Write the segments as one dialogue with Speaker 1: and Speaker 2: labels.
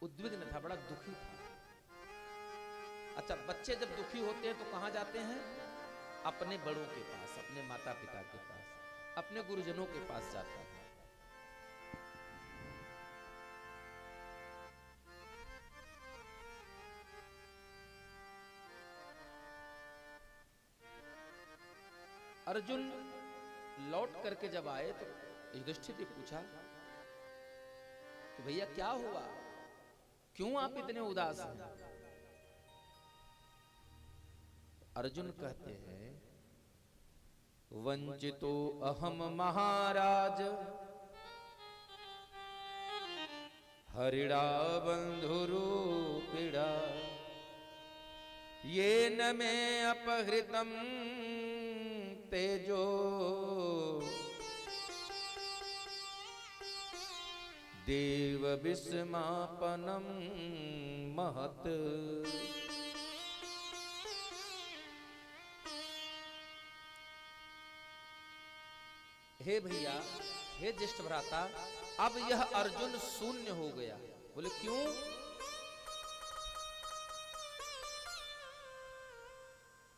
Speaker 1: उद्विग्न था, बड़ा दुखी था। अच्छा, बच्चे जब दुखी होते हैं तो कहां जाते हैं? अपने बड़ों के पास, अपने माता पिता के पास, अपने गुरुजनों के पास जाता है। अर्जुन लौट करके जब आए तो युधिष्ठिर ने पूछा कि भैया क्या हुआ, क्यों आप इतने उदास हैं? अर्जुन कहते हैं, वंचितो अहम महाराज हरिणा बंधुरूपिणा ये न मे अपहृतम तेजो देव विस्मापनम महत। हे भैया, हे ज्येष्ठ भ्राता, अब यह अर्जुन शून्य हो गया। बोले क्यों?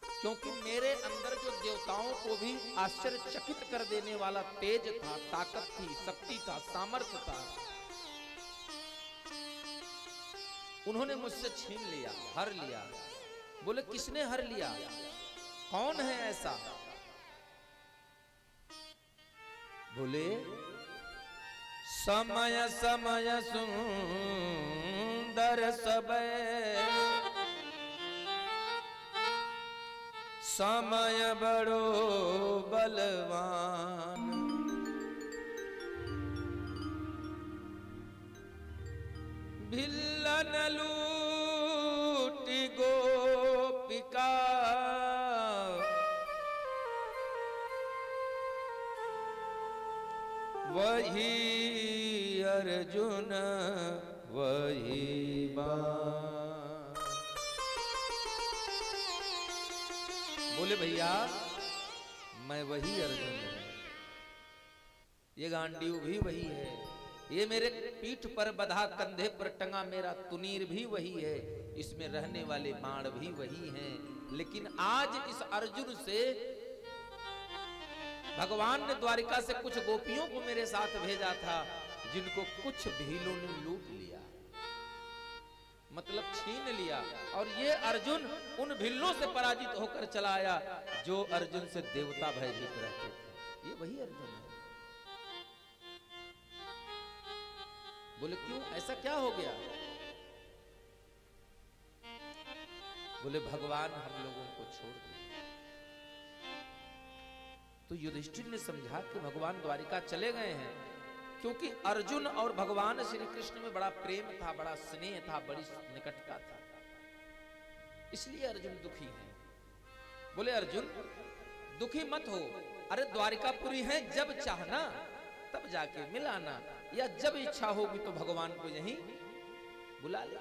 Speaker 1: क्योंकि मेरे अंदर जो देवताओं को भी आश्चर्यचकित कर देने वाला तेज था, ताकत थी, शक्ति था, सामर्थ्य था, उन्होंने मुझसे छीन लिया, हर लिया। बोले किसने हर लिया? कौन है ऐसा? बोले समय समय सुंदर सबे समय बड़ो बलवान भिल्लन लूटी गोपिका वही अर्जुन वही बाण। बोले भैया मैं वही अर्जुन हूं, ये गांडीव भी वही है, ये मेरे पीठ पर बधा कंधे पर टंगा मेरा तुनीर भी वही है, इसमें रहने वाले बाण भी वही हैं। लेकिन आज इस अर्जुन से भगवान ने द्वारिका से कुछ गोपियों को मेरे साथ भेजा था, जिनको कुछ भीलों ने लूट लिया, मतलब छीन लिया। और ये अर्जुन उन भिल्लों से पराजित होकर चला आया जो अर्जुन से देवता भयभीत रहते थे। ये वही अर्जुन है। बोले क्यों, ऐसा क्या हो गया? बोले भगवान हम लोगों को छोड़ दिए। तो युधिष्ठिर ने समझा कि भगवान द्वारिका चले गए हैं, क्योंकि अर्जुन और भगवान श्री कृष्ण में बड़ा प्रेम था, बड़ा स्नेह था, बड़ी निकटता था, इसलिए अर्जुन दुखी है। बोले अर्जुन दुखी मत हो, अरे द्वारिकापुरी है, जब चाहना तब जाके मिलाना, या जब इच्छा होगी तो भगवान को यहीं बुला ले।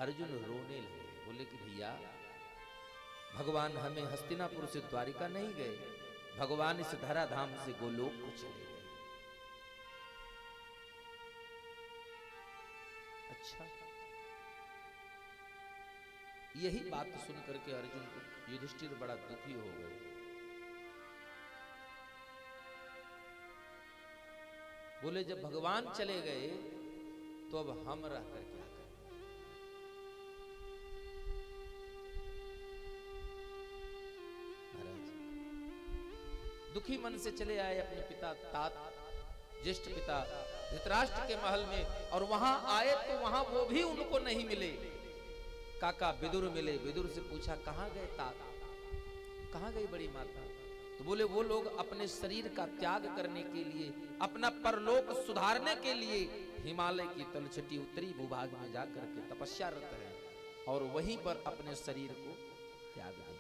Speaker 1: अर्जुन रोने लगे। बोले कि भैया भगवान हमें हस्तिनापुर से द्वारिका नहीं गए, भगवान इस धराधाम से गोलोक को चले गए। अच्छा, यही बात सुनकर के अर्जुन युधिष्ठिर बड़ा दुखी हो गए। बोले जब भगवान चले गए तो अब हम रह कर क्या करें? दुखी मन से चले आए अपने पिता तात ज्येष्ठ पिता धृतराष्ट्र के महल में, और वहां आए तो वहां वो भी उनको नहीं मिले। काका विदुर मिले। विदुर से पूछा कहां गए तात, कहां गई बड़ी माता? तो बोले वो लोग अपने शरीर का त्याग करने के लिए, अपना परलोक सुधारने के लिए हिमालय की तलछटी उत्तरी भूभाग में जाकर के तपस्यारत है, और वहीं पर अपने शरीर को त्याग देंगे।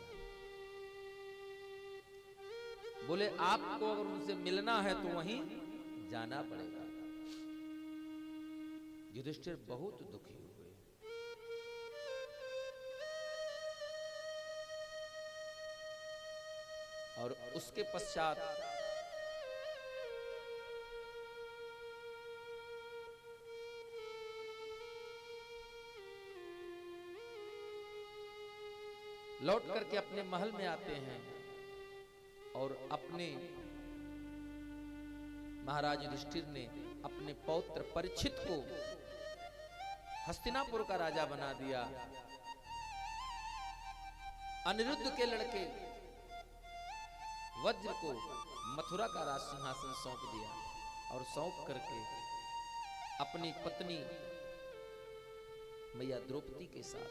Speaker 1: बोले आपको अगर उनसे मिलना है तो वहीं जाना पड़ेगा। युधिष्ठिर बहुत दुखी हुए। और उसके पश्चात लौट करके अपने महल में आते हैं और अपने महाराज युधिष्ठिर ने अपने पौत्र परीक्षित को हस्तिनापुर का राजा बना दिया। अनिरुद्ध के लड़के वज्र को मथुरा का राज सिंहासन सौंप दिया और सौंप करके अपनी पत्नी मैया द्रौपदी के साथ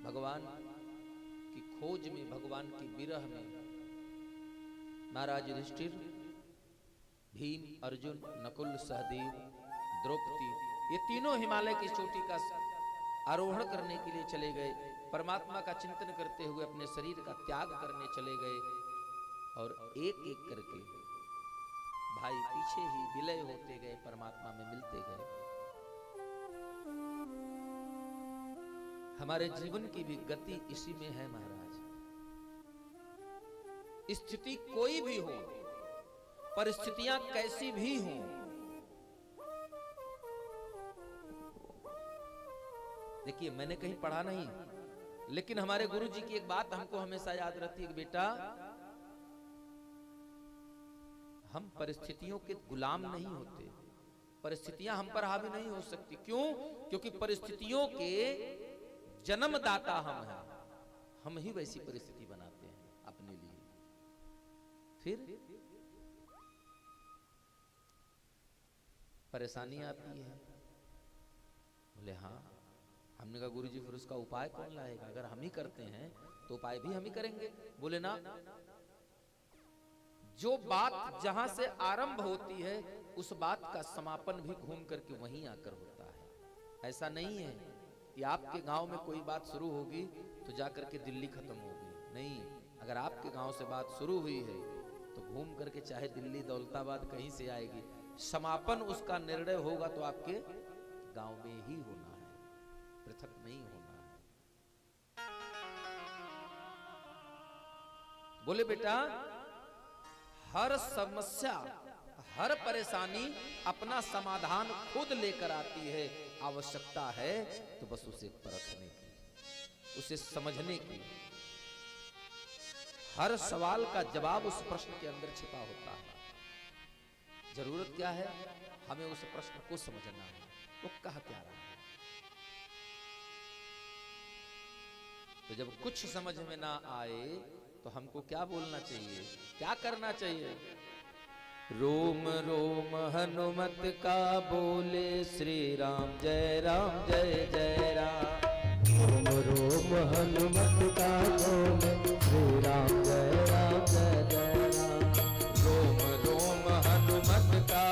Speaker 1: भगवान की खोज में, भगवान की विरह में महाराज युधिष्ठिर, भीम, अर्जुन, नकुल, सहदेव, द्रौपदी, ये तीनों हिमालय की चोटी का आरोहण करने के लिए चले गए। परमात्मा का चिंतन करते हुए अपने शरीर का त्याग करने चले गए और एक एक करके भाई पीछे ही विलय होते गए, परमात्मा में मिलते गए। हमारे जीवन की भी गति इसी में है महाराज। स्थिति कोई भी हो, परिस्थितियां कैसी भी हों, देखिए मैंने कहीं पढ़ा नहीं, लेकिन हमारे गुरु जी की एक बात हमको हमेशा याद रहती है कि बेटा हम परिस्थितियों के गुलाम नहीं होते, परिस्थितियां हम पर हावी नहीं हो सकती। क्यों? क्योंकि परिस्थितियों के जन्मदाता हम हैं, हम ही वैसी परिस्थिति बनाते हैं अपने लिए। फिर परेशानी आती है, बोले हाँ। हमने कहा गुरुजी फिर उसका उपाय कौन लाएगा? अगर हम ही करते हैं तो उपाय भी हम ही करेंगे। बोले ना, जो बात जहां से आरंभ होती है उस बात का समापन भी घूम करके वहीं आकर होता है। ऐसा नहीं है कि आपके गांव में कोई बात शुरू होगी तो जाकर के दिल्ली खत्म होगी, नहीं। अगर आपके गांव से बात शुरू हुई है तो घूम करके चाहे दिल्ली, दौलताबाद कहीं से आएगी, समापन उसका निर्णय होगा तो आपके गांव में ही होना है, पृथक नहीं होना है। बोले बेटा हर समस्या, हर परेशानी अपना समाधान खुद लेकर आती है। आवश्यकता है तो बस उसे परखने की, उसे समझने की। हर सवाल का जवाब उस प्रश्न के अंदर छिपा होता है। जरूरत क्या है? हमें उस प्रश्न को समझना है, वो कह क्या रहा है। तो जब कुछ समझ में ना आए तो हमको क्या बोलना चाहिए, क्या करना चाहिए? रोम रोम हनुमत का बोले श्री राम जय जय राम।
Speaker 2: रोम रोम हनुमत का बोले श्री राम जय जय राम।
Speaker 1: रोम रोम हनुमत का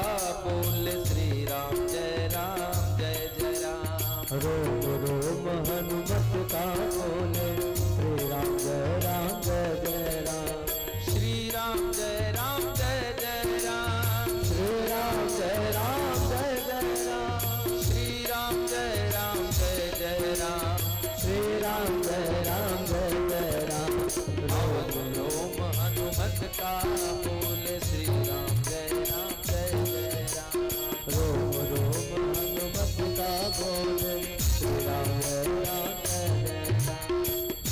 Speaker 1: बोले श्री राम जय जय राम।
Speaker 2: रोम रोम हनुमत का बोले श्री राम जय राम।
Speaker 1: श्री राम जय जय राम।
Speaker 2: श्री राम जय राम
Speaker 1: श्री राम जय जय राम।
Speaker 2: श्री राम जय राम।
Speaker 1: रोम रोम हनुमत का बोले श्री राम जय राम।
Speaker 2: रोम रोम हनुमत का बोले श्री राम जय राम।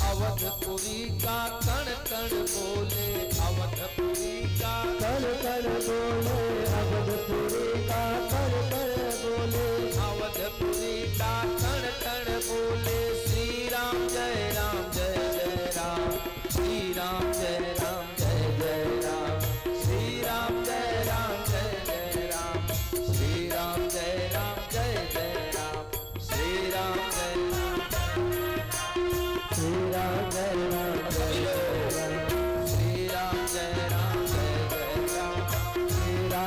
Speaker 1: अवधपुरी का कण कण बोले, अवधपुरी का
Speaker 2: कण कण बोले, अवधपुरी का कण कण बोले,
Speaker 1: अवधपुरी का कण कण बोले। श्री राम जय राम। श्री राम जय राम। श्री राम जय राम। श्री राम जय राम। श्री राम जय
Speaker 2: श्री राम जय राम।
Speaker 1: श्री राम जय राम।
Speaker 2: श्री राम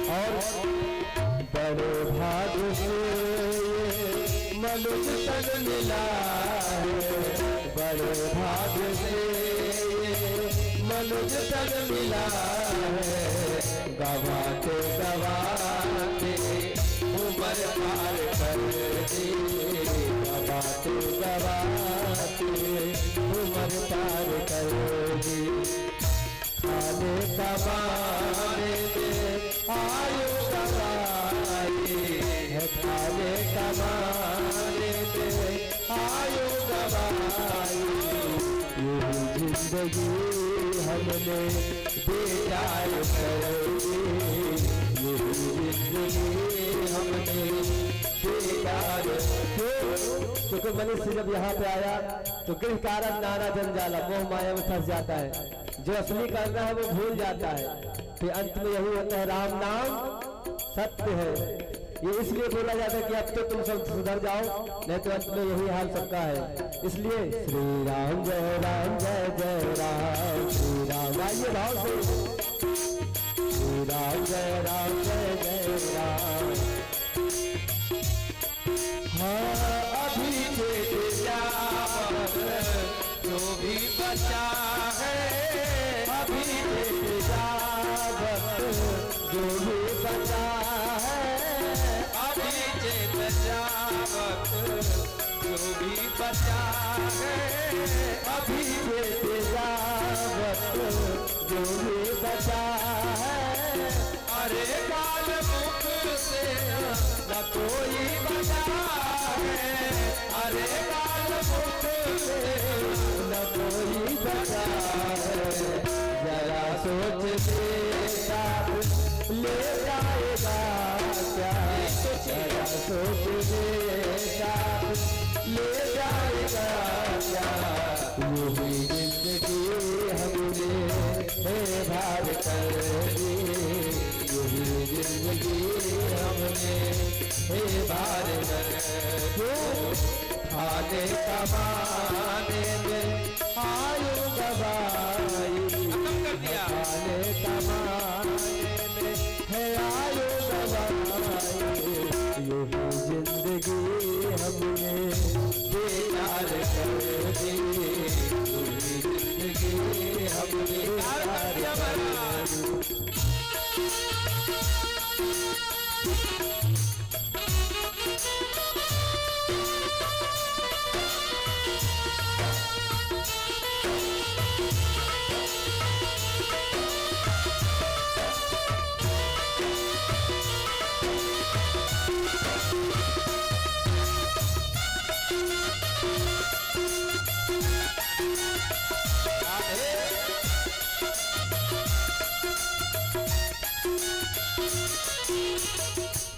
Speaker 2: और बड़े भाग्य से ये मनुष्य तन मिला है, बड़े भाग्य से ये मनुष्य तन मिला है। गवाते गवाते उम्र पार कर दी, गवाते गवाते उम्र पार कर दी। खाने कमाने में आयु गवाई है, खाने कमाने में आयु गवाई। ये जिंदगी हमने बेकार कर दी, ये जिंदगी हमने बेकार। क्योंकि मनुष्य जब यहाँ पे आया तो गृह कारण नाना जंजाला, मोह माया में फंस जाता है, जो असली करना है वो भूल जाता है। फिर अंत में यही होता है, राम नाम सत्य है। ये इसलिए बोला जाता है कि अब तो तुम सब सुधर जाओ, नहीं तो अंत में यही हाल सबका है। इसलिए श्री राम जय जय राम, श्री राम। आइए भाव से, श्री राम जय जय राम। हाँ अभी जो भी बचा है, अभी जावत जो भी बचा है, अभी जावत जो भी बचा है, अभी जावत जो भी बचा है। अरे काल मुख से न कोई बचा है, अरे काल मुख से न कोई बचा है। जरा सोच के साथ ले जाएगा क्या, जरा सोच के साथ ले जाएगा क्या। यही जिंदगी हमने भार कर दी, यही जिंदगी हमने भार कर दी। खाने कमाने में आयु गवाई, खाने कमाने में है आयु गवाई। यही जिंदगी हमने बेकार कर दी, यही जिंदगी हमने बेकार कर दी।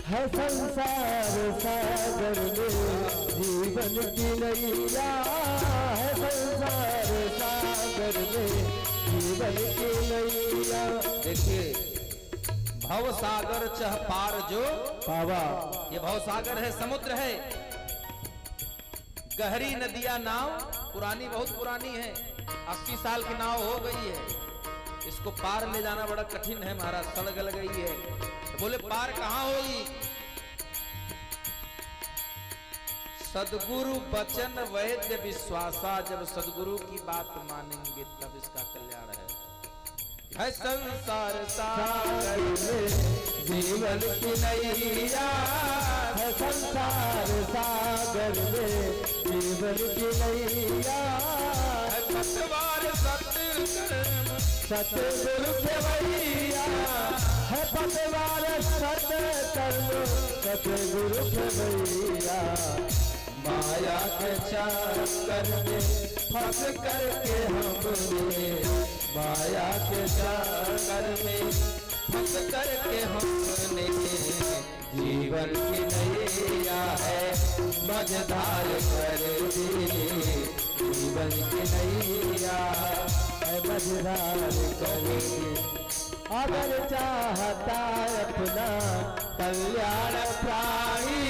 Speaker 2: है संसार सागर में जीवन की नैया, है संसार सागर में जीवन की नैया।
Speaker 1: देखिए भव सागर चह पार जो
Speaker 2: पावा,
Speaker 1: ये भव सागर है, समुद्र है। गहरी नदियां नाव पुरानी, बहुत पुरानी है, 80 साल की नाव हो गई है। इसको पार ले जाना बड़ा कठिन है महाराज, सड़ गल गई है। तो बोले पार कहां होगी? सदगुरु बचन वैद्य विश्वासा, जब सदगुरु की बात मानेंगे तब इसका कल्याण है संसार सागर में
Speaker 2: जीवन की नैया, है संसार सागर में जीवन की नैया।
Speaker 1: पतवार सत्कर्म
Speaker 2: सतगुरु के भैया, है पतवार सत्कर्म सतगुरु के भैया। माया के चक्कर में फंस करके हमने, माया के चक्कर में फंस करके हमने जीवन की नैया है मझधार कर दी, जीवन की नैया है मझधार कर दी। अगर चाहता अपना कल्याण प्राणी,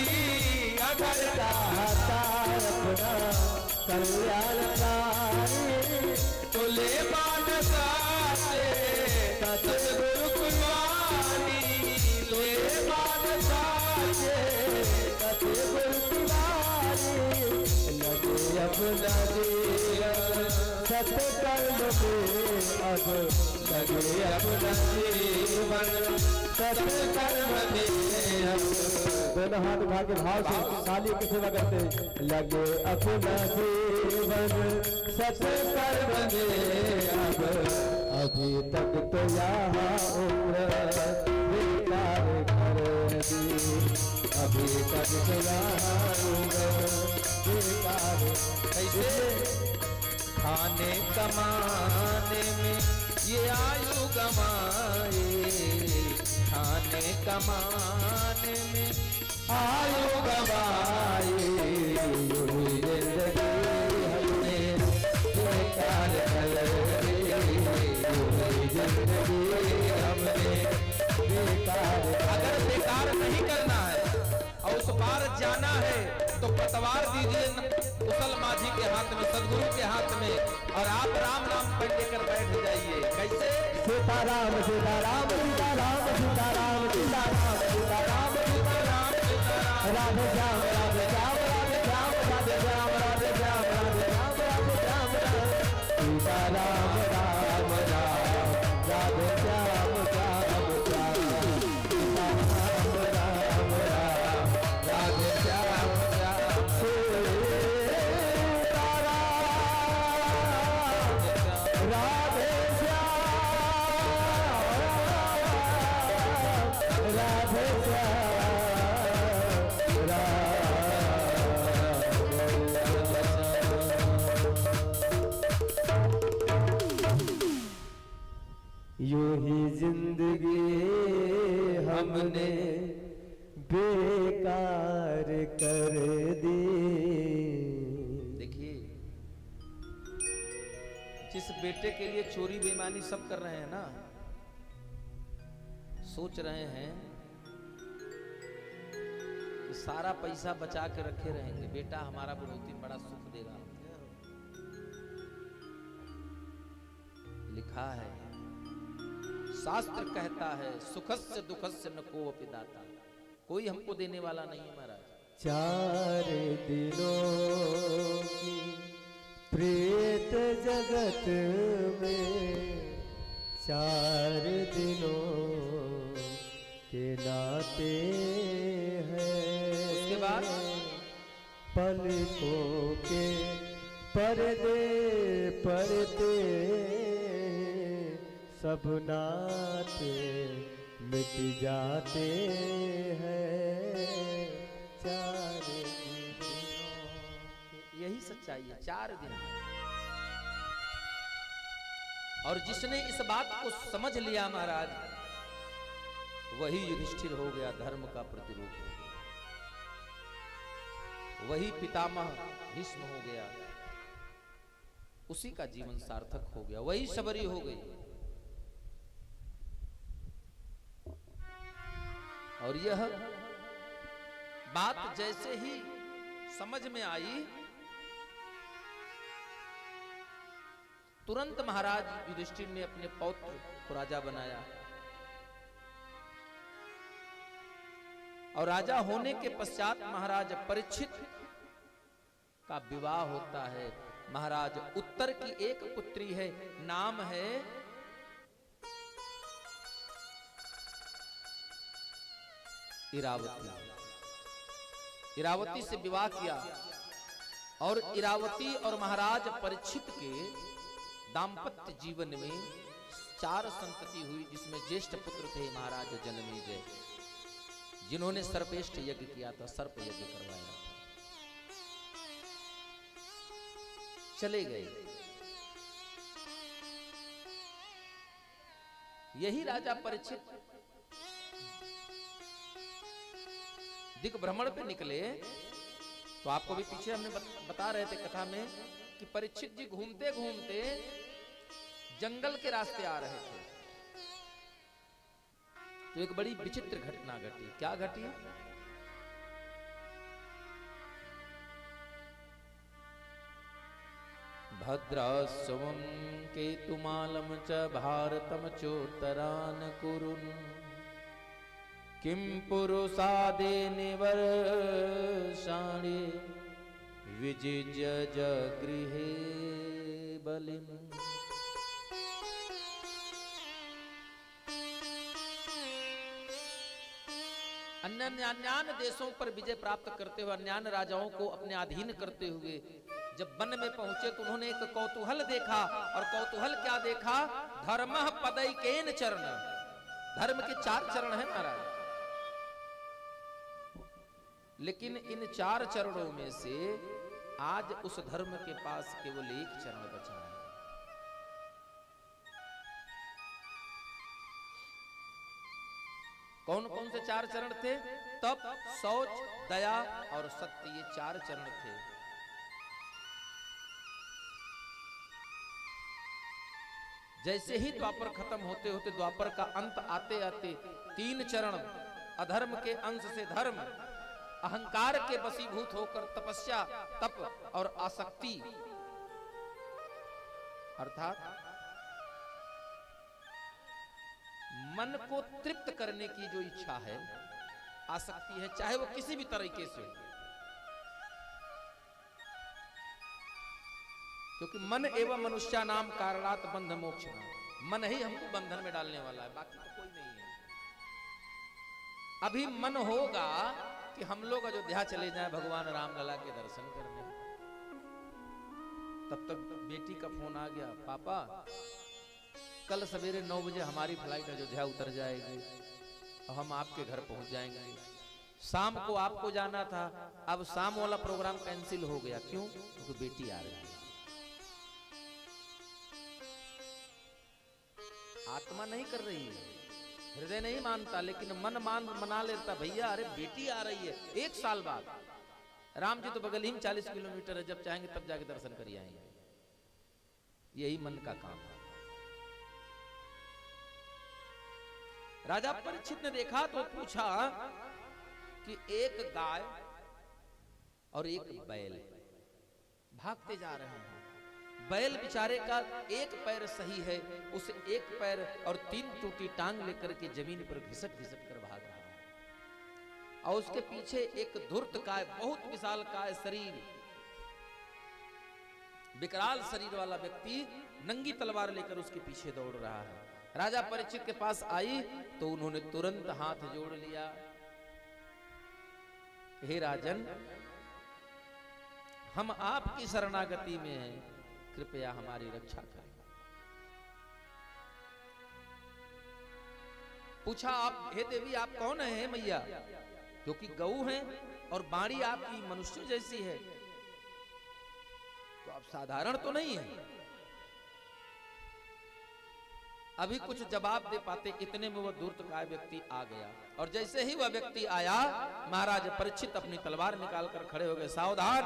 Speaker 2: अगर चाहता अपना कल्याण प्राणी, तो ले मानसा से सतगुरु कुर्बानी, अपना जीवन सत्कर्म में अब लगे अपना जीवन सत्कर्म में अब। दोनों हाथ उठा के भाव से साली की सेवा करते लगे अपना जीवन सत्कर्म में अब। अभी तक तो यहाँ उम्र बेकार कर दी, अभी तक तो यहाँ उम्र बेकार।
Speaker 1: कैसे खाने कमाने में ये आयु गमाए, खाने कमाने में
Speaker 2: आयु गवाए, यूं ही जिंदगी हमने बेकार कर दी, यूं ही जिंदगी हमने बेकार।
Speaker 1: अगर बेकार नहीं करना है और उस पार जाना है तो पतवार दीजिए कुशल माझी के हाथ में, सदगुरु के हाथ में, और आप राम नाम पर लेकर बैठ जाइए। कैसे?
Speaker 2: सीताराम सीताराम सीताराम सीताराम सीताराम सीताराम सीताराम राधे श्याम राधे श्याम राधे श्याम राधे श्याम राधे श्याम राधे श्याम राधे श्याम सीताराम राम राम राधे श्याम श्याम श्याम सीताराम राम राम राधे श्याम श्याम सीताराम राधे राधे यूं ही जिंदगी हमने बेकार कर दी।
Speaker 1: देखिए, जिस बेटे के लिए चोरी बेईमानी सब कर रहे हैं ना, सोच रहे हैं कि सारा पैसा बचा के रखे रहेंगे, बेटा हमारा बुढ़ौती में बड़ा सुख देगा। लिखा है, शास्त्र कहता है सुखस्य दुखस्य न कोऽपि दाता, कोई हमको देने वाला नहीं है महाराज।
Speaker 2: 4 दिनों की प्रेत जगत में 4 दिनों के नाते हैं।
Speaker 1: उसके बाद
Speaker 2: पलकों के पर्दे परते सब नाते मिट जाते हैं। 4 दिनों
Speaker 1: यही सच्चाई है, 4 दिन। और जिसने इस बात को समझ लिया महाराज, वही युधिष्ठिर हो गया, धर्म का प्रतिरूप हो गया। वही पितामह भीष्म हो गया, उसी का जीवन सार्थक हो गया। वही शबरी हो गई। और यह बात जैसे ही समझ में आई, तुरंत महाराज युधिष्ठिर ने अपने पौत्र को राजा बनाया। और राजा होने के पश्चात महाराज परीक्षित का विवाह होता है। महाराज उत्तर की एक पुत्री है, नाम है इरावती। इरावती से विवाह किया और इरावती और महाराज परीक्षित के दाम्पत्य जीवन में 4 संतति हुई, जिसमें ज्येष्ठ पुत्र थे महाराज जनमेजय, जिन्होंने सर्पेष्ठ यज्ञ किया था, सर्प यज्ञ करवाया था। चले गए। यही राजा परीक्षित दिग्भ्रमण पे निकले। तो आपको भी पीछे हमने बता रहे थे कथा में कि परीक्षित जी घूमते घूमते जंगल के रास्ते आ रहे थे, तो एक बड़ी विचित्र घटना घटी। क्या घटी? भद्रास्वं केतुमालं च भारतं चोत्तरान् कुरुन् किं पुरुषादे निवर्षाणि विजिज गृहे बलिम। अन्य देशों पर विजय प्राप्त करते हुए, अन्य राजाओं को अपने अधीन करते हुए जब वन में पहुंचे तो उन्होंने एक कौतूहल देखा। और कौतूहल क्या देखा? धर्मः पदैकेन चरण। धर्म के 4 चरण हैं महाराज, लेकिन इन 4 चरणों में से आज उस धर्म के पास केवल एक चरण बचा है। कौन कौन से 4 चरण थे? तप, शौच, दया और सत्य, ये 4 चरण थे। जैसे ही द्वापर खत्म होते होते, द्वापर का अंत आते आते 3 चरण अधर्म के अंश से धर्म, अहंकार के वशीभूत होकर तपस्या, तप और आसक्ति, अर्थात मन को तृप्त करने की जो इच्छा है, आसक्ति है, चाहे वो किसी भी तरीके से हो, क्योंकि मन एवं मनुष्य नाम कारणात बंध मोक्ष नाम। मन ही हमको बंधन में डालने वाला है, बाकी तो कोई नहीं है। अभी मन होगा कि हम लोग अयोध्या चले जाएं भगवान रामलला के दर्शन करने, तब तक बेटी का फोन आ गया, पापा कल सवेरे 9 बजे हमारी फ्लाइट अयोध्या उतर जाएगी और हम आपके घर पहुंच जाएंगे। शाम को आपको जाना था, अब शाम वाला प्रोग्राम कैंसिल हो गया। क्यों? क्योंकि बेटी आ रही है। आत्मा नहीं कर रही है, हृदय नहीं मानता, लेकिन मन मना लेता, भैया अरे बेटी आ रही है 1 साल बाद। राम जी तो बगल ही में 40 किलोमीटर है, जब चाहेंगे तब जाके दर्शन कर आएंगे। यही मन का काम है। राजा परीक्षित ने देखा तो पूछा कि एक गाय और एक बैल भागते जा रहे हैं। बैल बेचारे का एक पैर सही है, उसे एक पैर और 3 टूटी टांग लेकर के जमीन पर घिसट घिसट कर भाग रहा है। और उसके पीछे एक धूर्त काय, बहुत विशाल काय शरीर, विकराल शरीर वाला व्यक्ति नंगी तलवार लेकर उसके पीछे दौड़ रहा है। राजा परीक्षित के पास आई तो उन्होंने तुरंत हाथ जोड़ लिया, हे राजन, हम आपकी शरणागति में हैं, कृपया हमारी रक्षा करें। पूछा, आप हे देवी आप कौन है मैया? क्योंकि गऊ हैं और बाणी आपकी मनुष्य जैसी है, तो आप साधारण तो नहीं है। अभी कुछ जवाब दे पाते, इतने में वह धूर्तकाय व्यक्ति आ गया। और जैसे ही वह व्यक्ति आया, महाराज परीक्षित अपनी तलवार निकालकर खड़े हो गए, सावधान,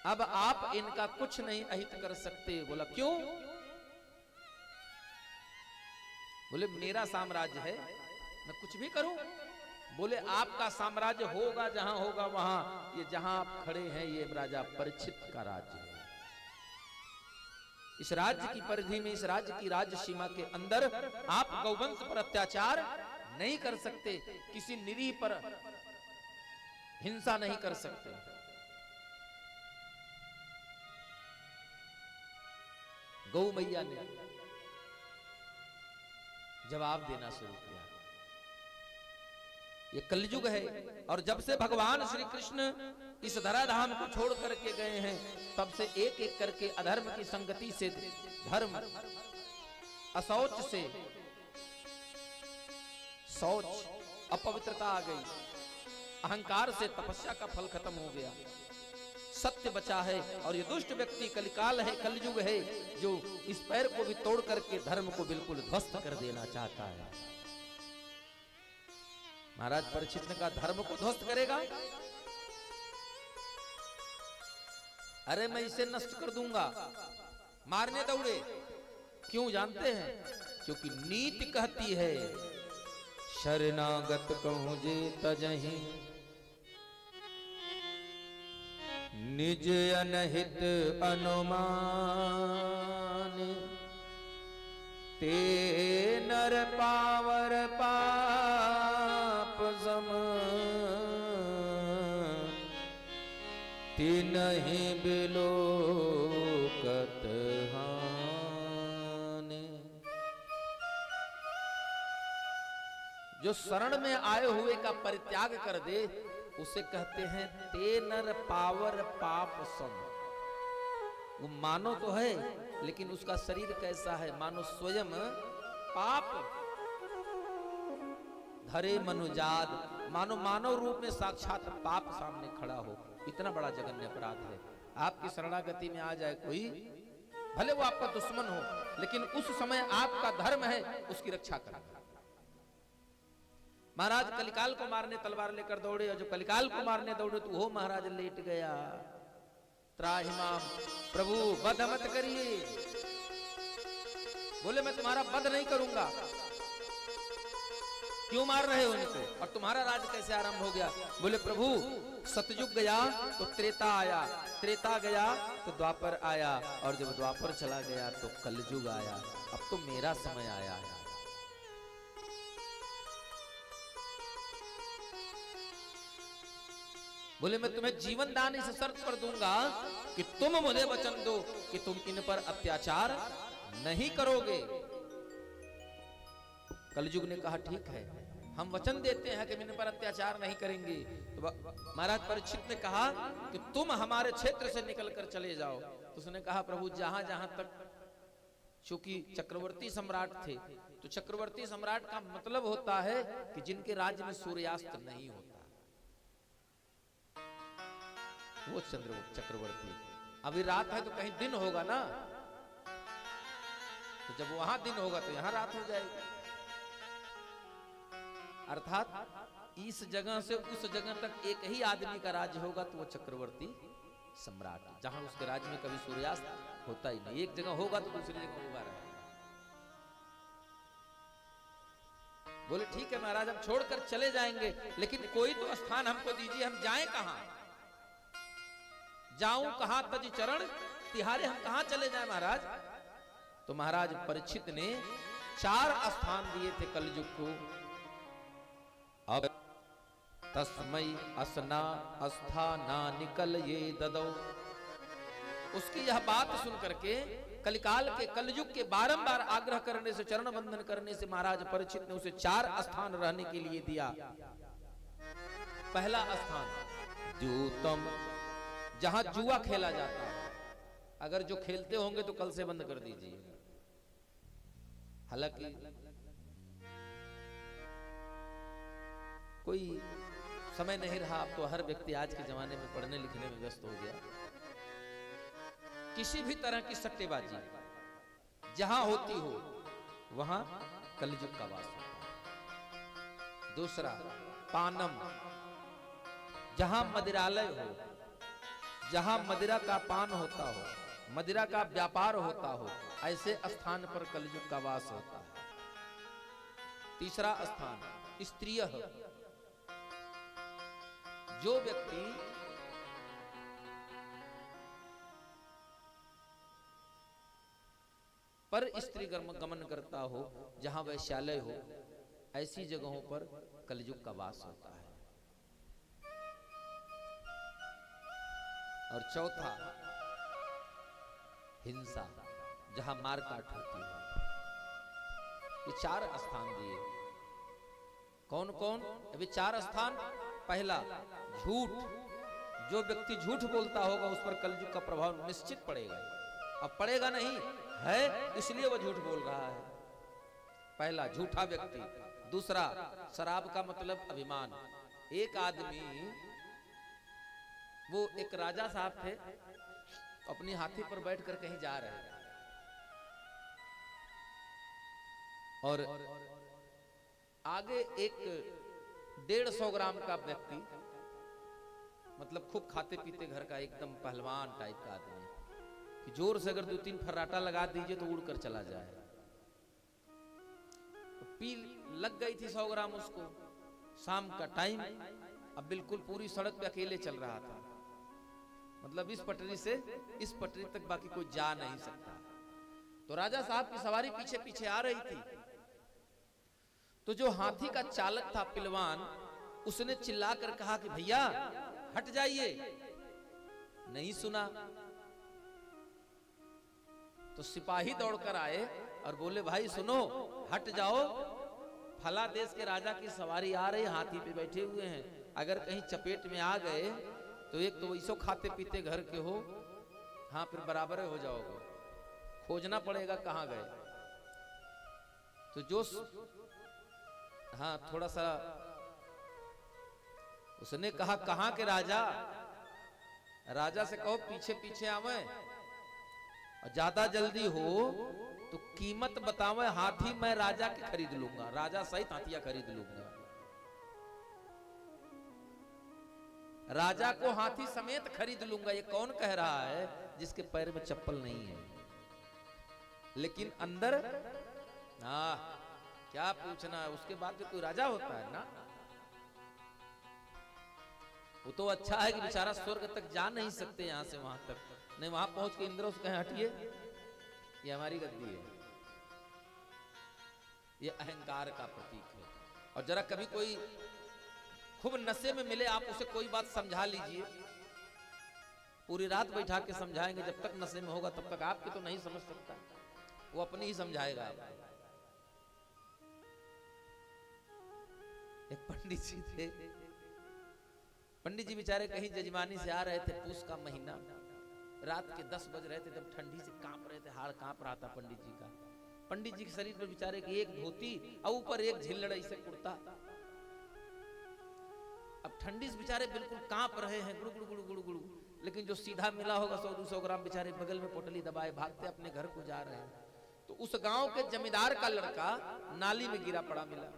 Speaker 1: अब आप इनका कुछ नहीं अहित कर सकते। बोला क्यों? बोले मेरा साम्राज्य है, मैं कुछ भी करूं। बोले आपका साम्राज्य होगा जहां होगा वहां, ये जहां आप खड़े हैं ये राजा परीक्षित का राज्य है। इस राज्य की परिधि में, इस राज्य की राज्य सीमा के अंदर आप गौवंश पर अत्याचार नहीं कर सकते, किसी निरीह पर हिंसा नहीं कर सकते। गौ मैया ने जवाब देना शुरू किया, ये कलयुग है, और जब से भगवान श्री कृष्ण इस धराधाम को छोड़ करके गए हैं, तब से एक एक करके अधर्म की संगति से धर्म, असौच से शौच, अपवित्रता आ गई, अहंकार से तपस्या का फल खत्म हो गया, सत्य बचा है। और ये दुष्ट व्यक्ति कलिकाल है, कलयुग है, जो इस पैर को भी तोड़ करके धर्म को बिल्कुल ध्वस्त कर देना चाहता है। महाराज परीक्षित ने कहा, धर्म को ध्वस्त करेगा? अरे मैं इसे नष्ट कर दूंगा। मारने दौड़े। क्यों जानते हैं? क्योंकि नीति कहती है, शरणागत कहूं जे तजहि, निज अनहित अनुमान, ते नर पावर पाप सम, नहीं बिलोकत हाने। जो शरण में आए हुए का परित्याग कर दे उसे कहते हैं ते नर पावर पाप सम। वो मानो तो है लेकिन उसका शरीर कैसा है, मानो स्वयं पाप धरे मनुजाद, मानो मानव रूप में साक्षात पाप सामने खड़ा हो। इतना बड़ा जघन्य अपराध है। आपकी शरणागति में आ जाए कोई, भले वो आपका दुश्मन हो, लेकिन उस समय आपका धर्म है उसकी रक्षा करना। महाराज कलिकाल को मारने तलवार लेकर दौड़े, और जो कलिकाल को मारने दौड़े तो वो महाराज लेट गया। त्राहिमाम, प्रभु वध मत करिए। बोले मैं तुम्हारा वध नहीं करूंगा। क्यों मार रहे हो इनको, और तुम्हारा राज कैसे आरंभ हो गया? बोले प्रभु सतयुग गया तो त्रेता आया, त्रेता गया तो द्वापर आया, और जब द्वापर चला गया तो कलयुग आया। अब तो मेरा समय आया है। बोले मैं तुम्हें जीवन दान इस शर्त पर दूंगा कि तुम मुझे वचन दो कि तुम इन पर अत्याचार नहीं करोगे। कलयुग ने कहा ठीक है, हम वचन देते हैं कि इन पर अत्याचार नहीं करेंगे। तो महाराज परीक्षित ने कहा कि तुम हमारे क्षेत्र से निकलकर चले जाओ। तो उसने कहा प्रभु जहां जहां तक, चूंकि चक्रवर्ती सम्राट थे तो चक्रवर्ती सम्राट का मतलब होता है कि जिनके राज्य में सूर्यास्त नहीं होता, वो चक्रवर्ती। अभी रात है तो कहीं दिन होगा ना, तो जब वहां दिन होगा तो यहां रात हो जाएगी। अर्थात इस जगह से उस जगह तक एक ही आदमी का राज्य होगा तो वो चक्रवर्ती सम्राट, जहां उसके राज्य में कभी सूर्यास्त होता ही नहीं। एक जगह होगा तो दूसरी जगह होगा रहेगा। बोले ठीक है महाराज, हम छोड़कर चले जाएंगे, लेकिन कोई तो स्थान हमको दीजिए, हम जाएं कहां? जाऊं कहां तज चरण तिहारे, हम कहां चले जाएं महाराज? तो महाराज परीक्षित ने 4 स्थान दिए थे कलयुग को। अब तस्मै असना अस्थाना निकल ये ददो। उसकी यह बात सुन करके कलिकाल के कलयुग के बारंबार आग्रह करने से, चरण बंधन करने से महाराज परीक्षित ने उसे 4 स्थान रहने के लिए दिया। पहला स्थान द्यूतम, जहां जुआ खेला जाता है। अगर जो खेलते होंगे तो कल से बंद कर दीजिए। हालांकि कोई समय नहीं रहा, अब तो हर व्यक्ति आज के जमाने में पढ़ने लिखने में व्यस्त हो गया। किसी भी तरह की सट्टेबाजी जहां होती हो वहां कलयुग का वास होता है। दूसरा पानम, जहां मदिरालय हो, जहां मदिरा का पान होता हो, मदिरा का व्यापार होता हो, ऐसे स्थान पर कलयुग का वास होता है। तीसरा स्थान स्त्रीय, जो व्यक्ति पर स्त्री गमन करता हो, जहां वैश्यालय हो, ऐसी जगहों पर कलयुग का वास होता है। और चौथा हिंसा, जहां मारकाट होती है। ये 4 स्थान दिए। कौन कौन? अभी 4 स्थान। पहला झूठ, जो व्यक्ति झूठ बोलता होगा उस पर कलयुग का प्रभाव निश्चित पड़ेगा। अब पड़ेगा नहीं है, इसलिए वो झूठ बोल रहा है। पहला झूठा व्यक्ति। दूसरा शराब का मतलब अभिमान। एक आदमी, वो एक राजा साहब थे, अपनी हाथी पर बैठकर कहीं जा रहे हैं, और आगे एक 150 ग्राम का व्यक्ति, मतलब खूब खाते पीते घर का एकदम पहलवान टाइप का आदमी, कि जोर से अगर 2-3 फर्राटा लगा दीजिए तो उड़कर चला जाए। तो पी लग गई थी 100 ग्राम उसको। शाम का टाइम, अब बिल्कुल पूरी सड़क पे अकेले चल रहा था, मतलब इस पटरी से इस पटरी तक बाकी कोई जा नहीं सकता। तो राजा साहब की सवारी पीछे पीछे आ रही थी। तो जो हाथी का चालक था पिलवान, उसने चिल्लाकर कहा कि भैया हट जाइए, नहीं सुना। तो सिपाही दौड़कर आए और बोले भाई सुनो, हट जाओ, फला देश के राजा की सवारी आ रही, हाथी पे बैठे हुए हैं, अगर कहीं चपेट में आ गए तो एक तो वैसो खाते पीते घर के हो, हाँ फिर बराबर हो जाओगे, खोजना पड़ेगा कहाँ गए। तो जो हाँ थोड़ा सा उसने कहा कहाँ के राजा, राजा से कहो पीछे पीछे आवे, और ज्यादा जल्दी हो तो कीमत बतावे, हाथी मैं राजा के खरीद लूंगा, राजा सहित हाथिया खरीद लूंगा। राजा को हाथी समेत खरीद लूंगा। ये कौन कह रहा है जिसके पैर में चप्पल नहीं है, लेकिन अंदर क्या पूछना है, उसके बाद भी कोई राजा होता है ना। वो तो अच्छा है कि बेचारा स्वर्ग तक जा नहीं सकते, यहां से वहां तक, नहीं वहां पहुंच के इंद्र उसको कहें हटिए, ये हमारी गद्दी है। ये अहंकार का प्रतीक है। और जरा कभी कोई खूब नशे में मिले, आप उसे कोई बात समझा लीजिए, पूरी रात बैठा के समझाएंगे, जब तक नशे में होगा तब तक आपकी तो नहीं समझ सकता, वो अपनी ही समझाएगा आपको। एक पंडित जी थे, पंडित जी बेचारे कहीं जजमानी से आ रहे थे, पूस का महीना, रात के 10 बज रहे थे, जब ठंडी से कांप रहे थे, हाड़ कांप रहा था पंडित जी का। पंडित जी के शरीर पर बेचारे की एक धोती और ऊपर एक झिल्लड़ से कुर्ता। अब ठंडी से बेचारे बिल्कुल कांप रहे हैं, गुड़ गुड़ गुड़ गुड़ गुड़, लेकिन जो सीधा मिला होगा 100-200 ग्राम, बेचारे बगल में पोटली दबाए भागते अपने घर को जा रहे हैं। तो उस गांव के जमींदार का लड़का नाली में गिरा पड़ा मिला,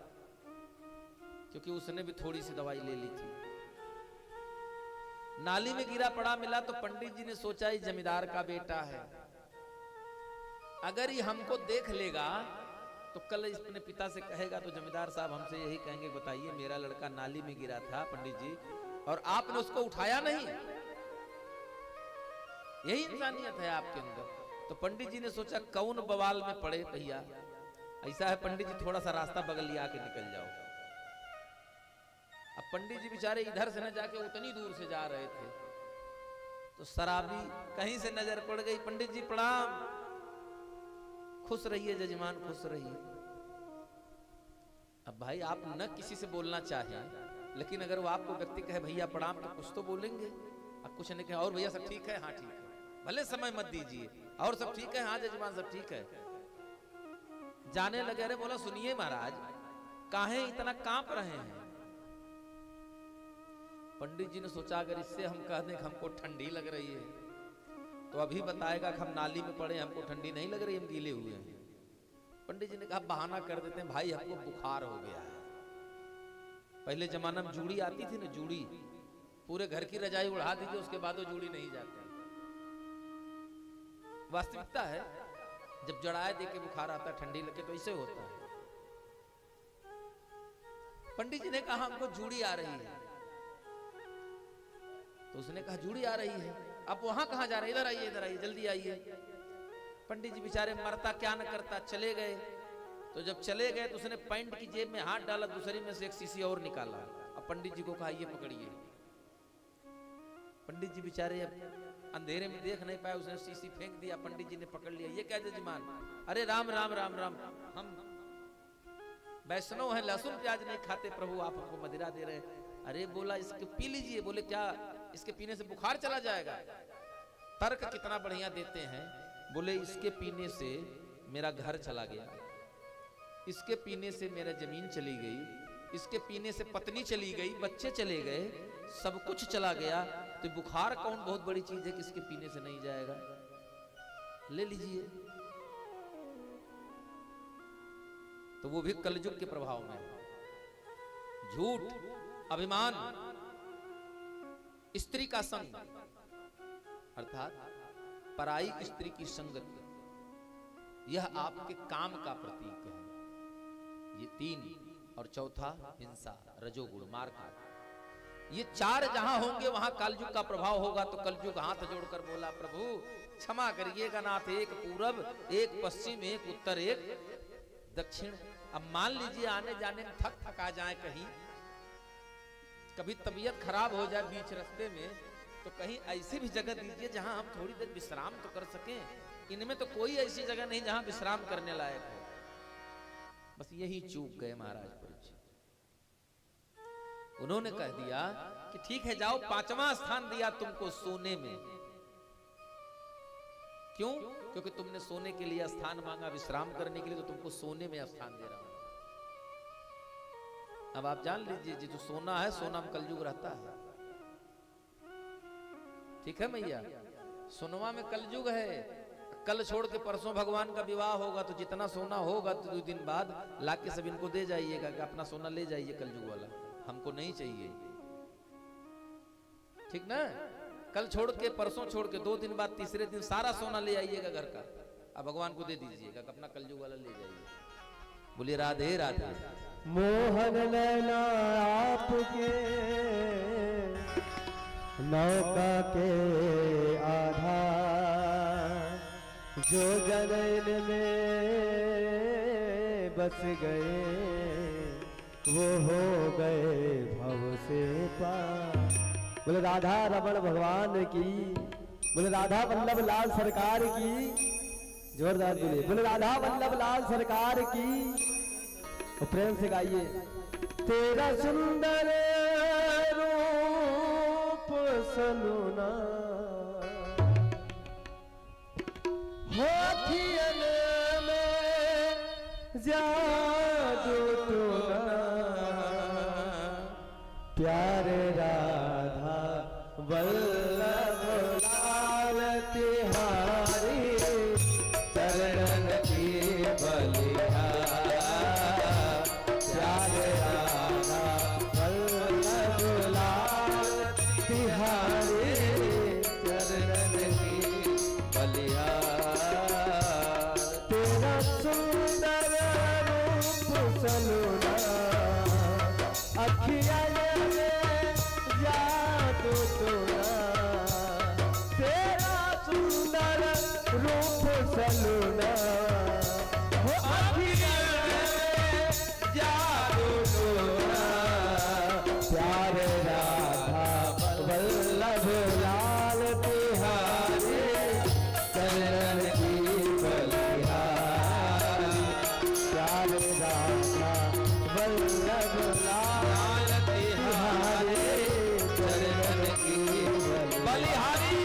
Speaker 1: क्योंकि उसने भी थोड़ी सी दवाई ले ली थी। नाली में गिरा पड़ा मिला तो पंडित जी ने सोचा ये जमींदार का बेटा है, अगर ये हमको देख लेगा तो कल अपने पिता से कहेगा तो जमींदार साहब हमसे यही कहेंगे, बताइए मेरा लड़का नाली में गिरा था पंडित जी और आपने उसको उठाया नहीं, यही इंसानियत है आपके अंदर। तो पंडित जी ने सोचा कौन बवाल में पड़े भैया, ऐसा है पंडित जी थोड़ा सा रास्ता बगल लिया के निकल जाओ। अब पंडित जी बेचारे इधर से न जाके उतनी दूर से जा रहे थे, तो शराबी कहीं से नजर पड़ गई, पंडित जी प्रणाम, खुश रहिए जजमान खुश रहिए। अब भाई आप न किसी से बोलना चाहें, लेकिन अगर वो आपको व्यक्ति कहे भैया प्रणाम तो कुछ तो बोलेंगे, अब कुछ नहीं कहे और भैया सब ठीक है, हाँ ठीक है, भले समय मत दीजिए, और सब ठीक है, हाँ जजमान सब ठीक है। जाने लगे, अरे बोला सुनिए महाराज काहे इतना कांप रहे हैं। पंडित जी ने सोचा अगर इससे हम कह दें कि हमको ठंडी लग रही है तो अभी बताएगा कि हम नाली में पड़े, हमको ठंडी नहीं लग रही, हम गीले हुए हैं। पंडित जी ने कहा बहाना कर देते हैं, भाई हमको बुखार हो गया है। पहले जमाना में जूड़ी आती थी ना, जूड़ी, पूरे घर की रजाई उड़ा दीजिए उसके बाद वो जूड़ी नहीं जाती। वास्तविकता है, जब जड़ाए दे के बुखार आता है, ठंडी लगे तो ऐसे होता है। पंडित जी ने कहा हमको जूड़ी आ रही है, तो उसने कहा जूड़ी आ रही है, अब वहां कहां जा रहे, इधर आइए इधर आइए जल्दी आइए। पंडित जी बेचारे मरता क्या न करता, चले गए। तो जब चले गए तो उसने पैंट की जेब में हाथ डाला, दूसरी में से एक शीशी और निकाला, अब पंडित जी को कहा ये पकड़िए। पंडित जी बेचारे अब अंधेरे में देख नहीं पाए, उसने शीशी फेंक दिया, पंडित जी ने पकड़ लिया, ये क्या जजमान, अरे राम राम राम राम, हम वैष्णव हैं, लहसुन प्याज नहीं खाते, प्रभु आप हमको मदिरा दे रहे हैं। अरे बोला इसको पी लीजिए, बोले क्या इसके पीने से बुखार चला जाएगा। तर्क कितना बढ़िया देते हैं, बोले इसके पीने से मेरा घर चला गया, इसके पीने से मेरा जमीन चली गई, इसके पीने से पत्नी चली गई, बच्चे चले गए, सब कुछ चला गया, तो बुखार कौन बहुत बड़ी चीज है कि इसके पीने से नहीं जाएगा, ले लीजिए। तो वो भी कलयुग के प्रभाव में, झूठ, अभिमान, स्त्री का संग, अर्थात पराई स्त्री की संगत, यह आपके काम का प्रतीक है। ये 3, और चौथा हिंसा, रजोगुण, मारकाट, ये 4 जहां होंगे वहां कलयुग का प्रभाव होगा। तो कलयुग हाथ जोड़कर बोला प्रभु क्षमा करिएगा नाथ, एक पूरब, एक पश्चिम, एक उत्तर, एक दक्षिण। अब मान लीजिए आने जाने में थक आ जाए, कहीं कभी तबीयत खराब हो जाए बीच रास्ते में, तो कहीं ऐसी भी जगह दीजिए जहां हम थोड़ी देर विश्राम तो कर सकें। इनमें तो कोई ऐसी जगह नहीं जहां विश्राम करने लायक हो। बस यही चूक गए महाराज परीक्षित। उन्होंने कह दिया कि ठीक है जाओ, 5वां स्थान दिया तुमको सोने में। क्यों? क्योंकि तुमने सोने के लिए स्थान मांगा, विश्राम करने के लिए, तो तुमको सोने में स्थान दे रहा हूं। अब आप जान लीजिए जी, जो सोना है, सोना में कलयुग रहता है। ठीक है मैया, सोनवा में कलयुग है। कल छोड़ के परसों भगवान का विवाह होगा, तो जितना सोना होगा तो 2 दिन बाद लाके सब इनको दे जाइएगा कि अपना सोना ले जाइए, कलयुग वाला हमको नहीं चाहिए। ठीक ना? कल छोड़ के परसों छोड़ के 2 दिन बाद तीसरे दिन सारा सोना ले आइएगा घर का, अब भगवान को दे दीजिएगा कि अपना कलयुग वाला ले जाइए। बोलिए राधे राधे।
Speaker 2: मोहन नैना आपके नौका के आधार, जो जनैन में बस गए वो हो गए भव से पार। बोले राधा रमण भगवान की, बोले राधा वल्लभ लाल सरकार की, जोरदार बोलिए बोले राधा वल्लभ लाल सरकार की। और प्रेम से गाइए। तेरा सुंदर रूप सलूना हाथियन में जादू टोना, प्यारे राधा वल्लभ लाल तिहारी, चरण की बलिहार। प्यारे राधा वल्लभ लाल तिहारी, चरण की बलिहार। तेरा सुंदर रूप सलूना अखियन में जादू टोना, तेरा सुंदर रूप सलूना हो अखियन में जादू टोना। प्यारे राधा वल्लभ लाल तिहारी, चरण की बलिहारी। प्यारे राधा वल्लभ लाल तिहारी, चरण की बलिहारी।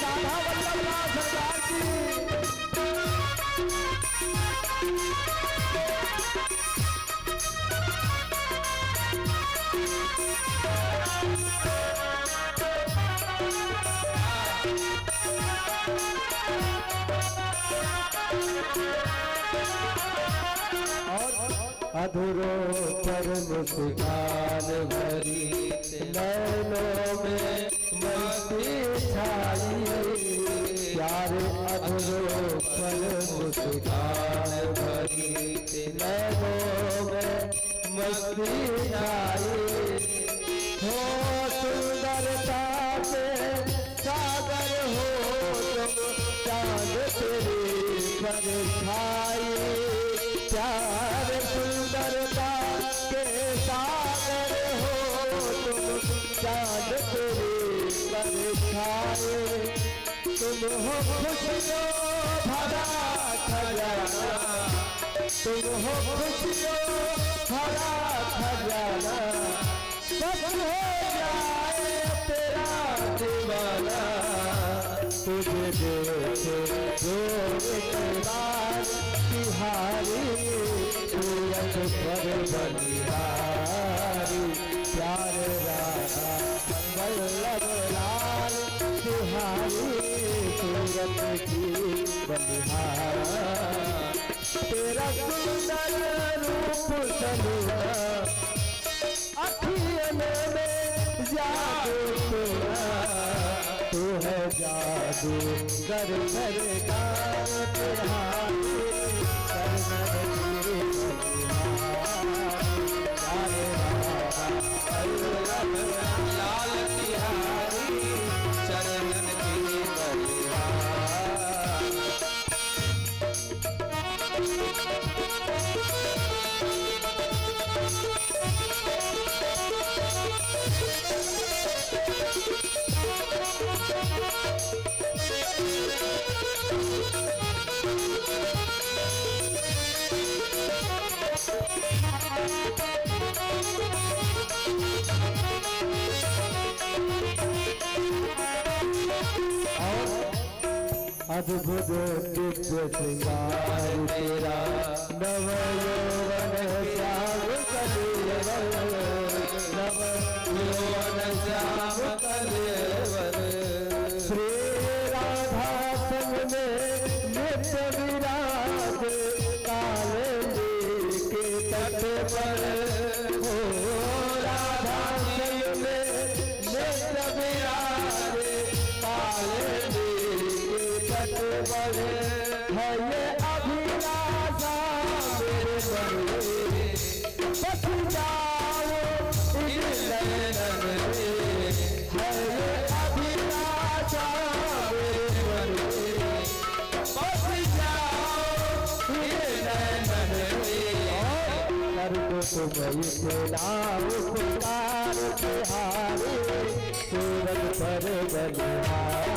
Speaker 2: राधा वल्लभ लाल सरकार की। अधूरो पर मुस्कान भरी, नैनों में मस्ती छाई। प्यारे अधूरो पर मुस्कान भरी, नैनों में मस्ती छाई। हो सुंदरता के सागर हो तुम, चांद तेरी परछाई। प्यारे सुंदरता के सागर हो तुम, चांद तेरी परछाई। तुम हो खुशियों भरा खजाना, तुम हो खुशियों भरा खजाना। सब हो जाए तेरा दीवाना, तुझे देखे जो एक बार तिहारी, सूरत पर बलिहारी। प्यारे राधा वल्लभ लाल तिहारी, सूरत की बलिहारी। तेरा सुंदर रूप सलूना अखियन में जादू टोना, तू है जादू गर सरकार तिहारी, चरण की बलिहारी। प्यारे राधा वल्लभ लाल तिहारी, चरण की बलिहारी। अद्भुत दिव्य श्रृंगार तेरा, नव यौवन श्याम कलेवर, नव यौवन श्याम कलेवर। श्री राधा संग में नित्य विराज, काले के तट पर हो राधा संग में नित्य विराज, काले के तट पर है ये अभिलाषा मेरे मन में, बस जाओ इन नयनन में, है ये अभिलाषा मेरे मन में, बस जाओ इन नयनन में। कर दो तुम के नाम पुकार तिहारी, सूरज पर बलिहारी,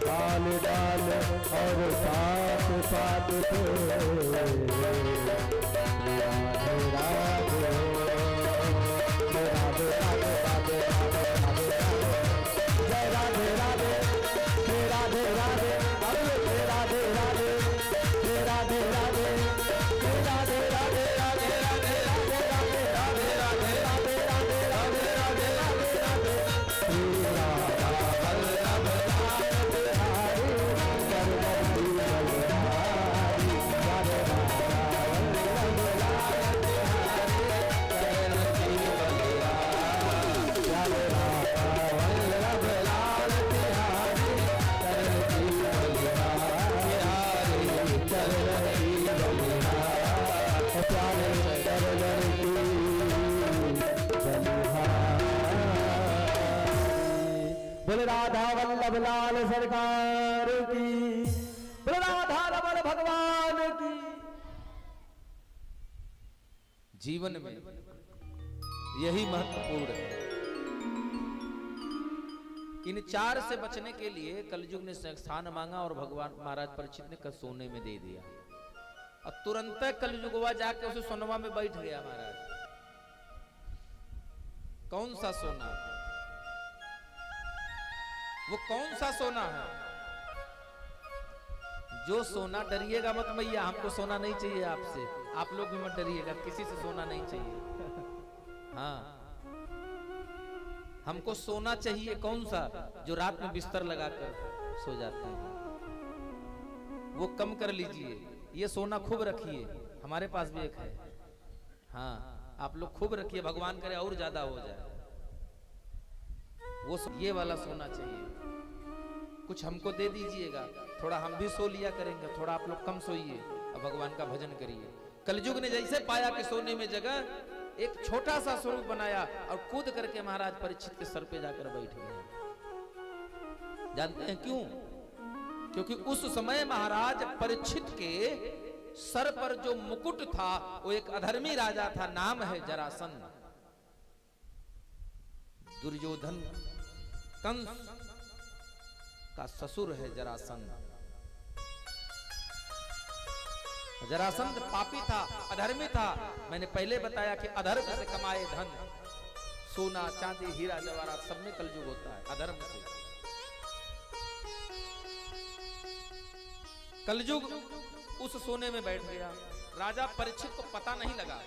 Speaker 2: डाल डाल और पात पात पे राधे राधे राधे जय राधे राधे राधे राधे अरे राधे राधे राधे राधे राधे राधे राधे राधे राधे राधे राधे राधे राधे राधे राधे राधे बोले राधा वल्लभ लाल सरकार की, बोले राधा रमण भगवान की।
Speaker 1: जीवन में यही महत्वपूर्ण है। इन चार से बचने के लिए कलयुग ने स्थान मांगा और भगवान महाराज परीक्षित ने सोने में दे दिया, और तुरंत कलयुगवा जाके उसे सोनवा में बैठ गया महाराज। कौन सा सोना, वो कौन सा सोना है? जो सोना, डरिएगा मत मैया, हमको सोना नहीं चाहिए आपसे, आप लोग भी मत डरिएगा, किसी से सोना नहीं चाहिए। हाँ, हमको सोना चाहिए कौन सा? जो रात में बिस्तर लगाकर सो जाते हैं, वो कम कर लीजिए। ये सोना खूब रखिए, हमारे पास भी एक है। हाँ, आप लोग खूब रखिए, भगवान करे और ज्यादा हो जाए। वो ये वाला सोना चाहिए। कुछ हमको दे दीजिएगा, थोड़ा हम भी सो लिया करेंगे, थोड़ा आप लोग कम सोइए और भगवान का भजन करिए। कलयुग ने जैसे पाया कि सोने में जगह, एक छोटा सा स्वरूप बनाया और कूद करके महाराज परीक्षित के सर पे जाकर बैठ गए। जानते हैं क्यों? क्योंकि उस समय महाराज परीक्षित के सर पर जो मुकुट था वो एक अधर्मी राजा था, नाम है जरासंध। दुर्योधन कंस का ससुर है जरासंध। जरासंध पापी था, अधर्मी था। मैंने पहले बताया कि अधर्म से कमाए धन, सोना चांदी हीरा जवाहरात सब में कलयुग होता है अधर्म से। कलयुग उस सोने में बैठ गया। राजा परीक्षित को पता नहीं लगा,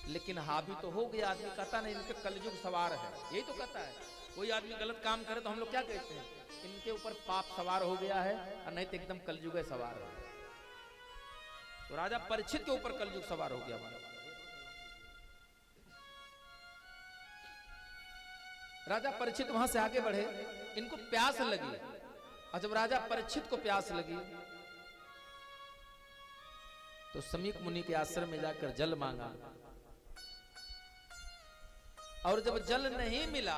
Speaker 1: लेकिन हावी तो हो गया। आदमी कहता नहीं इनके कलयुग सवार है, यही तो कहता है। कोई आदमी गलत काम करे तो हम लोग क्या कहते हैं, इनके ऊपर पाप सवार हो गया है, और नहीं तो एकदम कलयुग सवार है। तो राजा परीक्षित के ऊपर कलयुग सवार हो गया। राजा परीक्षित वहां से आगे बढ़े, इनको प्यास लगी, और जब राजा परीक्षित को प्यास लगी तो समीक मुनि के आश्रम में जाकर जल मांगा, और जब जल नहीं मिला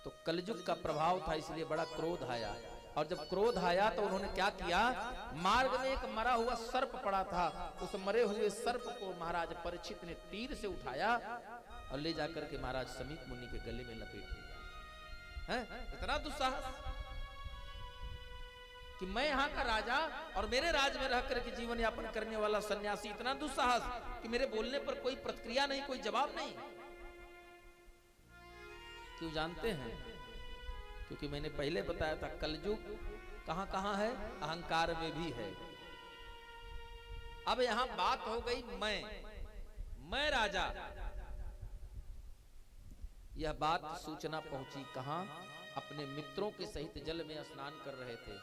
Speaker 1: तो कलयुग का प्रभाव था, इसलिए बड़ा क्रोध आया। और जब क्रोध आया तो उन्होंने क्या किया, मार्ग में एक मरा हुआ सर्प पड़ा था, उस मरे हुए सर्प को महाराज परीक्षित ने तीर से उठाया और ले जाकर के महाराज समीक मुनि के गले में लपेट दिया। है इतना दुस्साहस कि मैं यहाँ का राजा और मेरे राज में रह करके जीवन यापन करने वाला सन्यासी, इतना दुस्साहस कि मेरे बोलने पर कोई प्रतिक्रिया नहीं, कोई जवाब नहीं। क्यों जानते हैं? क्योंकि मैंने पहले बताया था कलयुग कहां कहां है, अहंकार में भी है। अब यहां बात हो गई मैं राजा। यह बात सूचना पहुंची कहां, अपने मित्रों के सहित जल में स्नान कर रहे थे।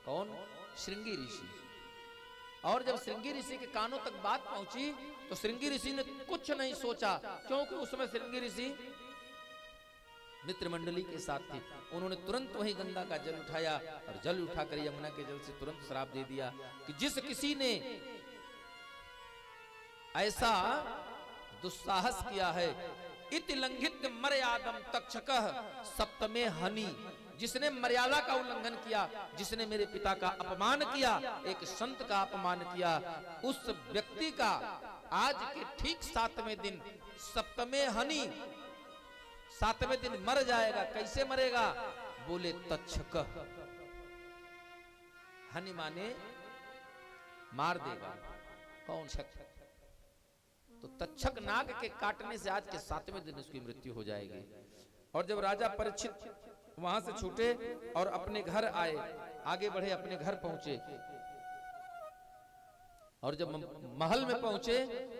Speaker 1: कौन? श्रृंगी ऋषि। और जब श्रृंगी ऋषि के कानों तक बात पहुंची तो श्रृंगी ऋषि ने कुछ नहीं सोचा, क्योंकि उसमें श्रृंगी ऋषि मित्र मंडली के साथ थी। उन्होंने तुरंत वही गंगा का जल उठाया और जल उठाकर यमुना के जल से तुरंत श्राप दे दिया कि जिस किसी ने ऐसा दुस्साहस किया है, इति लंघित मर्यादम तक्षकः सप्तमे हनि, जिसने मर्यादा का उल्लंघन किया, जिसने मेरे पिता का अपमान किया, एक संत का अपमान किया, उस व्यक्ति का आज के ठीक 7वें दिन सप्तमे हनि, 7वें दिन मर जाएगा। कैसे मरेगा? बोले तक्षकः। हनि माने मार देगा। कौन? छक। तो तक्षक नाग के काटने से आज के 7वें दिन उसकी मृत्यु हो जाएगी। और जब राजा परीक्षित वहां से छूटे और अपने घर आए, आगे बढ़े, अपने घर पहुंचे, और जब महल में पहुंचे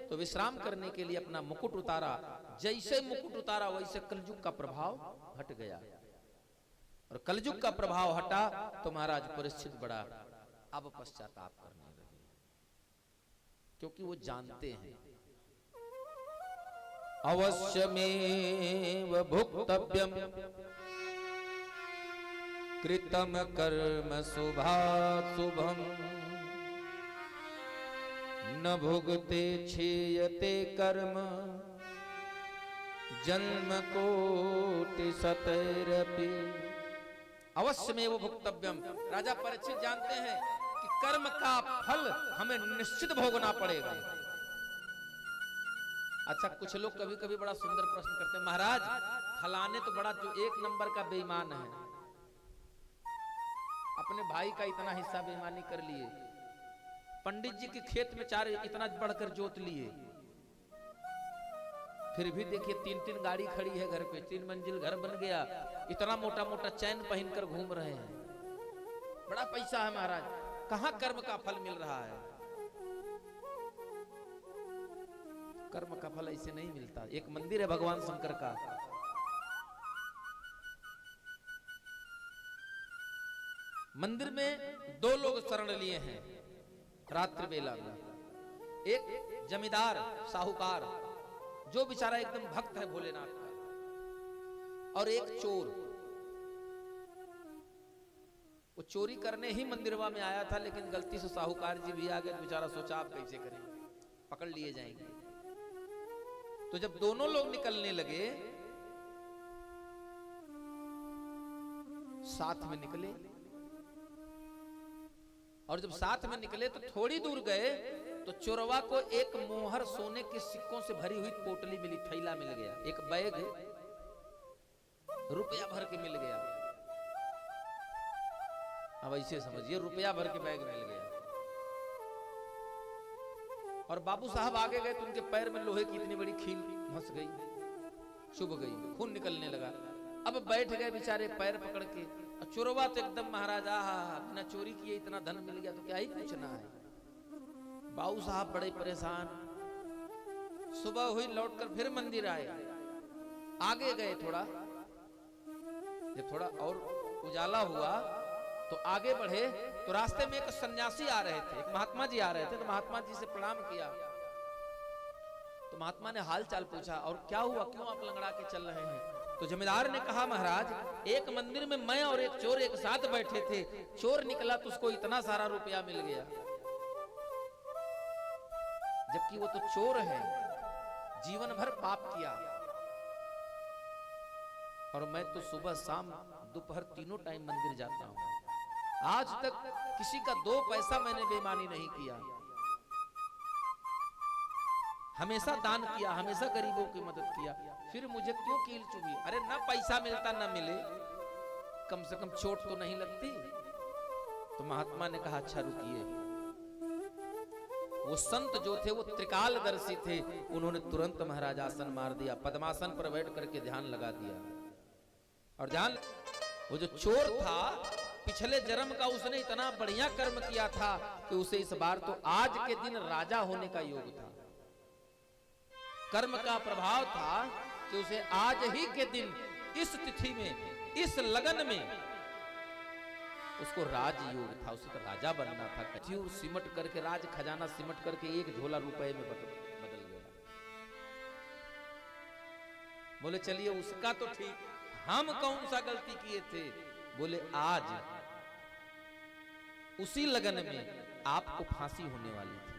Speaker 1: तो विश्राम करने के लिए अपना मुकुट उतारा। जैसे मुकुट उतारा वैसे कलयुग का प्रभाव हट गया। और कलयुग का प्रभाव हटा तो महाराज परीक्षित बड़ा अब पश्चाताप करने लगे, क्योंकि वो जानते हैं अवश्यमेव भुक्तव्यम कृतम कर्म शुभाशुभम न भुगते क्षेयते कर्म जन्म कोटि सतैरपि। अवश्यमेव भुक्तव्यम, राजा परीक्षित जानते हैं कि कर्म का फल हमें निश्चित भोगना पड़ेगा। अच्छा, कुछ लोग कभी कभी बड़ा सुंदर प्रश्न करते हैं, महाराज फलाने तो बड़ा जो 1 नंबर का बेईमान है, अपने भाई का इतना हिस्सा बेईमानी कर लिए, पंडित जी के खेत में 4 इतना बढ़कर जोत लिए, फिर भी देखिए 3-3 गाड़ी खड़ी है घर पे, 3 मंजिल घर बन गया, इतना मोटा मोटा चैन पहनकर घूम रहे हैं, बड़ा पैसा है महाराज, कहां कर्म का फल मिल रहा है? कर्म का फल ऐसे नहीं मिलता। एक मंदिर है भगवान शंकर का, मंदिर में 2 लोग शरण लिए हैं रात्रि बेला में, एक जमींदार साहूकार जो बेचारा एकदम भक्त है भोलेनाथ का, और एक चोर। वो चोरी करने ही मंदिरवा में आया था, लेकिन गलती से साहूकार जी भी आ गए, बेचारा सोचा आप कैसे करेंगे, पकड़ लिए जाएंगे। तो जब दोनों लोग निकलने लगे, साथ में निकले, और जब साथ में निकले तो थोड़ी दूर गए तो चोरवा को एक मोहर सोने के सिक्कों से भरी हुई पोटली मिली, थैला मिल गया, एक बैग रुपया भर के मिल गया। अब ऐसे समझिए रुपया भर के बैग मिल गया। और बाबू साहब आगे गए तो उनके पैर में लोहे की इतनी बड़ी खील फंस गई, चुभ गई, खून निकलने लगा। अब बैठ गए बेचारे पैर पकड़ के। और चोरवा तो एकदम महाराजा, बिना चोरी किए इतना धन मिल गया तो क्या ही पूछना है। बाबू साहब बड़े परेशान। सुबह हुई, लौटकर फिर मंदिर आए। आगे गए थोड़ा, जब थोड़ा और उजाला हुआ तो आगे बढ़े तो रास्ते में एक सन्यासी आ रहे थे, एक महात्मा जी आ रहे थे। तो महात्मा जी से प्रणाम किया। तो महात्मा ने हाल चाल पूछा, और क्या हुआ, क्यों आप लंगड़ा के चल रहे हैं? तो जमींदार ने कहा, महाराज एक मंदिर में मैं और एक चोर एक साथ बैठे थे, चोर निकला तो उसको इतना सारा रुपया मिल गया, जबकि वो तो चोर है, जीवन भर पाप किया। और मैं तो सुबह शाम दोपहर तीनों टाइम मंदिर जाता हूं, आज तक किसी का 2 पैसा मैंने बेईमानी नहीं किया, हमेशा दान किया, हमेशा गरीबों की मदद किया, फिर मुझे क्यों कील चुभी? अरे ना पैसा मिलता ना मिले, कम से कम चोट तो नहीं लगती। तो महात्मा ने कहा, अच्छा रुकिए। वो संत जो थे वो त्रिकालदर्शी थे, उन्होंने तुरंत महाराज आसन मार दिया, पद्मासन पर बैठ करके ध्यान लगा दिया। और ध्यान, वो जो चोर था पिछले जन्म का उसने इतना बढ़िया कर्म किया था कि उसे इस बार तो आज के दिन राजा होने का योग था। कर्म का प्रभाव था कि उसे आज ही के दिन इस तिथि में इस लगन में उसको राजयोग था, उसे तो राजा बनना था। खजूर सिमट करके, राज खजाना सिमट करके एक झोला रुपए में बदल गया। बोले चलिए उसका तो ठीक, हम कौन सा गलती किए थे? बोले आज उसी लगन में आपको फांसी होने वाली थी।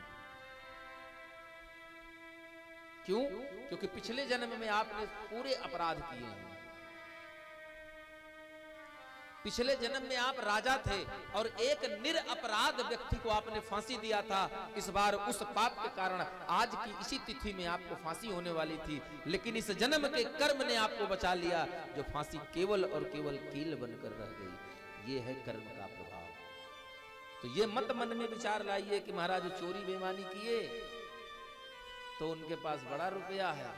Speaker 1: क्यों? क्योंकि पिछले जन्म में आपने पूरे अपराध किए हैं। पिछले जन्म में आप राजा थे और एक निरपराध व्यक्ति को आपने फांसी दिया था। इस बार उस पाप के कारण आज की इसी तिथि में आपको फांसी होने वाली थी, लेकिन इस जन्म के कर्म ने आपको बचा लिया, जो फांसी केवल और केवल कील बनकर रह गई। ये है कर्म का प्रभाव। तो ये मत मन में विचार लाइए कि महाराज चोरी बेईमानी किए तो उनके पास बड़ा रुपया है,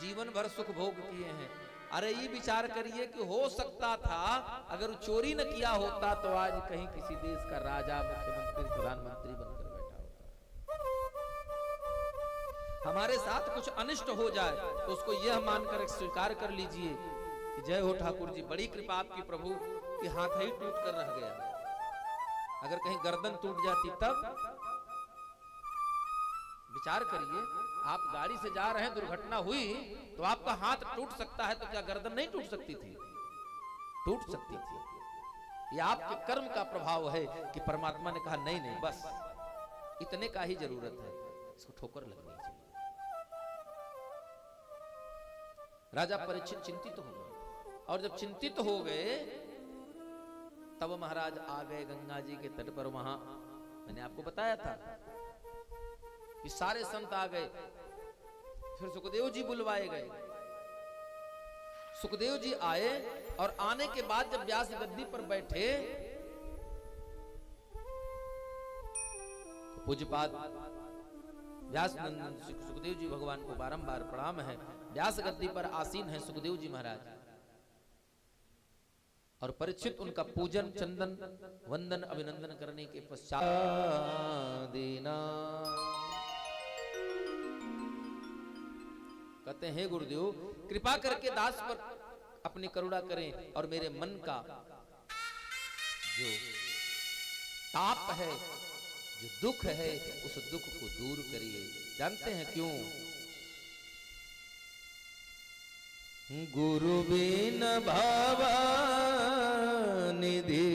Speaker 1: जीवन भर सुख भोग किए हैं। अरे ये विचार करिए कि हो सकता था अगर चोरी न किया होता तो आज कहीं किसी देश का राजा, मुख्यमंत्री, प्रधानमंत्री बनकर बैठा होता। हमारे साथ कुछ अनिष्ट हो जाए तो उसको यह मानकर स्वीकार कर लीजिए कि जय हो ठाकुर जी, बड़ी कृपा आपकी प्रभु, कि हाथ ही टूट कर रह गया। अगर कहीं गर्दन टूट जाती तब विचार करिए, आप गाड़ी से जा रहे हैं, दुर्घटना हुई तो आपका हाथ टूट सकता है, तो क्या गर्दन नहीं टूट सकती थी? टूट सकती थी। ये आपके कर्म का प्रभाव है कि परमात्मा ने कहा नहीं नहीं, बस इतने का ही जरूरत है, इसको ठोकर लगनी चाहिए। राजा परीक्षित चिंतित हो गए, और जब चिंतित हो गए तब महाराज आ गए गंगा जी के तट पर। वहां मैंने आपको बताया था कि सारे संत आ गए, फिर सुखदेव जी बुलवाए गए। सुखदेव जी आए और आने के बाद जब व्यास गद्दी पर बैठे तो पूज्यपाद व्यास नंदन सुखदेव जी भगवान को बारंबार प्रणाम है। व्यास गद्दी पर आसीन है सुखदेव जी महाराज, और परीक्षित उनका पूजन, चंदन, वंदन, अभिनंदन करने के पश्चात देना कहते हैं, गुरुदेव कृपा करके दास पर अपनी करुणा करें और मेरे मन का जो ताप है, जो दुख है, उस दुख को दूर करिए। जानते हैं क्यों? गुरु बिन भावा निधि,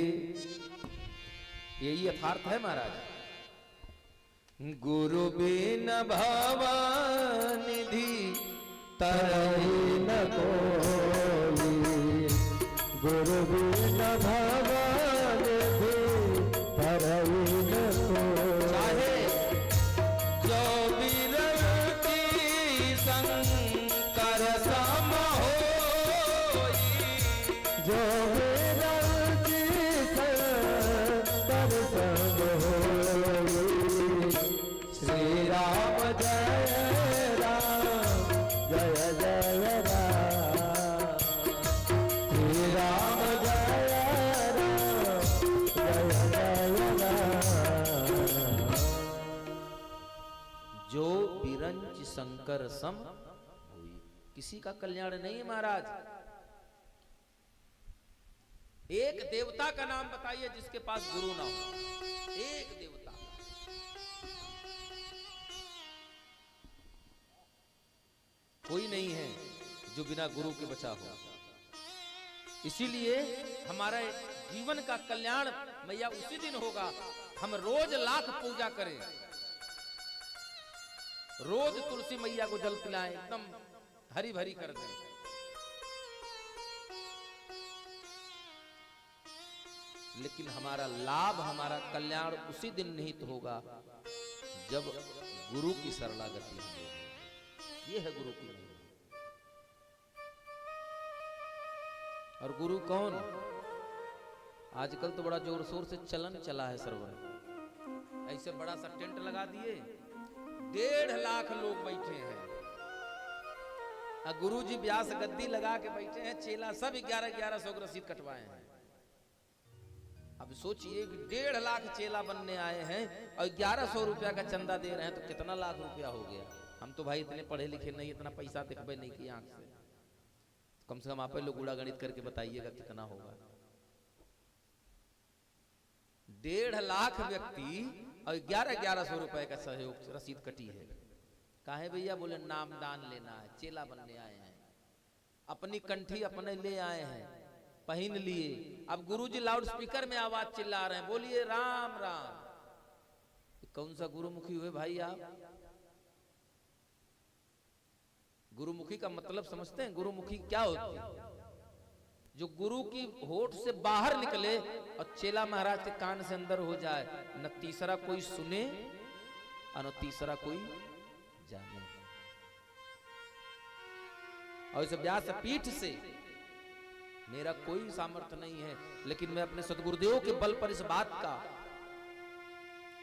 Speaker 1: यही यथार्थ है महाराज। गुरु बिन भावा निधि तरहि न कोई, गुरु बिन भावा निधि तरहि न कोई। चाहे जो विरति शंकर सम होई, जो विरति शंकर शंकर सम हुई। किसी का कल्याण नहीं है महाराज। एक देवता का नाम बताइए जिसके पास गुरु ना हो। एक देवता, कोई नहीं है जो बिना गुरु के बचा हो। इसीलिए हमारे जीवन का कल्याण मैया उसी दिन होगा हम रोज लाख पूजा करें, रोज तुलसी मैया को जल पिलाएं, एकदम हरी भरी कर दें। लेकिन हमारा लाभ, हमारा कल्याण उसी दिन निहित होगा जब गुरु की शरणागति होगी। ये है गुरु की महिमा। और गुरु कौन? आजकल तो बड़ा जोर शोर से चलन चला है सरवर। ऐसे बड़ा सा टेंट लगा दिए, 1.5 लाख लोग बैठे हैं, गुरु जी व्यास गद्दी लगा के बैठे हैं, चेला सब 1100 की रसीद कटवाए हैं। अब सोचिए कि 1.5 लाख चेला बनने आए हैं और 1100 रुपया का चंदा दे रहे हैं, तो कितना लाख रुपया हो गया। हम तो भाई इतने पढ़े लिखे नहीं, इतना पैसा देखबे नहीं की आंख से, कम से कम आप लोग गुड़ा गणित करके बताइएगा कितना होगा। 1.5 लाख व्यक्ति और 1100 रुपए का सहयोग रसीद कटी है। काहे भैया? बोले नाम दान लेना है, चेला बनने आए हैं, अपनी कंठी अपने ले आए हैं, पहन लिए। अब गुरुजी लाउड स्पीकर में आवाज चिल्ला रहे हैं, बोलिए राम राम। कौन सा गुरुमुखी हुए भाई आप? गुरुमुखी का मतलब समझते हैं? गुरुमुखी क्या होती है? जो गुरु की होठ से बाहर निकले और चेला महाराज के कान से अंदर हो जाए, न तीसरा कोई सुने और न तीसरा कोई जाने। और इस व्यास पीठ से मेरा कोई सामर्थ्य नहीं है, लेकिन मैं अपने सदगुरुदेव के बल पर इस बात का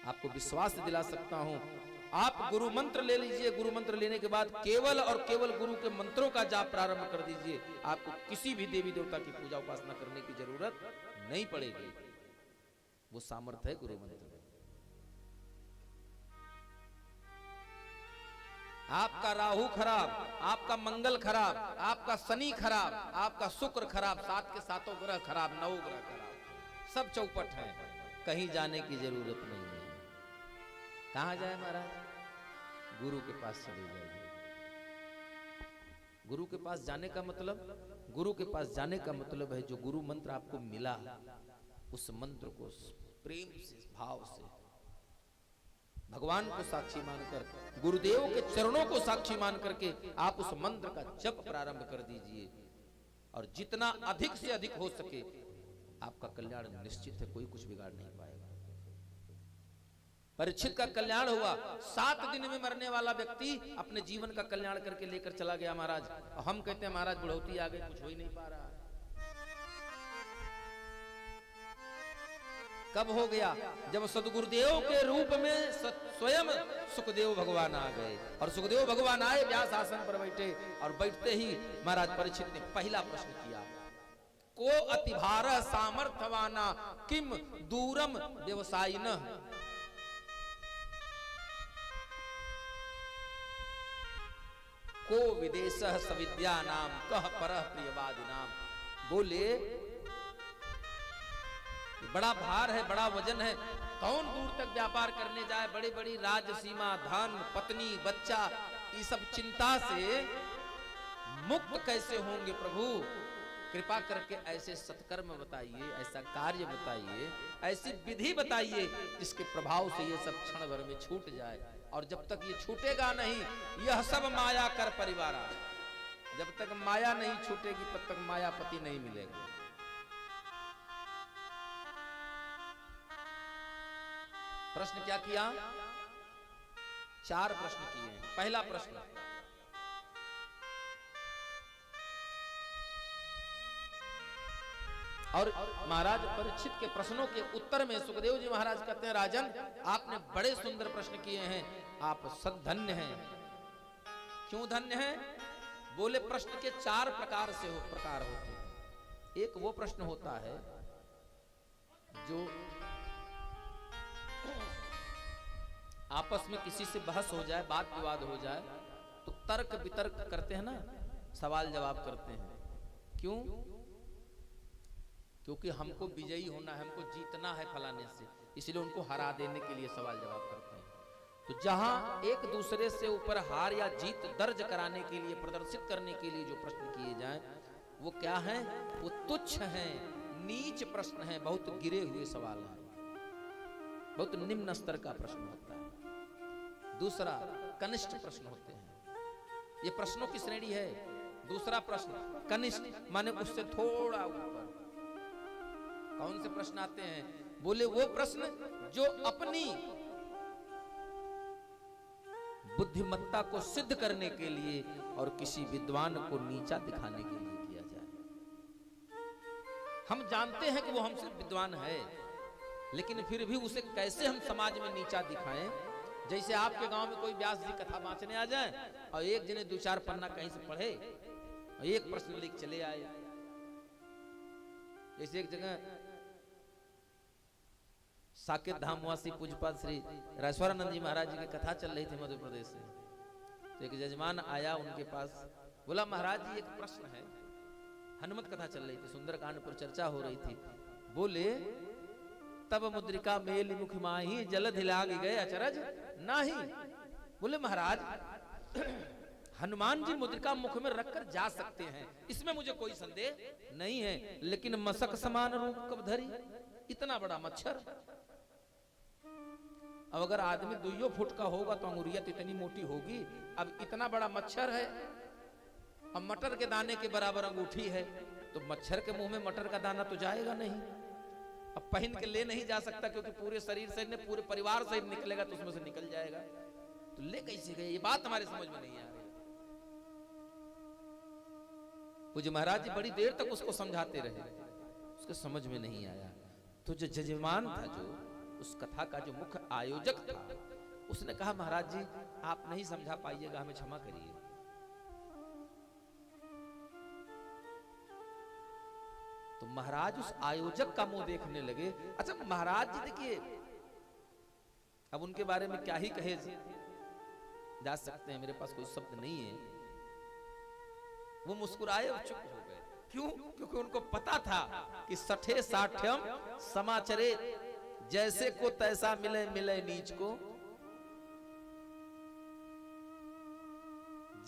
Speaker 1: आपको विश्वास दिला सकता हूं। आप गुरु मंत्र ले लीजिए, गुरु मंत्र लेने के बाद केवल और केवल गुरु के मंत्रों का जाप प्रारंभ कर दीजिए, आपको किसी भी देवी देवता की पूजा उपासना करने की जरूरत नहीं पड़ेगी। वो सामर्थ्य है गुरु मंत्र में। आपका राहु खराब, आपका मंगल खराब, आपका शनि खराब, आपका शुक्र खराब, 7 के 7 ग्रह खराब, 9 ग्रह खराब, सब चौपट है, कहीं जाने की जरूरत नहीं है। कहां जाए महाराज? गुरु के पास चले जाइए। गुरु के पास जाने का मतलब, गुरु के पास जाने का मतलब है जो गुरु मंत्र आपको मिला, उस मंत्र को प्रेम से, भाव से, भगवान को साक्षी मानकर, गुरुदेव के चरणों को साक्षी मान करके आप उस मंत्र का जप प्रारंभ कर दीजिए। और जितना अधिक से अधिक हो सके आपका कल्याण निश्चित है, कोई कुछ बिगाड़ नहीं पाएगा। परीक्षित का कल्याण हुआ, 7 दिन में मरने वाला व्यक्ति अपने जीवन का कल्याण करके लेकर चला गया महाराज। और हम कहते हैं महाराज बुढ़ौती आ गई, कुछ हो ही नहीं पा रहा। कब हो गया? जब सदगुरुदेव के रूप में स्वयं सुखदेव भगवान आ गए। और सुखदेव भगवान आए, व्यास आसन पर बैठे, और बैठते ही महाराज परीक्षित ने पहला प्रश्न किया, को अतिभार सामर्थ्यवाना किम दूरम व्यवसायिन। को विदेश सविद्या नाम कह परह प्रियवादी नाम। बोले बड़ा भार है, बड़ा वजन है, कौन दूर तक व्यापार करने जाए? बड़ी बड़ी राज सीमा, धन, पत्नी, बच्चा, ये सब चिंता से मुक्त कैसे होंगे प्रभु? कृपा करके ऐसे सत्कर्म बताइए, ऐसा कार्य बताइए, ऐसी विधि बताइए जिसके प्रभाव से ये सब क्षण भर में छूट जाए। और जब तक ये छूटेगा नहीं, यह सब माया कर परिवारा, जब तक माया नहीं छूटेगी तब तक मायापति नहीं मिलेगा। प्रश्न क्या किया? 4 प्रश्न किए हैं। पहला प्रश्न, और महाराज परीक्षित के प्रश्नों के उत्तर में सुखदेव जी महाराज कहते हैं, राजन आपने बड़े सुंदर प्रश्न किए हैं, आप सद्धन्य हैं। क्यों धन्य हैं? बोले प्रश्न के 4 प्रकार होते हैं। एक वो प्रश्न होता है जो आपस में किसी से बहस हो जाए, बात विवाद हो जाए, तर्क वितर्क करते हैं ना, सवाल जवाब करते हैं। क्यों? क्योंकि हमको विजयी होना है, हमको जीतना है फलाने से, इसलिए उनको हरा देने के लिए सवाल जवाब करते हैं। तो जहां एक दूसरे से ऊपर हार या जीत दर्ज कराने के लिए, प्रदर्शित करने के लिए जो प्रश्न किए जाएं, वो क्या हैं? वो तुच्छ हैं, नीच प्रश्न हैं, बहुत गिरे हुए सवाल हैं, बहुत निम्न स्तर का प्रश्न होता है। दूसरा, कनिष्ठ प्रश्न होते हैं। ये प्रश्नों की श्रेणी है। दूसरा प्रश्न कनिष्ठ, माने उससे थोड़ा ऊपर। कौन से प्रश्न आते हैं? बोले वो प्रश्न जो अपनी बुद्धिमत्ता को सिद्ध करने के लिए और किसी विद्वान को नीचा दिखाने के लिए किया जाए। हम जानते हैं कि वो हमसे विद्वान है, लेकिन फिर भी उसे कैसे हम समाज में नीचा दिखाएं। जैसे आपके गांव में कोई व्यास जी कथा बांचने आ जाए और एक जने 2-4 पन्ना कहीं से पढ़े और एक प्रश्न लिख चले आए। जैसे एक जगह साकेत धामवासी पूज्यपाद श्री राजेश्वरानंद जी महाराज जी की कथा चल रही थी मध्य प्रदेश में। तो एक जजमान आया उनके पास, बोला महाराज जी एक प्रश्न है। हनुमत कथा चल रही थी, सुंदरकांड पर चर्चा हो रही थी। बोले तब मुद्रिका मेल मुख माही जल धिलाग गए अचरज नाही। बोले महाराज हनुमान जी मुद्रिका मुख में रखकर जा सकते हैं, इसमें मुझे कोई संदेह नहीं है, लेकिन मशक समान रूप कब धरी? इतना बड़ा मच्छर, अब अगर आदमी 2 फुट का होगा तो अंगुरिया तो इतनी मोटी होगी। अब इतना बड़ा मच्छर है, अब मटर के दाने के बराबर अंगूठी है, तो मच्छर के मुंह में मटर का दाना तो जाएगा नहीं। अब पहन के ले नहीं जा सकता, क्योंकि पूरे शरीर से नहीं, पूरे परिवार से निकलेगा तो उसमें से निकल जाएगा। तो ले कैसे गए? ये बात हमारे समझ में नहीं आ रही। पूज्य महाराज जी बड़ी देर तक उसको समझाते रहे, उसके समझ में नहीं आया। तो जो जजमान था, जो उस कथा का जो मुख्य आयोजक था, उसने कहा महाराज जी आप नहीं समझा पाइएगा, हमें क्षमा करिए। तो महाराज उस आयोजक का मुंह देखने लगे। अच्छा महाराज जी देखिए, अब उनके बारे में क्या ही कहे जा सकते हैं, मेरे पास कोई शब्द नहीं है। वो मुस्कुराए और चुप हो गए। क्यों? क्योंकि उनको पता था कि सठे साठ्यम समाचरे, जैसे को तैसा मिले मिले नीच को,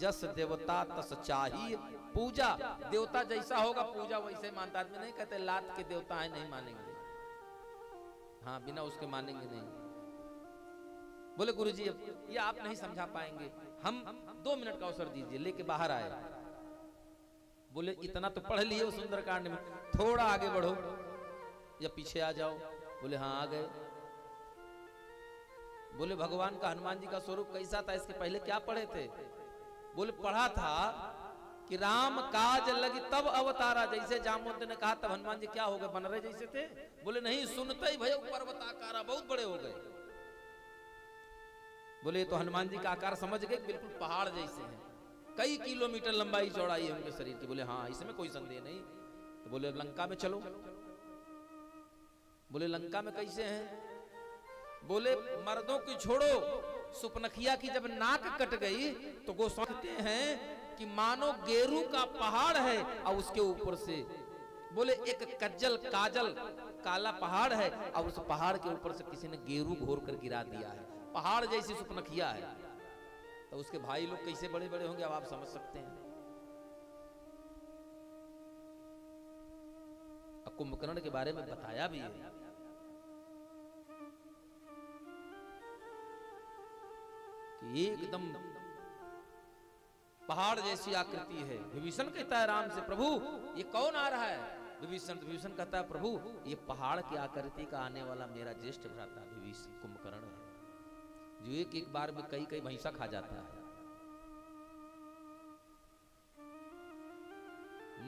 Speaker 1: जस देवता तस चाहिए पूजा। देवता जैसा होगा पूजा वैसे मानता। आदमी नहीं कहते लात के देवता है नहीं मानेंगे, हाँ बिना उसके मानेंगे नहीं। बोले गुरुजी ये आप नहीं समझा पाएंगे, हम 2 मिनट का अवसर दीजिए। लेके बाहर आए। बोले इतना तो पढ़ लिए सुंदरकांड में, थोड़ा आगे बढ़ो या पीछे आ जाओ। बोले हाँ आ गए। बोले भगवान का हनुमान जी का स्वरूप कैसा था, इसके पहले क्या पढ़े थे? बोले पढ़ा था कि राम काज लगी तब अवतारा। जैसे जामवंत ने कहा तब हनुमान जी क्या हो गए, बन रहे जैसे थे? बोले नहीं, सुनते ही भय पर्वताकारा, बहुत बड़े हो गए। बोले तो हनुमान जी का आकार समझ गए, बिल्कुल पहाड़ जैसे हैं, कई किलोमीटर लंबाई चौड़ाई है उनके शरीर की। बोले हाँ इसमें कोई संदेह नहीं। तो बोले लंका में चलो। बोले लंका में कैसे हैं? बोले मर्दों की छोड़ो, सुपनखिया की जब नाक कट गई तो वो सोचते हैं कि मानो गेरू का पहाड़ है और उसके ऊपर से बोले एक कज्जल काजल काला पहाड़ है और उस पहाड़ के ऊपर से किसी ने गेरू घोर कर गिरा दिया है। पहाड़ जैसी सुपनखिया है। तो उसके भाई लोग कैसे बड़े बड़े होंगे, अब आप समझ सकते हैं। कुंभकर्ण के बारे में बताया भी है कि एकदम पहाड़ जैसी आकृति है। विभीषण कहता है राम से, प्रभु ये कौन आ रहा है? विभीषण कहता है, प्रभु ये पहाड़ की आकृति का आने वाला मेरा ज्येष्ठ भ्राता विभीषण कुंभकर्ण है, जो एक बार में कई भैंसा खा जाता है।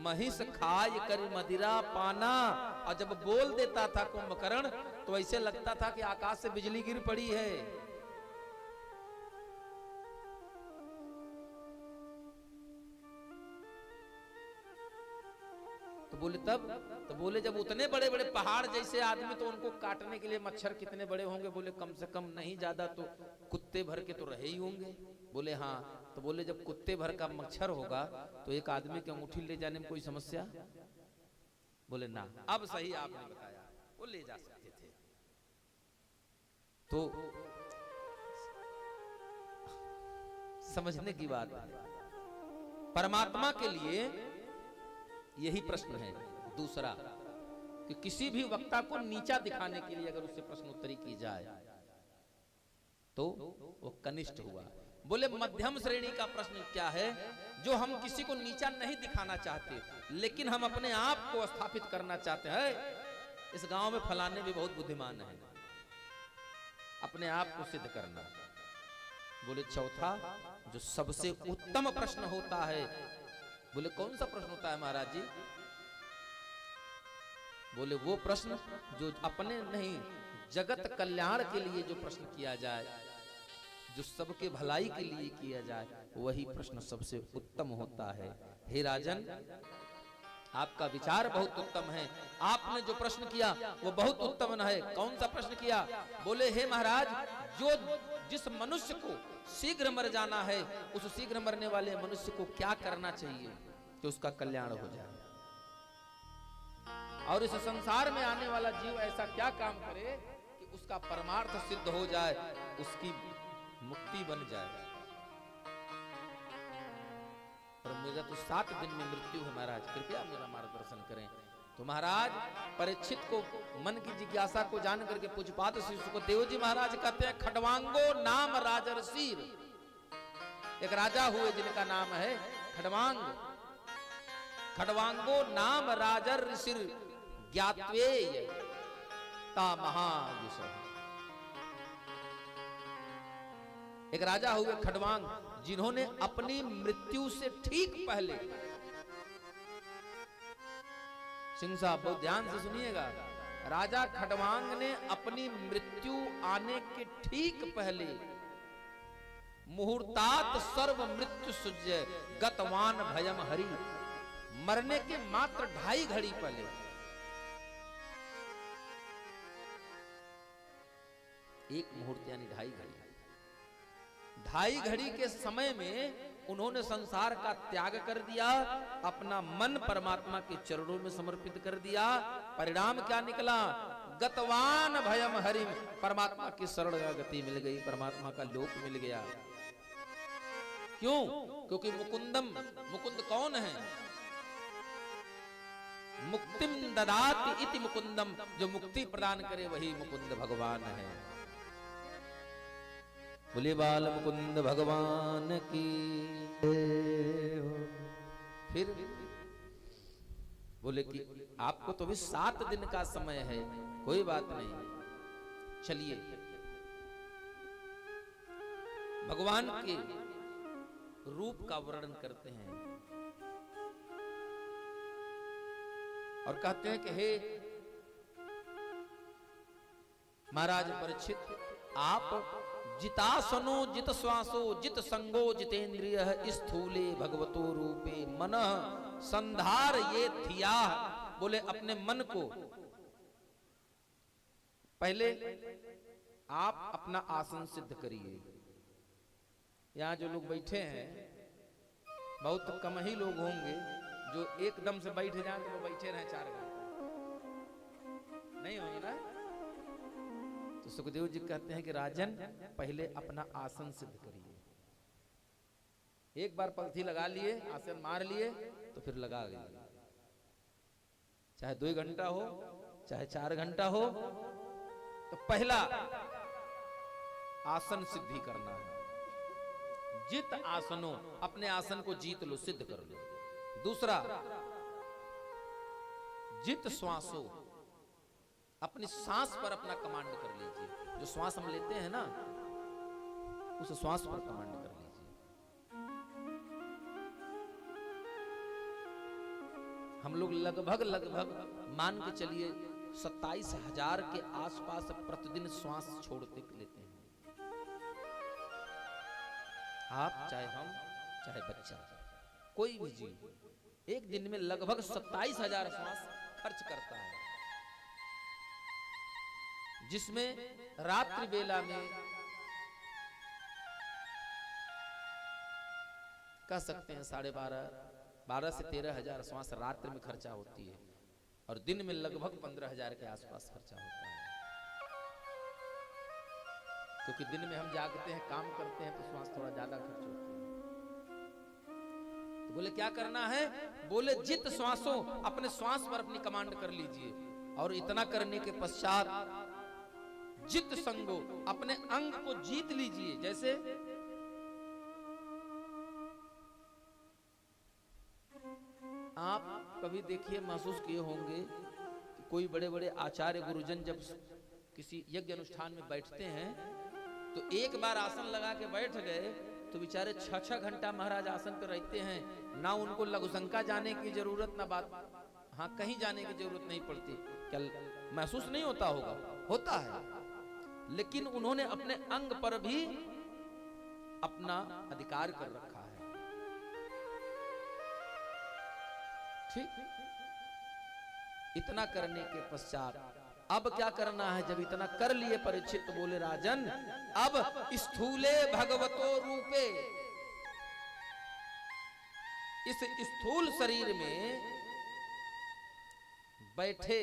Speaker 1: महिष खाय कर मदिरा पाना। और जब बोल देता था कुंभकर्ण तो ऐसे लगता था कि आकाश से बिजली गिर पड़ी है। तो बोले तब, तो बोले जब उतने बड़े बड़े पहाड़ जैसे आदमी, तो उनको काटने के लिए मच्छर कितने बड़े होंगे? बोले कम से कम नहीं ज्यादा तो कुत्ते भर के तो रहे ही होंगे। बोले हाँ तो बोले जब कुत्ते भर का मच्छर होगा तो एक आदमी की अंगूठी ले जाने में कोई समस्या? बोले ना। अब सही आपने बताया, वो ले जा सकते थे। तो समझने की बात है, परमात्मा के लिए यही प्रश्न है। दूसरा कि किसी भी वक्ता को नीचा दिखाने के लिए अगर उससे प्रश्न उत्तरी की जाए तो वो कनिष्ठ हुआ। बोले मध्यम श्रेणी का प्रश्न क्या है? जो हम किसी को नीचा नहीं दिखाना चाहते, लेकिन हम अपने आप को स्थापित करना चाहते हैं। इस गांव में फलाने भी बहुत बुद्धिमान है, अपने आप को सिद्ध करना। बोले चौथा जो सबसे उत्तम प्रश्न होता है, बोले कौन सा प्रश्न होता है महाराज जी? बोले वो प्रश्न जो अपने नहीं जगत कल्याण के लिए जो प्रश्न किया जाए, जो सबके भलाई के लिए किया जाए, वही प्रश्न सबसे उत्तम होता है। हे राजन, आपका विचार बहुत उत्तम है, आपने जो प्रश्न किया वो बहुत उत्तम है। कौन सा प्रश्न किया? बोले हे महाराज, जो जिस मनुष्य को शीघ्र मर जाना है, उस शीघ्र मरने वाले मनुष्य को क्या करना चाहिए कि उसका कल्याण हो जाए, और इस संसार में आने वाला जीव ऐसा क्या काम करे कि उसका परमार्थ सिद्ध हो जाए, उसकी मुक्ति बन जाए। पर मेरा तो 7 दिन में मृत्यु है महाराज, कृपया मेरा मार्गदर्शन करें। तो महाराज परीक्षित को मन की जिज्ञासा को जान करके पूज्यपाद श्री सुखदेव जी महाराज कहते हैं, खडवांगो नाम राजर्षिर। एक राजा हुए जिनका नाम है खडवांग। खडवांगो नाम राजर्षिर ज्ञात्वेय ता महाविषय। एक राजा हुए खडवांग, जिन्होंने अपनी मृत्यु से ठीक पहले, सिंह साहब बहुत ध्यान से सुनिएगा, राजा खडवांग ने अपनी मृत्यु आने के ठीक पहले मुहूर्तात सर्व मृत्यु सुजय गतवान भयम हरि, मरने के मात्र 2.5 घड़ी पहले, एक मुहूर्त यानी 2.5 घड़ी, 2.5 घड़ी के समय में उन्होंने संसार का त्याग कर दिया, अपना मन परमात्मा के चरणों में समर्पित कर दिया। परिणाम क्या निकला? गतवान भयम हरि, परमात्मा की शरण गति मिल गई, परमात्मा का लोक मिल गया। क्यों? क्योंकि मुकुंदम, मुकुंद कौन है? मुक्तिम ददाति इति मुकुंदम, जो मुक्ति प्रदान करे वही मुकुंद भगवान है। बोले बाल मुकुंद भगवान की। फिर बोले कि आपको तो भी 7 दिन का समय है, कोई बात नहीं, चलिए भगवान के रूप का वर्णन करते हैं और कहते हैं कि हे महाराज परीक्षित, आप जितासनो जित श्वासो जित संगो जितेंद्रिय स्थूले भगवतो रूपे मन संधार ये थिया। बोले अपने मन को पहले आप अपना आसन सिद्ध करिए। यहां जो लोग बैठे हैं बहुत कम ही लोग होंगे जो एकदम से बैठ जाएं तो वो बैठे रहे 4 घंटे, नहीं होंगे ना। तो सुखदेव जी कहते हैं कि राजन पहले अपना आसन सिद्ध करिए। एक बार पंक्ति लगा लिए, आसन मार लिए तो फिर लगा लिए, चाहे 2 घंटा हो चाहे 4 घंटा हो, तो पहला आसन सिद्धि करना है। जित आसनो, अपने आसन को जीत लो, सिद्ध कर लो। दूसरा जित श्वासो, अपनी सांस पर अपना कमांड कर लीजिए। जो श्वास हम लेते हैं ना, उस श्वास पर कमांड कर लीजिए। हम लोग लगभग मान के चलिए 27,000 के आसपास प्रतिदिन श्वास छोड़ते लेते हैं। आप चाहे हम चाहे बच्चा, कोई भी जीव एक दिन में लगभग 27,000 श्वास खर्च करता है, जिसमें रात्रि बेला में कह सकते हैं 12,500 से 13,000 श्वास रात्रि में खर्चा होती है और दिन में लगभग 15,000 के आसपास खर्चा होता है, क्योंकि दिन में हम जागते हैं, काम करते हैं, तो श्वास थोड़ा ज्यादा खर्च होती है। तो बोले क्या करना है? बोले जित श्वासों अपने श्वास पर अपनी कमांड कर लीजिए, और इतना करने के पश्चात जित संगो अपने अंग को जीत लीजिए। जैसे आप कभी देखिए, महसूस किए होंगे कि कोई बड़े बड़े आचार्य गुरुजन जब किसी यज्ञ अनुष्ठान में बैठते हैं तो एक बार आसन लगा के बैठ गए तो बेचारे 6-6 घंटा महाराज आसन पर रहते हैं, ना उनको लघुशंका जाने की जरूरत, ना बात, हाँ कहीं जाने की जरूरत नहीं पड़ती। क्या महसूस नहीं होता होगा? होता है, लेकिन उन्होंने अपने अंग पर भी अपना अधिकार कर रखा है। ठीक, इतना करने के पश्चात अब क्या करना है? जब इतना कर लिए परीक्षित, तो बोले राजन अब स्थूले भगवतो रूपे, इस स्थूल शरीर में बैठे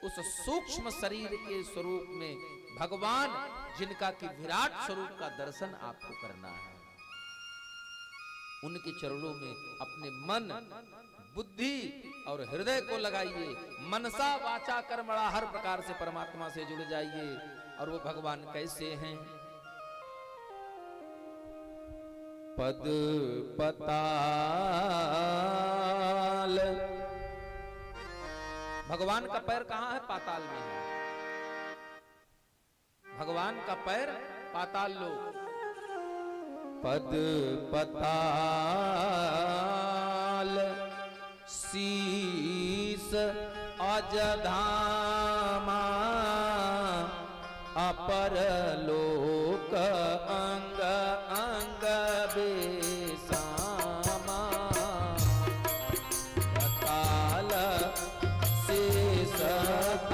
Speaker 1: उस सूक्ष्म शरीर के स्वरूप में भगवान जिनका कि विराट स्वरूप का दर्शन आपको करना है, उनके चरणों में अपने मन, बुद्धि और हृदय को लगाइए। मनसा वाचा कर्मणा हर प्रकार से परमात्मा से जुड़ जाइए। और वो भगवान कैसे हैं?
Speaker 2: पद पताल,
Speaker 1: भगवान का पैर कहां है? पाताल में है। भगवान का पैर पाताल लोक।
Speaker 2: पद पताल शीस अजधामा, अपर लोक अंग अंग बेसामा। पताल शीस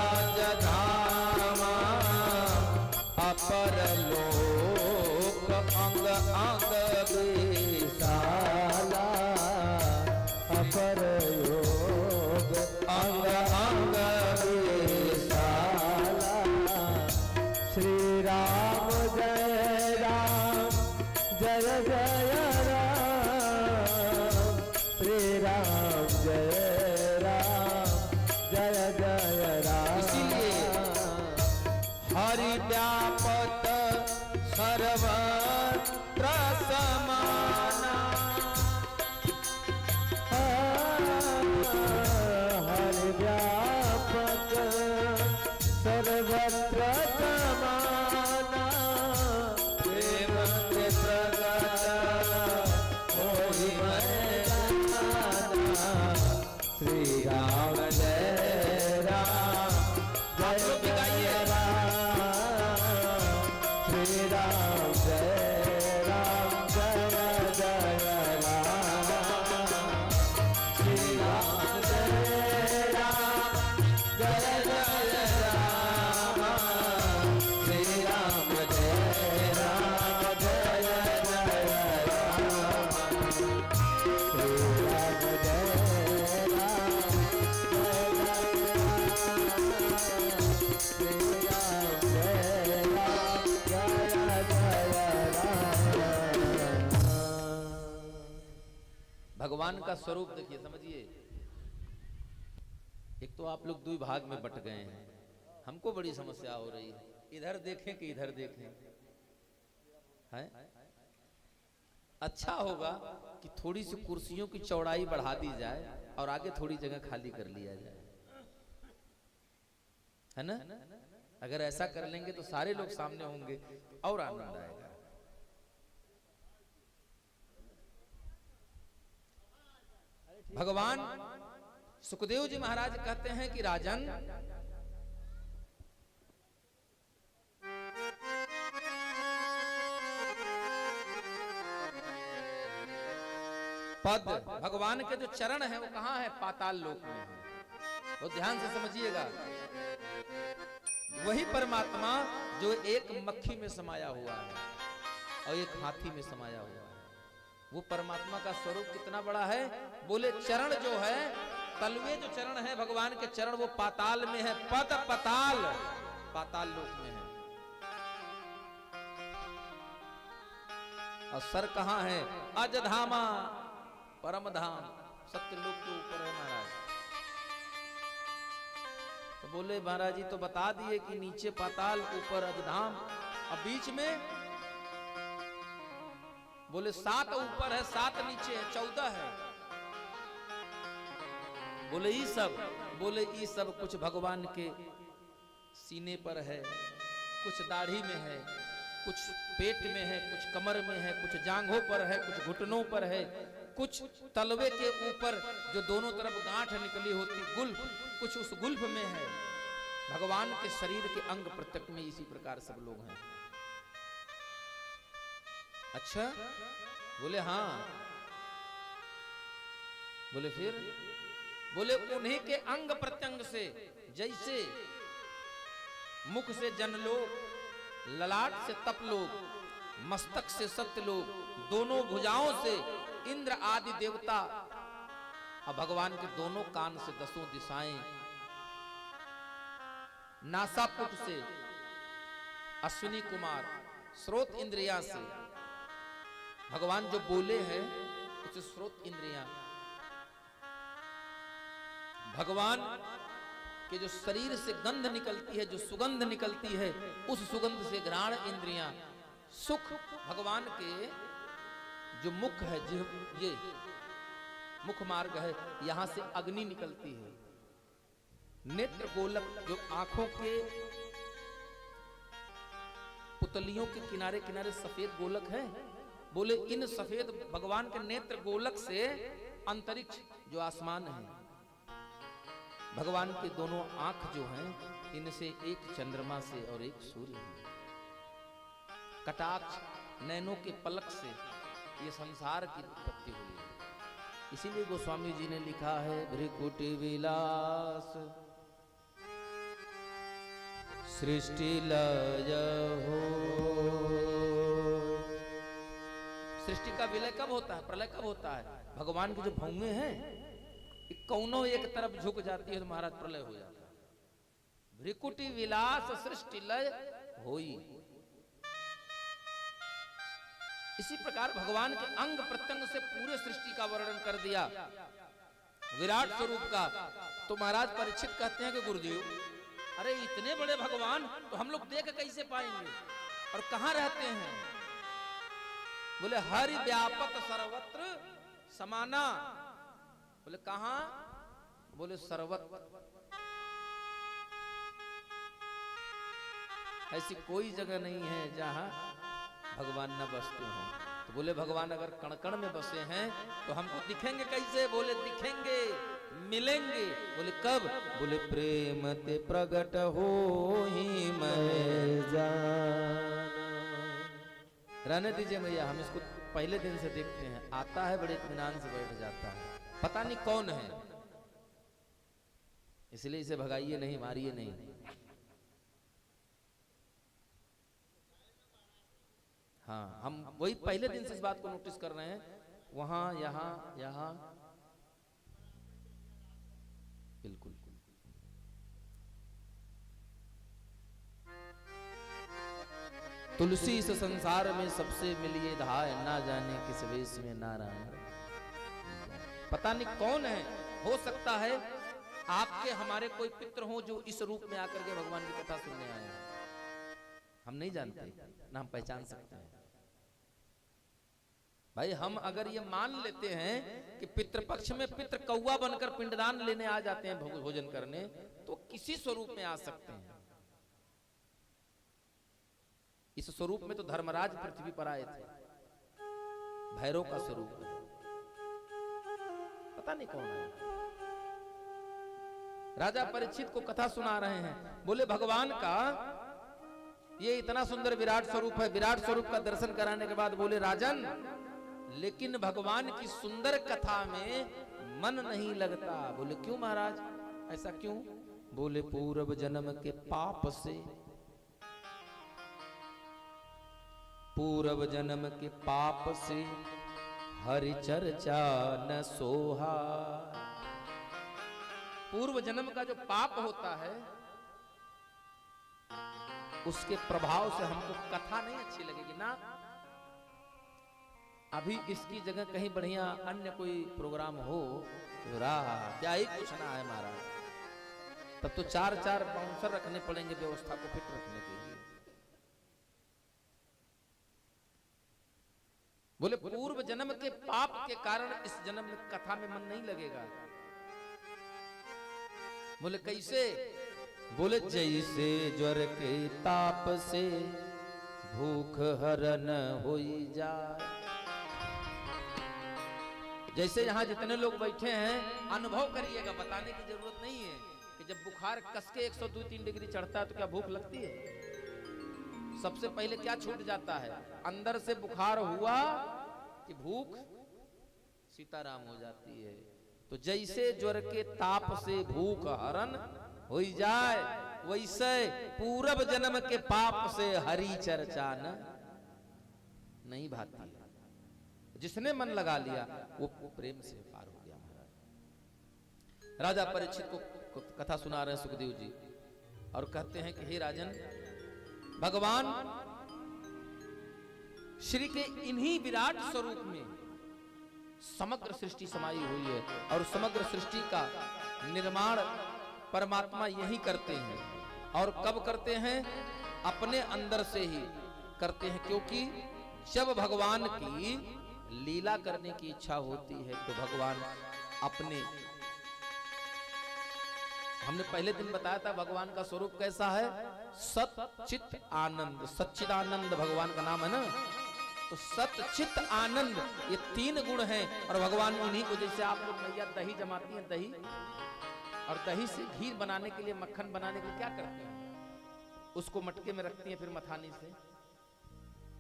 Speaker 2: अजधामा, अपर लोक अंग अंग बेसाला। अपर योग अंग अंग बेसाला। श्री राम जय राम, जय जय राम। श्री राम जय राम, जय जय राम।
Speaker 1: इसीलिए
Speaker 2: हरि व्यापत सर्वत्र समाना। हरि व्यापक सर्वत्र समाना। प्रेम के प्रगट होई मैं जाना। श्री राम जय राम, जय जय राम। श्री राम जय राम, जय जय राम। श्री राम जय राम, जय जय राम। श्री राम जय राम, जय जय राम। श्री राम जय राम,
Speaker 1: भगवान का स्वरूप देखिए, समझिए। एक तो आप लोग दो भाग में बट गए हैं, हमको बड़ी समस्या हो रही है, इधर देखें कि इधर देखें, है? अच्छा होगा कि थोड़ी सी कुर्सियों की चौड़ाई बढ़ा दी जाए और आगे थोड़ी जगह खाली कर लिया जाए, है ना? अगर ऐसा कर लेंगे तो सारे लोग सामने होंगे तो और आनंद आएगा। भगवान सुखदेव जी महाराज कहते हैं कि राजन, पद भगवान के जो चरण है वो कहां है? पाताल लोक में है। तो ध्यान से समझिएगा, वही परमात्मा जो एक मक्खी में समाया हुआ है और एक हाथी में समाया हुआ है। वो परमात्मा का स्वरूप कितना बड़ा है। बोले चरण जो है, तलवे जो चरण है भगवान के चरण, वो पाताल में है, पद पताल, पाताल लोक में है। और सर कहां है? अजधामा, परम धाम, सत्यलोक के ऊपर है महाराज। तो बोले महाराज जी तो बता दिए कि नीचे पाताल, ऊपर अजधाम, अब बीच में बोले 7 ऊपर है, 7 नीचे है, 14 है। बोले ये सब, बोले ये सब कुछ भगवान के सीने पर है, कुछ दाढ़ी में है, कुछ पेट में है, कुछ कमर में है, कुछ जांघों पर है, कुछ घुटनों पर है, कुछ तलवे के ऊपर जो दोनों तरफ गांठ निकली होती गुल्फ, कुछ उस गुल्फ में है। भगवान के शरीर के अंग प्रत्यक्ष में इसी प्रकार सब लोग हैं। अच्छा, बोले हाँ। बोले फिर? बोले उन्हीं के अंग प्रत्यंग से, जैसे मुख से जनलोक, ललाट से तपलोक, मस्तक से सत्यलोक, दोनों भुजाओं से इंद्र आदि देवता, और भगवान के दोनों कान से 10 दिशाएं, नासापुट से अश्विनी कुमार, स्रोत इंद्रिया से भगवान जो बोले हैं उसे स्रोत इंद्रियां, भगवान के जो शरीर से गंध निकलती है, जो सुगंध निकलती है, उस सुगंध से घ्राण इंद्रियां, सुख भगवान के जो मुख है, जो ये मुख मार्ग है, यहां से अग्नि निकलती है। नेत्र गोलक जो आंखों के पुतलियों के किनारे किनारे सफेद गोलक है, बोले इन सफेद भगवान के नेत्र गोलक से अंतरिक्ष जो आसमान है, भगवान के दोनों आंख जो हैं, इनसे एक चंद्रमा से और एक सूर्य है। कटाक्ष नैनों के पलक से ये संसार की उत्पत्ति हुई है। इसीलिए गोस्वामी जी ने लिखा है, भृकुटि विलास सृष्टि लय हो। सृष्टि का विलय कब होता है? प्रलय कब होता है? भगवान के जो भौंगे हैं कौनों एक तरफ झुक जाती है तो महाराज प्रलय हो जाता है। भृकुटि विलास सृष्टि लय होई। इसी प्रकार भगवान के अंग प्रत्यंग से पूरे सृष्टि का वर्णन कर दिया, विराट स्वरूप का। तो महाराज परीक्षित कहते हैं कि गुरुदेव, अरे इतने बड़े भगवान तो हम लोग देख कैसे पाएंगे, और कहां रहते हैं? बोले हरि व्यापक सर्वत्र समाना। बोले कहां? बोले सर्वत्र। ऐसी कोई जगह नहीं है जहां भगवान न बसते हो। तो बोले भगवान अगर कण कण में बसे हैं तो हमको दिखेंगे कैसे? बोले दिखेंगे, मिलेंगे। बोले कब? बोले प्रेम ते प्रगट हो ही मैं जाना। रहने दीजिए भैया, हम इसको पहले दिन से देखते हैं, आता है बड़े इत्मीनान से बैठ जाता है, पता नहीं कौन है, इसलिए इसे भगाइए नहीं, मारिए नहीं। हाँ, हम वही पहले दिन से इस बात को नोटिस कर रहे हैं, वहां यहां यहां बिल्कुल। तुलसी इस संसार में सबसे मिलिए धाय, ना जाने किस वेश में नारायण। पता नहीं कौन है, हो सकता है आपके हमारे कोई पितर हो जो इस रूप में आकर के भगवान की कथा सुनने आए हैं। हम नहीं जानते, ना हम पहचान सकते हैं। भाई हम अगर ये मान लेते हैं कि पितृपक्ष में पितृ कौवा बनकर पिंडदान लेने आ जाते हैं भोजन करने, तो किसी स्वरूप में आ सकते हैं। इस स्वरूप में तो धर्मराज पृथ्वी पर आए थे, भैरव का स्वरूप है, पता नहीं कौन है। राजा परीक्षित को कथा सुना रहे हैं, बोले भगवान का ये इतना सुंदर विराट स्वरूप है। विराट स्वरूप का दर्शन कराने के बाद बोले राजन, लेकिन भगवान की सुंदर कथा में मन नहीं लगता। बोले क्यों महाराज, ऐसा क्यों? बोले पूर्व जन्म के पाप से, पूर्व जन्म के पाप से हरि चर्चा न सोहा। पूर्व जन्म का जो पाप होता है उसके प्रभाव से हमको कथा नहीं अच्छी लगेगी ना। अभी इसकी जगह कहीं बढ़िया अन्य कोई प्रोग्राम हो तो क्या ही पूछना है महाराज, तब तो 4-4 बाउंसर रखने पड़ेंगे व्यवस्था को फिट रखने के लिए। बोले पूर्व जन्म के पाप के कारण इस जन्म में कथा में मन नहीं लगेगा। बोले कैसे? बोले जैसे ज्वर के ताप से भूख हरण होई जाए। जैसे यहां जितने लोग बैठे हैं अनुभव करिएगा, बताने की जरूरत नहीं है कि जब बुखार कस के 102-3 डिग्री चढ़ता है तो क्या भूख लगती है? सबसे पहले क्या छूट जाता है? अंदर से बुखार हुआ कि भूख सीताराम हो जाती है। तो जैसे ज्वर के ताप से भूख हरण हो जाए, वैसे पूर्व जन्म के पाप से हरि चर्चा नहीं भाती। जिसने मन लगा लिया वो प्रेम से पार हो गया महाराज। राजा परीक्षित को कथा सुना रहे हैं सुखदेव जी और कहते हैं कि हे राजन, भगवान श्री के इन्हीं विराट स्वरूप में समग्र सृष्टि समाई हुई है और समग्र सृष्टि का निर्माण परमात्मा यही करते हैं। और कब करते हैं? अपने अंदर से ही करते हैं, क्योंकि जब भगवान की लीला करने की इच्छा होती है तो भगवान अपने, हमने पहले दिन बताया था भगवान का स्वरूप कैसा है, सच्चित आनंद। सच्चिदानंद भगवान का नाम है ना। तो सच्चित आनंद ये 3 गुण हैं और भगवान उन्हीं को, जैसे आप लोग मैया दही जमाती हैं, दही और दही से घी बनाने के लिए, मक्खन बनाने के लिए क्या करते हैं? उसको मटके में रखती हैं, फिर मथानी से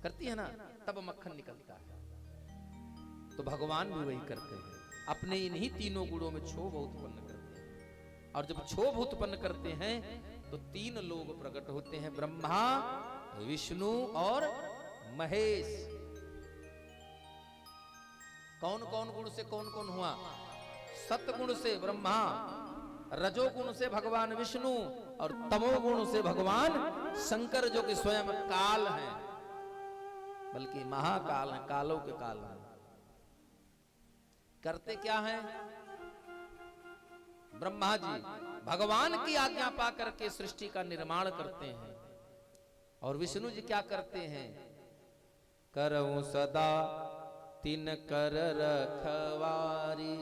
Speaker 1: करती है ना, तब मक्खन निकलता है। तो भगवान भी वही करते हैं, अपने इन्हीं 3 गुणों में क्षोभ उत्पन्न करते हैं। और जब क्षोभ उत्पन्न करते हैं तो 3 लोग प्रकट होते हैं, ब्रह्मा, विष्णु और महेश। कौन कौन गुण से कौन कौन हुआ? सतगुण से ब्रह्मा, रजोगुण से भगवान विष्णु और तमोगुण से भगवान शंकर, जो कि स्वयं काल हैं, बल्कि महाकाल हैं, कालों के काल हैं। करते क्या हैं? ब्रह्मा जी भगवान की आज्ञा पा करके सृष्टि का निर्माण करते हैं और विष्णु जी क्या करते हैं? करऊं सदा तिन कर रखवारी,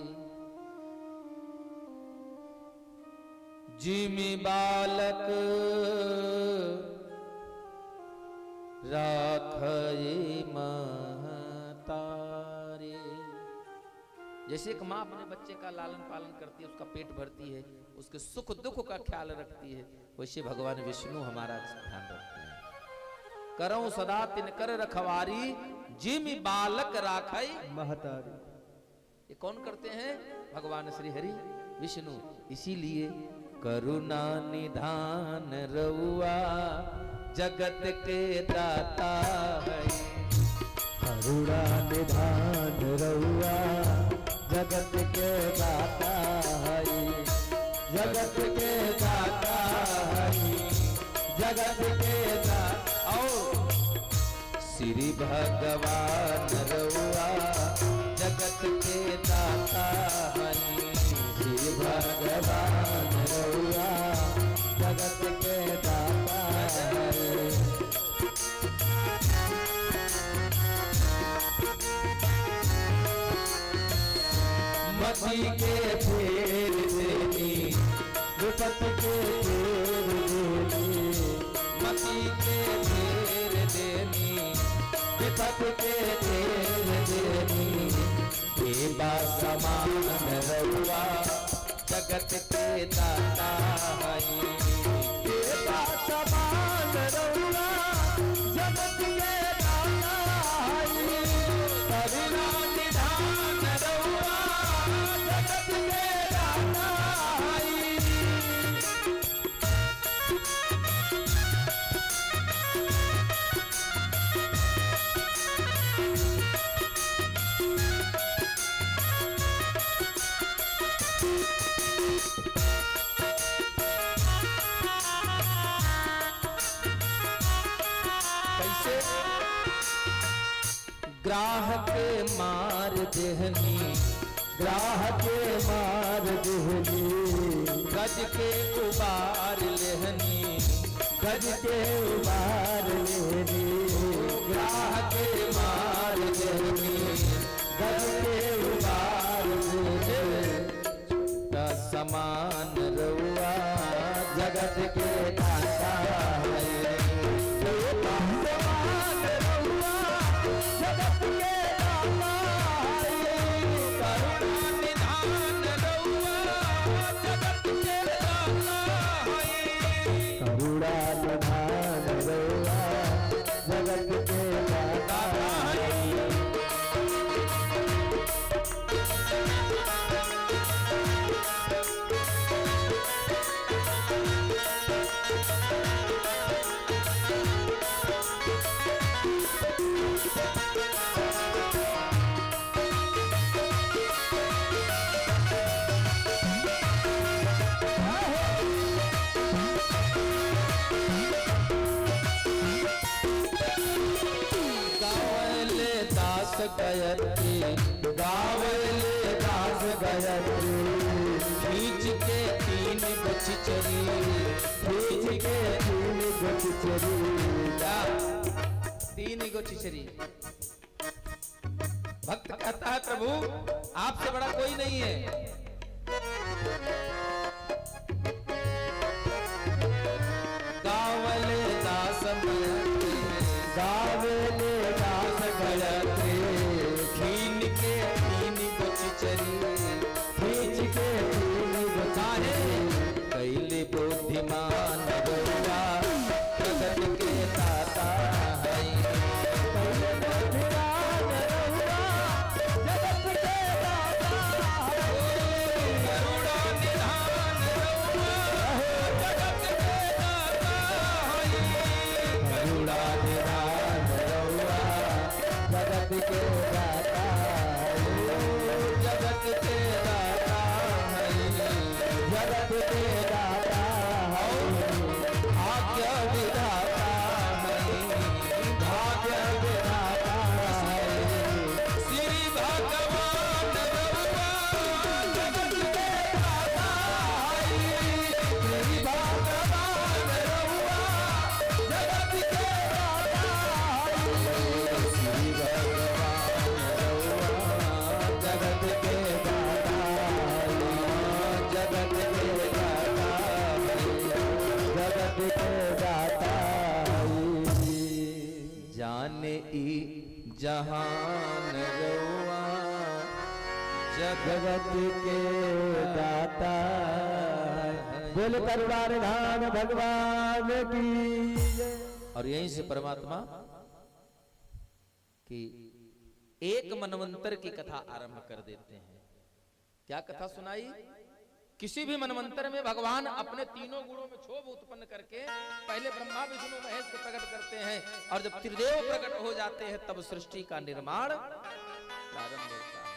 Speaker 1: जिमि बालक राखई महतारी। जैसे एक माँ अपने बच्चे का लालन पालन करती है, उसका पेट भरती है, उसके सुख दुख का ख्याल रखती है, वैसे भगवान विष्णु हमारा ध्यान रखते हैं। करऊं सदा तिनकर रखवारी, जिमि बालक राखई
Speaker 2: महतारी।
Speaker 1: ये कौन करते हैं? भगवान श्री हरि विष्णु। इसीलिए करुणा निधान रउआ जगत के दाता है।
Speaker 2: करुणा निधान रउआ जगत के दाता है, जगत के दाता है, जगत के दाता।
Speaker 1: और
Speaker 2: श्री भगवान रउआ जगत के दाता है, श्री भगवान रउआ जगत के दाता है। मती के फेर देनी, विपत के फेर देनी,
Speaker 1: मती के फेर देनी,
Speaker 2: विपत के फेर देनी। देवा समान रउआ जगत के दाता है, देवा समान रउआ जगत के दाता है। करुणा निधान रउआ जगत के दाता है।
Speaker 1: ग्राह के मार देहनी,
Speaker 2: ग्राह के मार देहनी,
Speaker 1: गज के उबार लेहनी,
Speaker 2: गज के उबार लेहनी,
Speaker 1: ग्राह के मार देहनी,
Speaker 2: गज के उबार लेहनी।
Speaker 1: का समान रउआ
Speaker 2: जगत के दाता है, समान रउआ जगत के दाता है।
Speaker 1: करुणा निधान रउआ जगत के दाता है।
Speaker 2: करुणा निधान रउआ जगत के दाता है।
Speaker 1: गावले दास गायत्री,
Speaker 2: गावले दास गायत्री,
Speaker 1: खींच के तीन बचचरी,
Speaker 2: खींच के तीन गोचरी।
Speaker 1: तीन गो चिचरी। भक्त कहता है प्रभु आपसे बड़ा कोई नहीं है। गावले दास गायत्री,
Speaker 2: गावले दास गायत्री,
Speaker 1: खीन के तीन गो चिचरी,
Speaker 2: खींच के तीन गोचरी।
Speaker 1: कैले बुद्धिमान रउआ जगत के दाता है।
Speaker 2: कैले बुद्धिमान रउआ जगत के दाता है।
Speaker 1: करुणा निधान रउआ जगत के दाता है।
Speaker 2: करुणा निधान रउआ जगत के दाता है।
Speaker 1: जगत के दाता है।
Speaker 2: जगत के दाता है।
Speaker 1: भाग्य विधाता है।
Speaker 2: भाग्य विधाता है।
Speaker 1: श्री भगवान रउआ जगत के दाता है।
Speaker 2: श्री भगवान रउआ जगत के दाता है।
Speaker 1: श्री भगवान रउआ जगत के दाता है। जगत के दाता है।
Speaker 2: जगत के दाता है।
Speaker 1: जाने ई जहान रउआ
Speaker 2: जगत के दाता है। बोल करुणा निधान भगवान की जय।
Speaker 1: और यहीं से परमात्मा की एक मनवंतर की कथा आरंभ कर देते हैं। क्या कथा सुनाई? किसी भी मनवंतर में भगवान अपने तीनों गुणों में क्षोभ उत्पन्न करके पहले ब्रह्मा विष्णु महेश को प्रकट करते हैं और जब त्रिदेव प्रकट हो जाते हैं तब सृष्टि का निर्माण प्रारंभ होता है।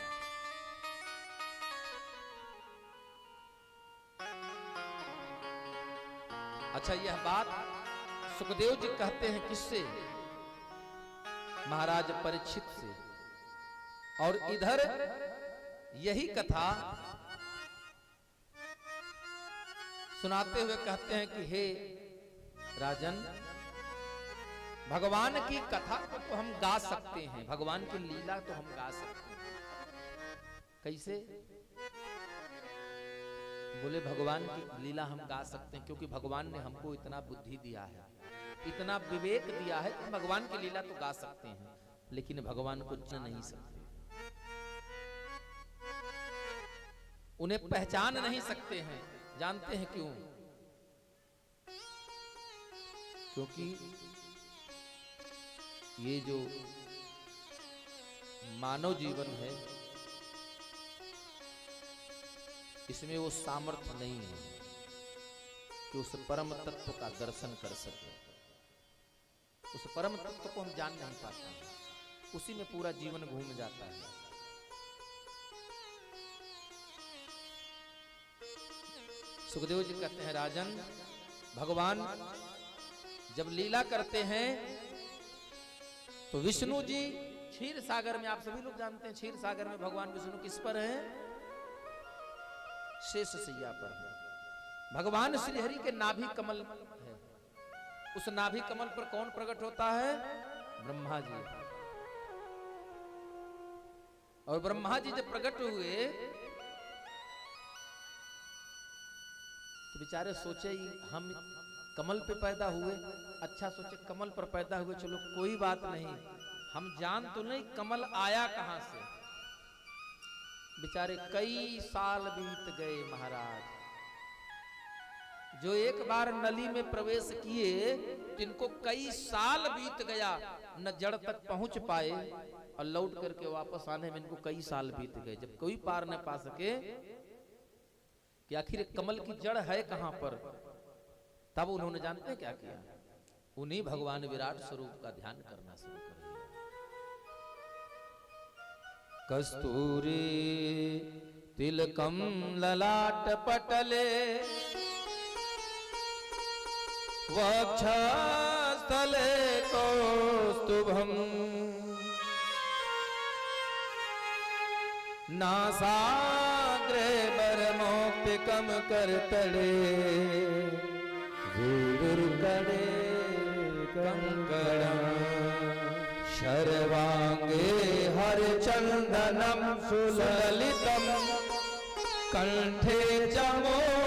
Speaker 1: अच्छा, यह बात सुखदेव जी कहते हैं किससे? महाराज परीक्षित से। और इधर यही कथा सुनाते हुए कहते हैं कि हे राजन, भगवान की कथा को तो हम गा सकते हैं, भगवान की लीला तो हम गा सकते हैं। कैसे? बोले भगवान की लीला हम गा सकते हैं क्योंकि भगवान ने हमको इतना बुद्धि दिया है, इतना विवेक दिया है कि भगवान की लीला तो गा सकते हैं, लेकिन भगवान को जान नहीं सकते, उन्हें पहचान नहीं सकते हैं। जानते हैं क्यों? क्योंकि ये जो मानव जीवन है इसमें वो सामर्थ्य नहीं है कि उस परम तत्व का दर्शन कर सके। उस परम तत्व को हम जान नहीं पाते हैं, उसी में पूरा जीवन घूम जाता है। सुखदेव जी कहते हैं राजन, भगवान जब लीला करते हैं तो विष्णु जी क्षीर सागर में आप सभी लोग जानते हैं, क्षीर सागर में भगवान विष्णु किस पर हैं? शेष सैया पर है। भगवान श्री हरि के नाभि कमल है, उस नाभि कमल पर कौन प्रकट होता है? ब्रह्मा जी। और ब्रह्मा जी जब प्रकट हुए तो बेचारे सोचे हम कमल पे पैदा हुए, अच्छा सोचे कमल पर पैदा हुए, चलो कोई बात नहीं, हम जान तो नहीं कमल आया कहां से। बेचारे कई साल बीत गए महाराज, जो एक बार नली में प्रवेश किए तो इनको कई साल बीत गया, न जड़ तक पहुंच पाए और लौट करके वापस आने में इनको कई साल बीत गए। जब कोई पार न पा सके कि आखिर कमल की जड़ है कहां पर, तब उन्होंने जानते हैं क्या किया? उन्हीं भगवान विराट स्वरूप का ध्यान करना शुरू कर दिया। कस्तूरी तिलकम ललाट पटले वक्षस्थले कौस्तुभम नासाग्रे बरमौक्तिकम करतले वीरुर्कड़े कंकणम शर्वांगे हरचंदनम सुललितम कंठे चमोक्तावले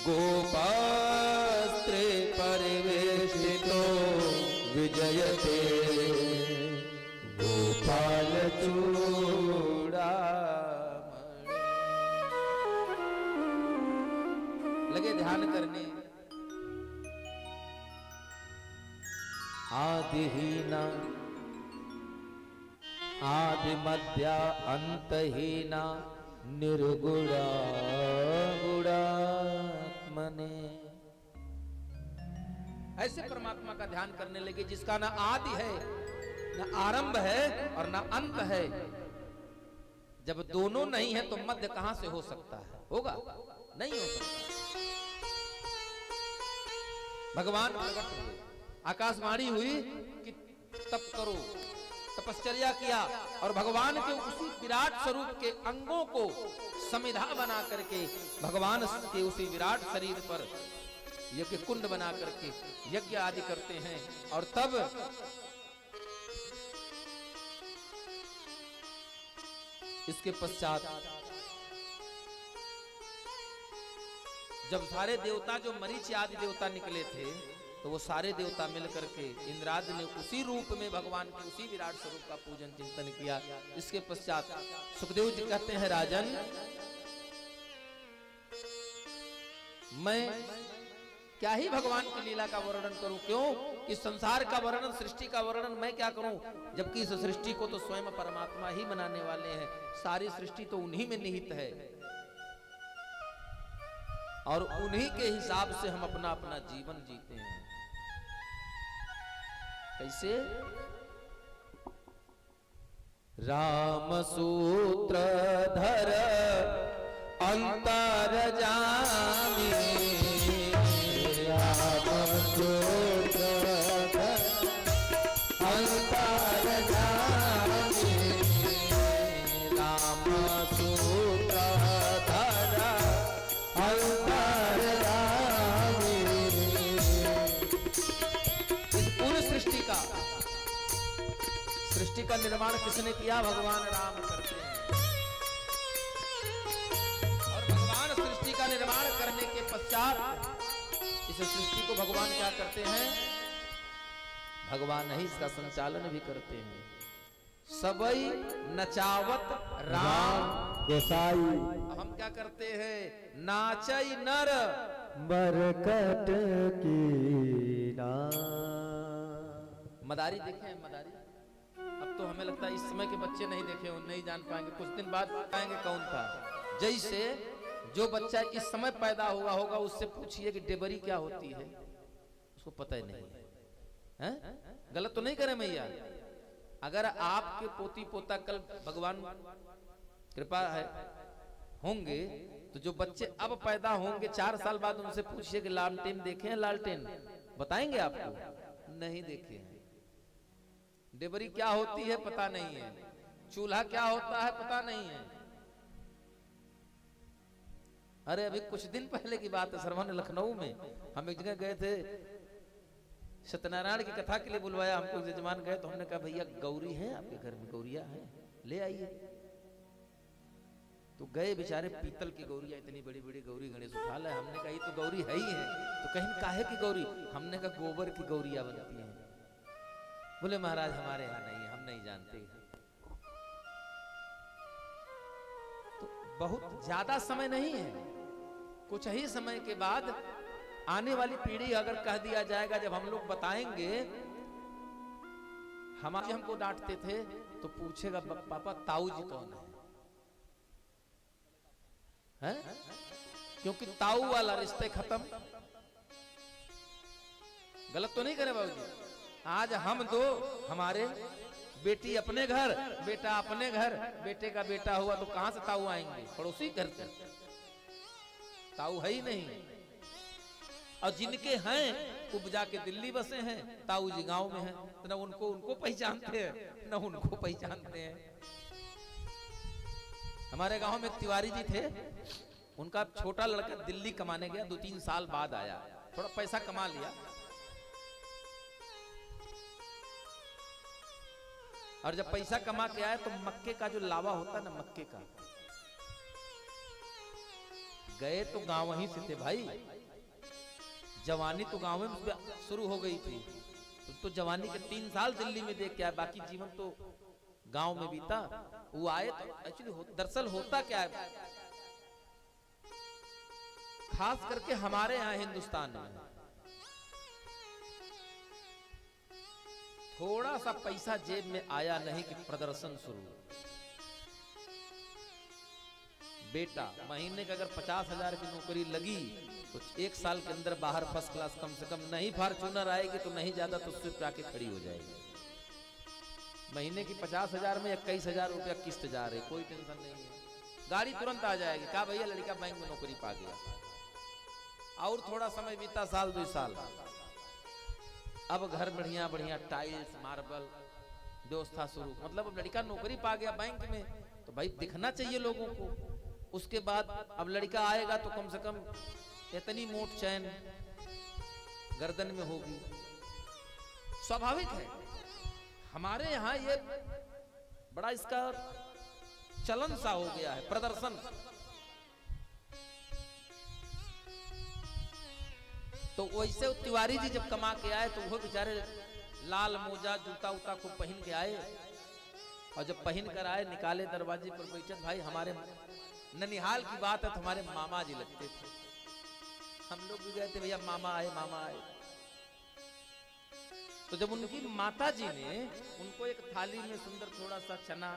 Speaker 1: गोपास्त्रे परिवेष्टितो विजयते गोपाल चूड़ामणि। लगे ध्यान करने। आदिहीना आदि मध्य अंतहीना निर्गुणा गुणात्मने। ऐसे परमात्मा का ध्यान करने लगे जिसका ना आदि है, ना आरंभ है और ना अंत है। जब दोनों नहीं है तो मध्य कहां से हो सकता है? होगा नहीं हो सकता। भगवान प्रकट हुए, आकाशवाणी हुई कि तप करो, तपश्चर्या किया और भगवान के उसी विराट स्वरूप के अंगों को समिधा बना करके भगवान के उसी विराट शरीर पर यज्ञ कुंड बना करके यज्ञ आदि करते हैं। और तब इसके पश्चात जब सारे देवता जो मरीचि आदि देवता निकले थे तो वो सारे देवता मिलकर के इंद्रादि ने उसी रूप में भगवान के उसी विराट स्वरूप का पूजन चिंतन किया। इसके पश्चात सुखदेव जी कहते हैं, राजन मैं क्या ही भगवान की लीला का वर्णन करूं, क्यों इस संसार का वर्णन, सृष्टि का वर्णन मैं क्या करूं, जबकि इस सृष्टि को तो स्वयं परमात्मा ही बनाने वाले हैं। सारी सृष्टि तो उन्हीं में निहित है और उन्हीं के हिसाब से हम अपना अपना जीवन जीते हैं। कैसे? राम सूत्रधर अंतर जामी, राम सूत्रधर अंतर जामी, राम सूत्रधर अंतर जामी। इस पूरी सृष्टि का निर्माण किसने किया? भगवान राम करते हैं। और भगवान सृष्टि का निर्माण करने के पश्चात इस सृष्टि को भगवान क्या करते हैं? भगवान ही इसका संचालन भी करते हैं। सबई नचावत राम
Speaker 2: गोसाई,
Speaker 1: हम क्या करते हैं? नाचई नर
Speaker 2: बरकत की ना।
Speaker 1: मदारी देखे हैं? मदारी अब तो हमें लगता है इस समय के बच्चे नहीं देखे, नहीं जान पाएंगे, कुछ दिन बाद पाएंगे कौन था। जैसे जो बच्चा इस समय पैदा हुआ होगा उससे पूछिए कि डेबरी क्या होती है, उसको पता ही नहीं है। गलत तो नहीं करे मैया? अगर आपके पोती पोता कल भगवान कृपा है होंगे तो जो बच्चे अब पैदा होंगे 4 साल बाद उनसे पूछिए कि लालटेन देखे हैं? लालटेन बताएंगे आपको? नहीं देखे हैं। डेबरी क्या होती है पता नहीं है, चूल्हा क्या होता है पता नहीं है। अरे अभी कुछ दिन पहले की बात है, सरवन लखनऊ में हम एक जगह गए थे, सत्यनारायण की कथा के लिए बुलवाया हमको, यजमान गए तो हमने कहा भैया गौरी है आपके घर में? गौरिया है, ले आइए। तो गए बेचारे, पीतल की गौरिया, इतनी बड़ी बड़ी गौरी गणेश उठा लाए। हमने कहा ये तो गौरी है ही है। तो कहीं काहे की गौरी? हमने कहा गोबर की गौरिया बनती है। बोले महाराज हमारे यहाँ नहीं है, हम नहीं जानते। तो बहुत ज्यादा समय नहीं है, कुछ ही समय के बाद आने वाली पीढ़ी अगर कह दिया जाएगा, जब हम लोग बताएंगे, हमारे हमको डांटते थे तो पूछेगा पापा ताऊ जी कौन है? क्योंकि ताऊ वाला रिश्ते खत्म। गलत तो नहीं करे बाबूजी? आज हम दो, हमारे बेटी अपने घर, बेटा अपने घर, बेटे का बेटा हुआ तो कहां से ताऊ आएंगे? पड़ोसी घर से। ताऊ है ही नहीं। और जिनके हैं उपजा के दिल्ली बसे हैं, ताऊ जी गांव में हैं, तो न उनको पहचानते हैं न उनको पहचानते हैं। हमारे गांव में तिवारी जी थे, उनका छोटा लड़का दिल्ली कमाने गया, 2-3 साल बाद आया, थोड़ा पैसा कमा लिया, और जब पैसा कमा के आया तो मक्के का जो लावा होता है ना, मक्के का, गए तो गांव वहीं से थे भाई। जवानी तो गांव में शुरू हो गई थी, तो जवानी के 3 साल दिल्ली में देख के आए, बाकी जीवन तो गांव में बीता। वो आए तो एक्चुअली दरअसल होता क्या है, खास करके हमारे यहाँ हिंदुस्तान में थोड़ा सा पैसा जेब में आया नहीं कि प्रदर्शन शुरू। बेटा महीने का अगर 50,000 की नौकरी लगी तो 1 साल के अंदर बाहर फर्स्ट क्लास, कम से कम नहीं फॉर्च्यूनर आएगी तो नहीं ज्यादा तो स्विफ्ट आके खड़ी हो जाएगी। महीने की 50,000 में 21,000 रुपया किस्त जा रही, कोई टेंशन नहीं है, गाड़ी तुरंत आ जाएगी। कहा भैया लड़का बैंक में नौकरी पा गया। और थोड़ा समय बीता, 1-2 साल, अब घर बढ़िया बढ़िया टाइल्स मार्बल व्यवस्था शुरू, मतलब अब लड़का नौकरी पा गया बैंक में तो भाई दिखना चाहिए लोगों को। उसके बाद अब लड़का आएगा तो कम से कम इतनी मोट चैन गर्दन में होगी, स्वाभाविक है। हमारे यहाँ ये बड़ा इसका चलन सा हो गया है, प्रदर्शन। तो वैसे तिवारी जी जब कमा के आए तो वो बेचारे लाल मोजा जूता उता को पहन के आए, और जब पहन कर आए निकाले दरवाजे पर बैठे, भाई हमारे ननिहाल की बात है तो हमारे मामा जी लगते थे। हम लोग भी गए थे, भैया मामा आए मामा आए। तो जब उनकी माता जी ने उनको एक थाली में सुंदर थोड़ा सा चना,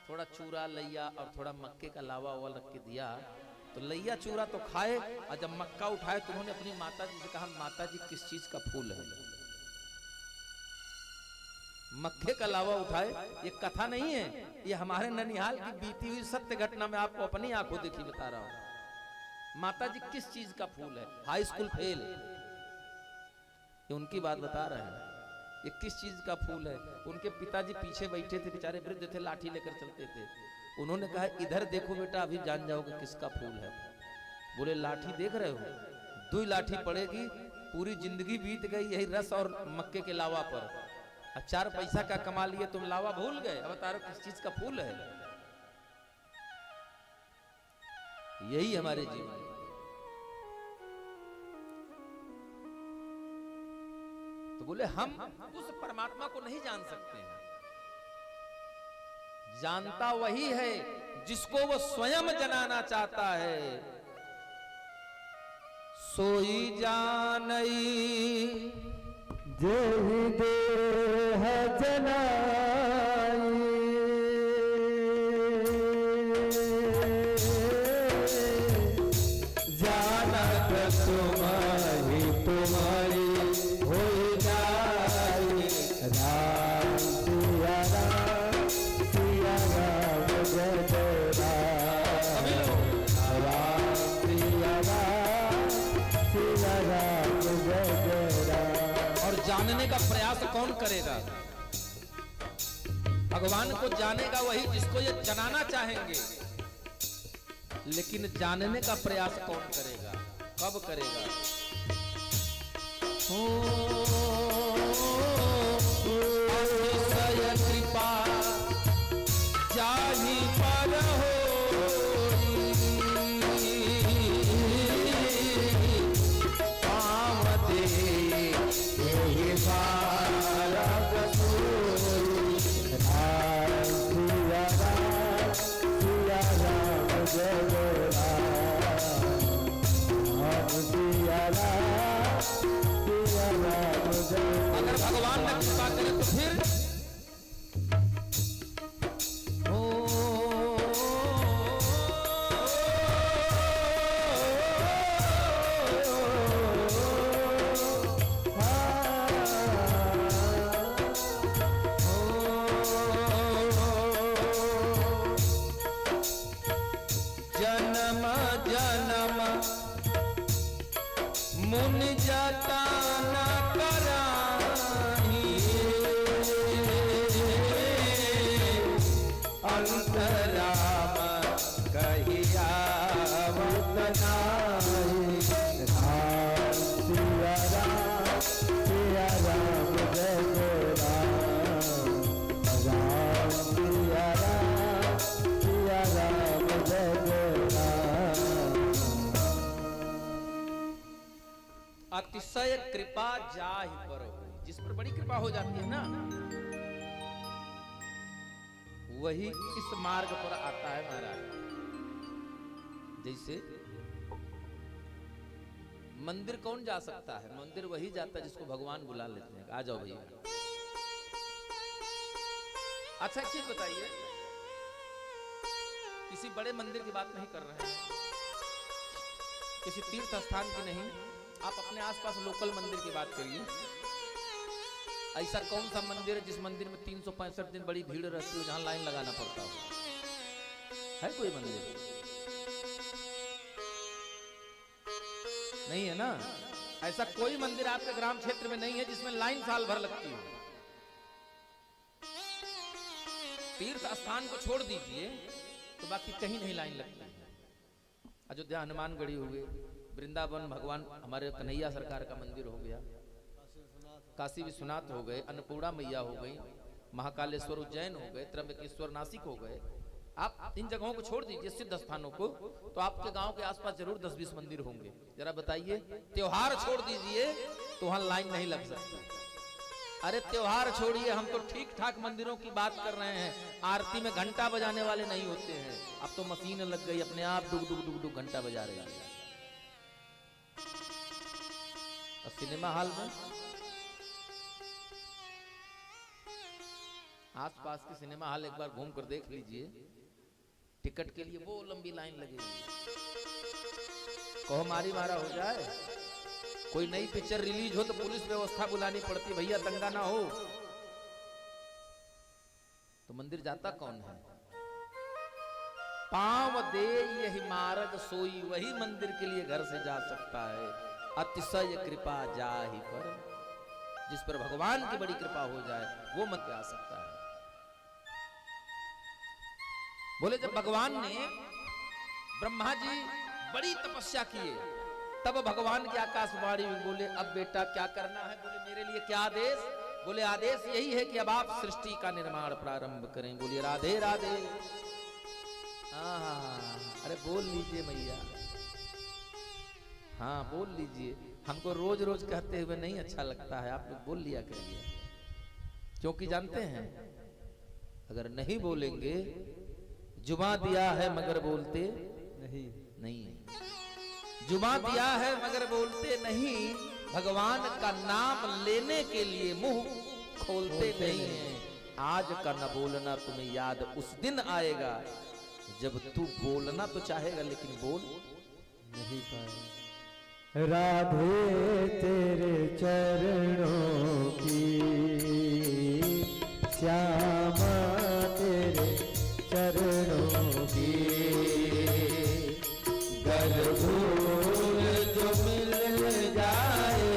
Speaker 1: थोड़ा चूरा, लैया और थोड़ा मक्के का लावा वावा रख के दिया, तो लैया चूरा तो खाए, और जब मक्का उठाए तो उन्होंने अपनी माता जी से कहा, माता जी किस चीज का फूल है? मक्के का लावा उठाए। ये कथा नहीं है, ये हमारे ननिहाल की बीती हुई सत्य घटना में आपको अपनी आंखों देखी बता रहा हूं। माता जी किस चीज का फूल है? हाई स्कूल फेल, ये उनकी बात बता रहे हैं। ये किस चीज का फूल है? उनके पिताजी पीछे बैठे थे, बेचारे वृद्ध थे, लाठी लेकर चलते थे। उन्होंने कहा इधर देखो बेटा, अभी जान जाओगे किसका फूल है। बोले लाठी देख रहे हो? 2 लाठी पड़ेगी, पूरी जिंदगी बीत गई यही रस और मक्के के लावा पर। 4 पैसा का कमा लिए, तुम लावा भूल गए, अब बता रहे किस चीज का फूल है? यही हमारे जीवन। तो बोले हम उस परमात्मा को नहीं जान सकते हैं, जानता वही है जिसको वो स्वयं जनाना चाहता है। सोई जानई
Speaker 2: जेहि देह जनाई, जानत तुम्हारी तुम्हारी हो जाई। राम सिया राम सिया राम जय जय राम, राम सिया राम सिया राम जय जय राम।
Speaker 1: और जानने का प्रयास कौन करेगा? भगवान को जानेगा वही जिसको ये जनाना चाहेंगे, लेकिन जानने का प्रयास कौन करेगा, कब करेगा? अतिशय कृपा जाहि पर अगर भगवान ने कृपा करे तो फिर जन्म जन्म मुनि जता न कराही, अंतराम कहिया आवत नाही।
Speaker 2: सिया राम जय राम, राम सिया राम जय राम।
Speaker 1: अतिशय कृपा जाहि पर हो, जिस पर बड़ी कृपा हो जाती है ना, वही इस मार्ग पर आता है महाराज। जैसे मंदिर कौन जा सकता है? मंदिर वही जाता है जिसको भगवान बुला लेते हैं, आ जाओ भैया। अच्छा एक चीज बताइए, किसी बड़े मंदिर की बात नहीं कर रहे हैं, किसी तीर्थ स्थान की नहीं, आप अपने आसपास लोकल मंदिर की बात करिए। ऐसा कौन सा मंदिर है जिस मंदिर में 365 दिन बड़ी भीड़ रहती हो, जहां लाइन लगाना पड़ता हो? है कोई मंदिर? नहीं है ना। ऐसा कोई मंदिर आपके ग्राम क्षेत्र में नहीं है जिसमें लाइन साल भर लगती हो। तीर्थ स्थान को छोड़ दीजिए तो बाकी कहीं नहीं लाइन लगती है। अयोध्या हनुमानगढ़ी हो गए, वृंदावन भगवान हमारे कन्हैया सरकार का मंदिर हो गया, काशी विश्वनाथ हो गए, अन्नपूर्णा मैया हो गई, महाकालेश्वर उज्जैन हो गए, त्र्यंबकेश्वर नासिक हो गए। आप इन जगहों को छोड़ दीजिए सिद्ध स्थानों को, तो आपके गांव के आसपास जरूर 10-20 मंदिर होंगे। जरा बताइए, त्योहार छोड़ दीजिए तो वहां लाइन नहीं लग सकती। अरे त्योहार छोड़िए, हम तो ठीक ठाक मंदिरों की बात कर रहे हैं। आरती में घंटा बजाने वाले नहीं होते हैं, अब तो मशीन लग गई, अपने आप डुग डुग डुग डुग घंटा बजा रही है। और सिनेमा हॉल में, आसपास के सिनेमा हॉल एक बार घूम कर देख लीजिए, टिकट के लिए वो लंबी लाइन लगेगी। कहो मारी मारा हो जाए, कोई नई पिक्चर रिलीज हो तो पुलिस व्यवस्था बुलानी पड़ती, भैया दंगा ना हो। तो मंदिर जाता कौन है? पांव दे यही मार्ग सोई, वही मंदिर के लिए घर से जा सकता है। अतिशय कृपा जाहि पर, जिस पर भगवान की बड़ी कृपा हो जाए वो मत जा सकता है। बोले जब भगवान ने, ब्रह्मा जी बड़ी तपस्या किए, तब भगवान की आकाशवाणी में बोले अब बेटा क्या करना है? बोले मेरे लिए क्या आदेश? बोले आदेश यही है कि अब आप सृष्टि का निर्माण प्रारंभ करें। बोलिए राधे राधे। अरे बोल लीजिए मैया, हाँ बोल लीजिए, हमको रोज रोज कहते हुए नहीं अच्छा लगता है, आप लोग बोल लिया करिए। क्योंकि जानते हैं अगर नहीं बोलेंगे, जुबान दिया है मगर बोलते नहीं, जुबान दिया है मगर बोलते नहीं, भगवान का नाम लेने के लिए मुंह खोलते नहीं है। आज का न बोलना तुम्हें याद उस दिन आएगा जब तू बोलना तो चाहेगा लेकिन बोल नहीं पाएगा।
Speaker 2: राधे तेरे चरणों की श्यामा, तेरे चरणों की भूल जो मिल जाए,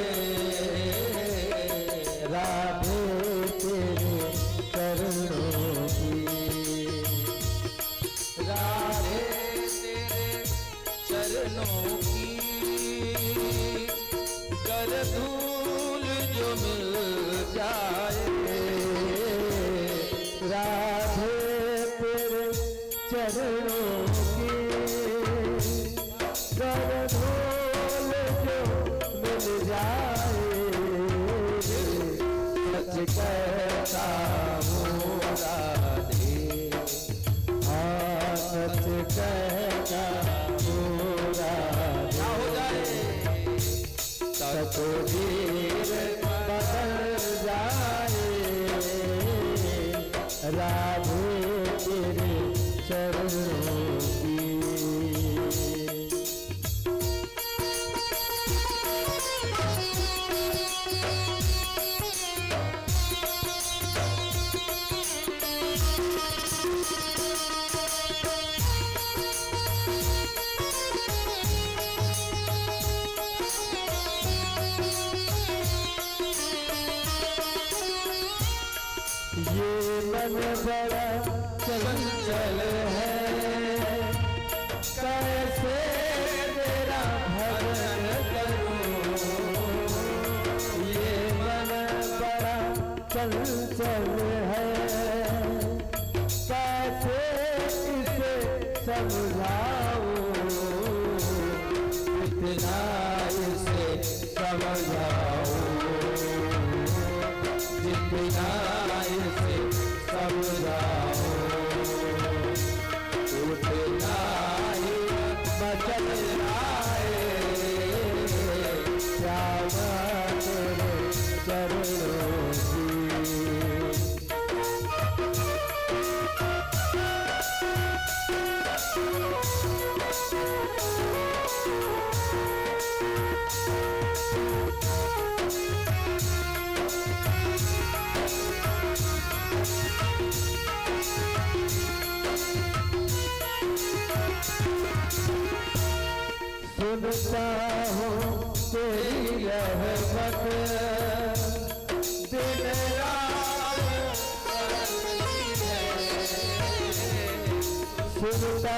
Speaker 2: धूल जो मिल जाए, राधे तेरे चरणों की कर धूल जो मिल जाए, सच कहता हूँ राधे, हाँ सच कहता हूँ राधे, हो जाए तकदीर बदल जाए, राधे तेरे चरणों की। ये मन बड़ा चंचल है, कैसे तेरा भजन करूं, ये मन बड़ा चंचल है, कैसे इसे समझाऊं, इतना इसे समझाऊं, जितना इसे समझाओ, उतना ही बचन आए, श्याम तेरे चरणों की। सुनता हूँ तेरी रहमत दिन रात बरसती है, सुनता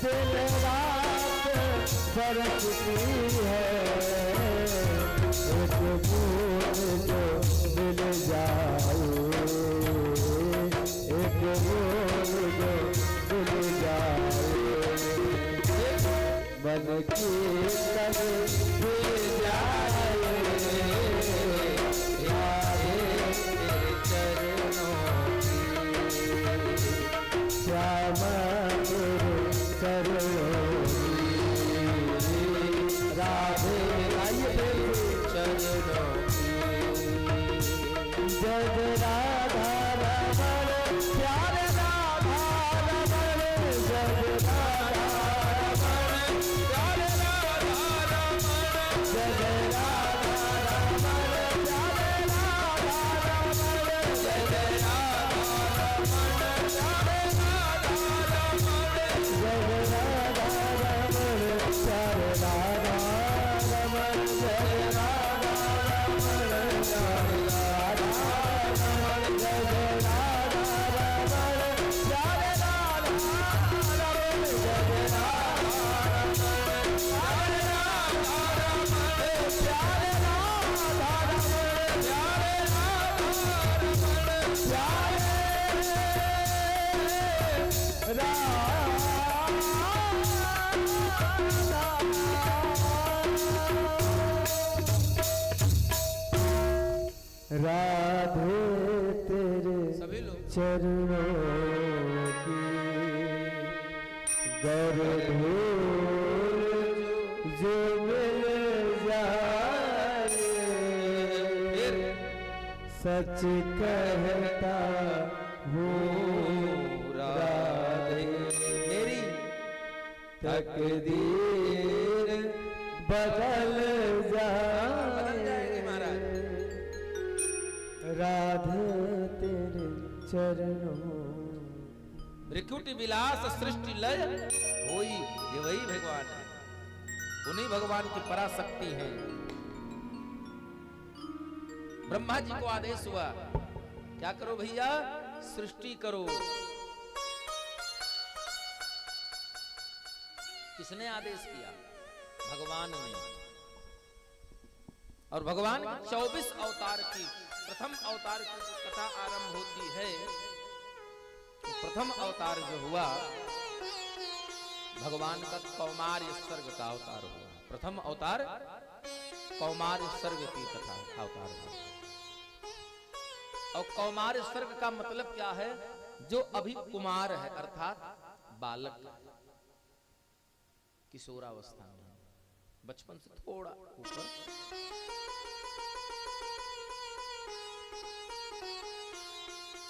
Speaker 2: दिन रात बरसती है, एक बूंद जो मिल जाए, एक बूंद जो मिल जाए, मन की तन मिल जाए, राधे तेरे चरणों की, श्याम तेरे चरणों की, राधे तेरे चरणों की। जग राधा रमण प्यारे राधा रमण, जग राधा रमण प्यारे राधा रमण, जग राधा रमण प्यारे राधा रमण, जग राधा रमण प्यारे राधा रमण, जग राधा रमण प्यारे राधा रमण, जग राधा रमण प्यारे राधे तेरे चरणों की गरधूल जो मिल जाए, सच कहता हूँ राधे मेरी तकदीर बदल जाएगी महाराज, राधे तेरे चरणों।
Speaker 1: त्रिकुटी विलास सृष्टि लय होई, ये वही भगवान है, उन्हीं भगवान की पराशक्ति है। ब्रह्मा जी को आदेश हुआ, क्या करो भैया, सृष्टि करो। किसने आदेश किया? भगवान ने। और भगवान 24 अवतार की प्रथम अवतार की जो कथा आरंभ होती है, तो प्रथम अवतार जो हुआ भगवान का कौमार्य सर्ग का अवतार हुआ। प्रथम अवतार कौमार्य सर्ग की कथा अवतार हुआ। और कौमार्य सर्ग का मतलब क्या है? जो अभी कुमार है अर्थात बालक, किशोरावस्था में, बचपन से थोड़ा ऊपर।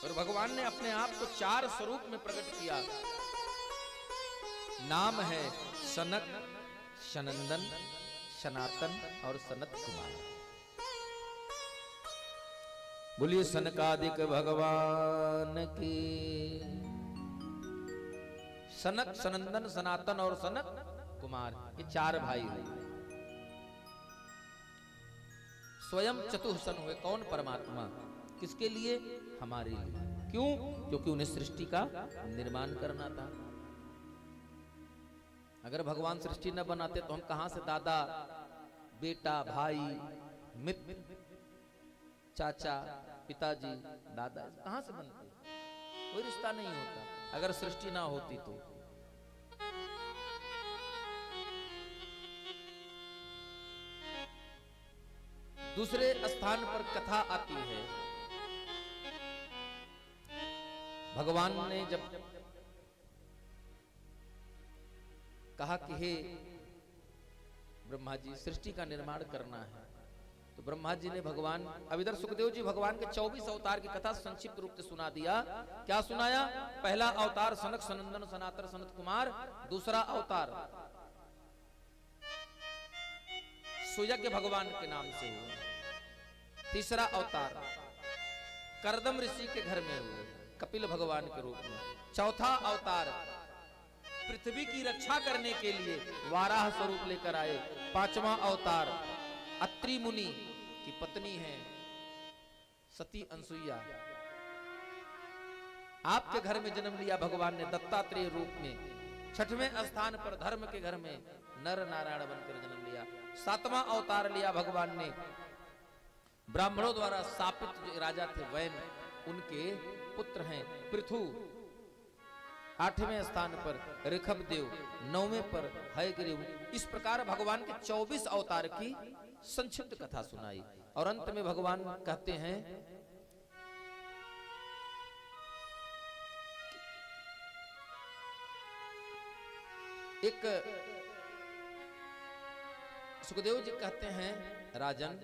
Speaker 1: और भगवान ने अपने आप को 4 स्वरूप में प्रकट किया। नाम है सनक, सनंदन, सनातन और सनत कुमार। बोलिए सनकादिक भगवान की। सनक, सनंदन, सनातन और सनत कुमार, ये 4 भाई हुए। स्वयं चतुर्सन हुए। कौन? परमात्मा। किसके लिए? हमारे लिए। क्यों? क्योंकि उन्हें सृष्टि का निर्माण करना था। अगर भगवान सृष्टि न बनाते तो हम कहां से दादा, बेटा, भाई, मित्र, चाचा, पिताजी, दादा, कहां से बनते? कोई रिश्ता नहीं होता अगर सृष्टि ना होती तो। दूसरे स्थान पर कथा आती है। भगवान ने जब कहा कि हे ब्रह्मा जी, सृष्टि का निर्माण करना है, तो ब्रह्मा जी ने भगवान, अब इधर सुखदेव जी भगवान के 24 अवतार की कथा संक्षिप्त रूप से सुना दिया। क्या सुनाया? पहला अवतार सनक, सनंदन, सनातन, सनत कुमार। दूसरा अवतार सुयज्ञ भगवान के नाम से हुआ। तीसरा अवतार करदम ऋषि के घर में हुए, कपिल भगवान के रूप में। चौथा अवतार पृथ्वी की रक्षा करने के लिए वाराह स्वरूप लेकर आए। पांचवा अवतार अत्रि मुनि की पत्नी है सती अनसुईया, आपके घर में जन्म लिया भगवान ने दत्तात्रेय रूप में। छठवें स्थान पर धर्म के घर में नर नारायण बनकर जन्म लिया। सातवां अवतार लिया भगवान ने, ब्राह्मणों द्वारा शापित जो राजा थे वैन, उनके पुत्र हैं पृथु। आठवें स्थान पर ऋषभ देव, 9वें पर हयग्रीव। इस प्रकार भगवान के 24 अवतार की संक्षिप्त कथा सुनाई। और अंत में भगवान कहते हैं एक, सुखदेव जी कहते हैं राजन,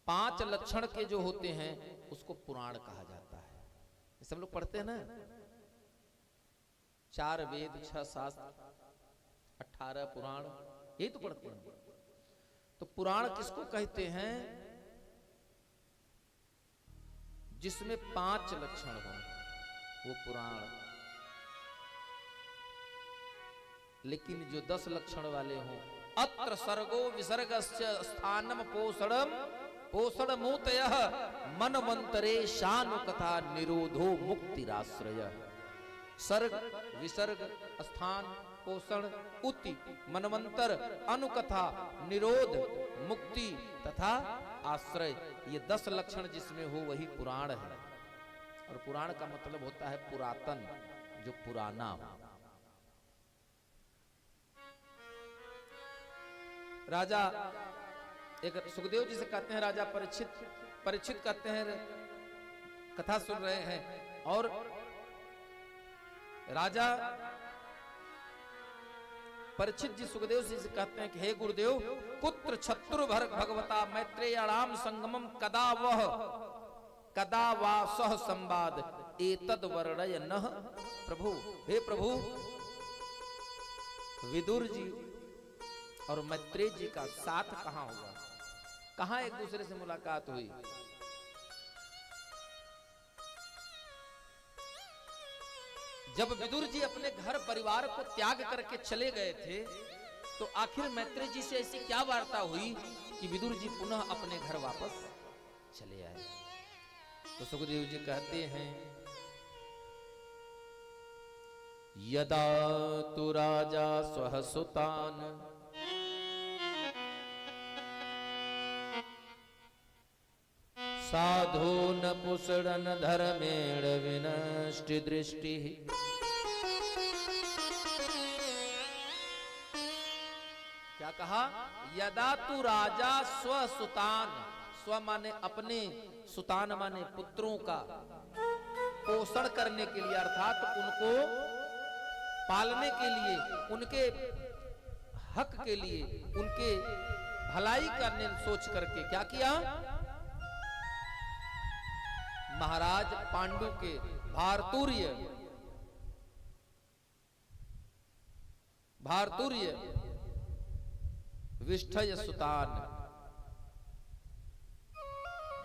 Speaker 1: 5 लक्षण के जो होते हैं उसको पुराण कहा जाता है। सब लोग पढ़ते हैं ना, 4 वेद, 6 शास्त्र, 18 पुराण, यही तो पढ़ते हैं। तो पुराण किसको कहते हैं? जिसमें 5 लक्षण हो वो पुराण। लेकिन जो 10 लक्षण वाले हों, अत्र सर्गो विसर्गस्य स्थानम पोषणम पोषण मूतय मनवंतरे शानु कथा निरोधो मुक्तिराश्रय। सर्ग, विसर्ग, स्थान, पोषण, उति, मनवंतर, अनुकथा, निरोध, मुक्ति तथा आश्रय, ये 10 लक्षण जिसमें हो वही पुराण है। और पुराण का मतलब होता है पुरातन, जो पुराना हो। राजा एक सुखदेव जी से कहते हैं, राजा परीक्षित कहते हैं, कथा सुन रहे हैं, और राजा परीक्षित जी सुखदेव जी से कहते हैं कि हे गुरुदेव, कुत्र छत्रु भगवता मैत्रेयाणाम संगमम कदा वा सह संवाद एतद वर्णय नः प्रभु। हे प्रभु, विदुर जी और मैत्रेय जी का साथ कहां हुआ? कहां एक दूसरे से मुलाकात हुई? जब विदुर जी अपने घर परिवार को त्याग करके चले गए थे, तो आखिर मैत्रेय जी से ऐसी क्या वार्ता हुई कि विदुर जी पुनः अपने घर वापस चले आए? तो सुखदेव जी कहते हैं, यदा तु राजा स्वः सुतान् साधून पुसड़न धर्मेण विनष्टि दृष्टि। क्या कहा? यदा तु राजा स्वसुतान, स्व माने अपने, सुतान माने पुत्रों का पोषण करने के लिए, अर्थात उनको पालने के लिए, उनके हक के लिए, उनके भलाई करने सोच करके क्या किया? महाराज पांडु के भारतूर्य विष्ठय सुतान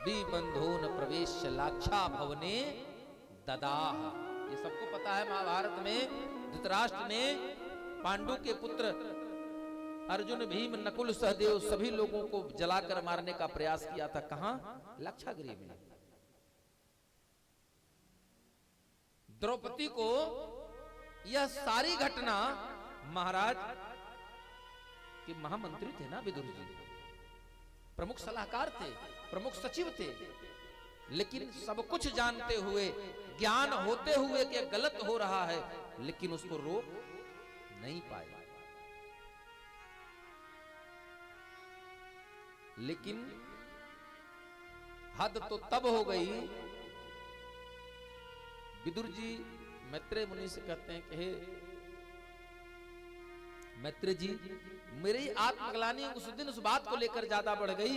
Speaker 1: विबंधोन प्रवेश लाक्षा भवने ददाह। ये सबको पता है, महाभारत में धृतराष्ट्र ने पांडु के पुत्र अर्जुन, भीम, नकुल, सहदेव सभी लोगों को जलाकर मारने का प्रयास किया था। कहां? लाक्षागृह में। द्रौपदी को यह सारी घटना, महाराज के महामंत्री थे ना विदुर जी, प्रमुख सलाहकार थे, प्रमुख सचिव थे, लेकिन सब कुछ जानते हुए, ज्ञान होते हुए कि गलत हो रहा है, लेकिन उसको रोक नहीं पाए। लेकिन हद तो तब हो गई, विदुर जी मैत्रेय मुनि से कहते हैं कि हे मैत्रेय जी, मेरी आत्मग्लानि उस दिन उस बात को लेकर ज्यादा बढ़ गई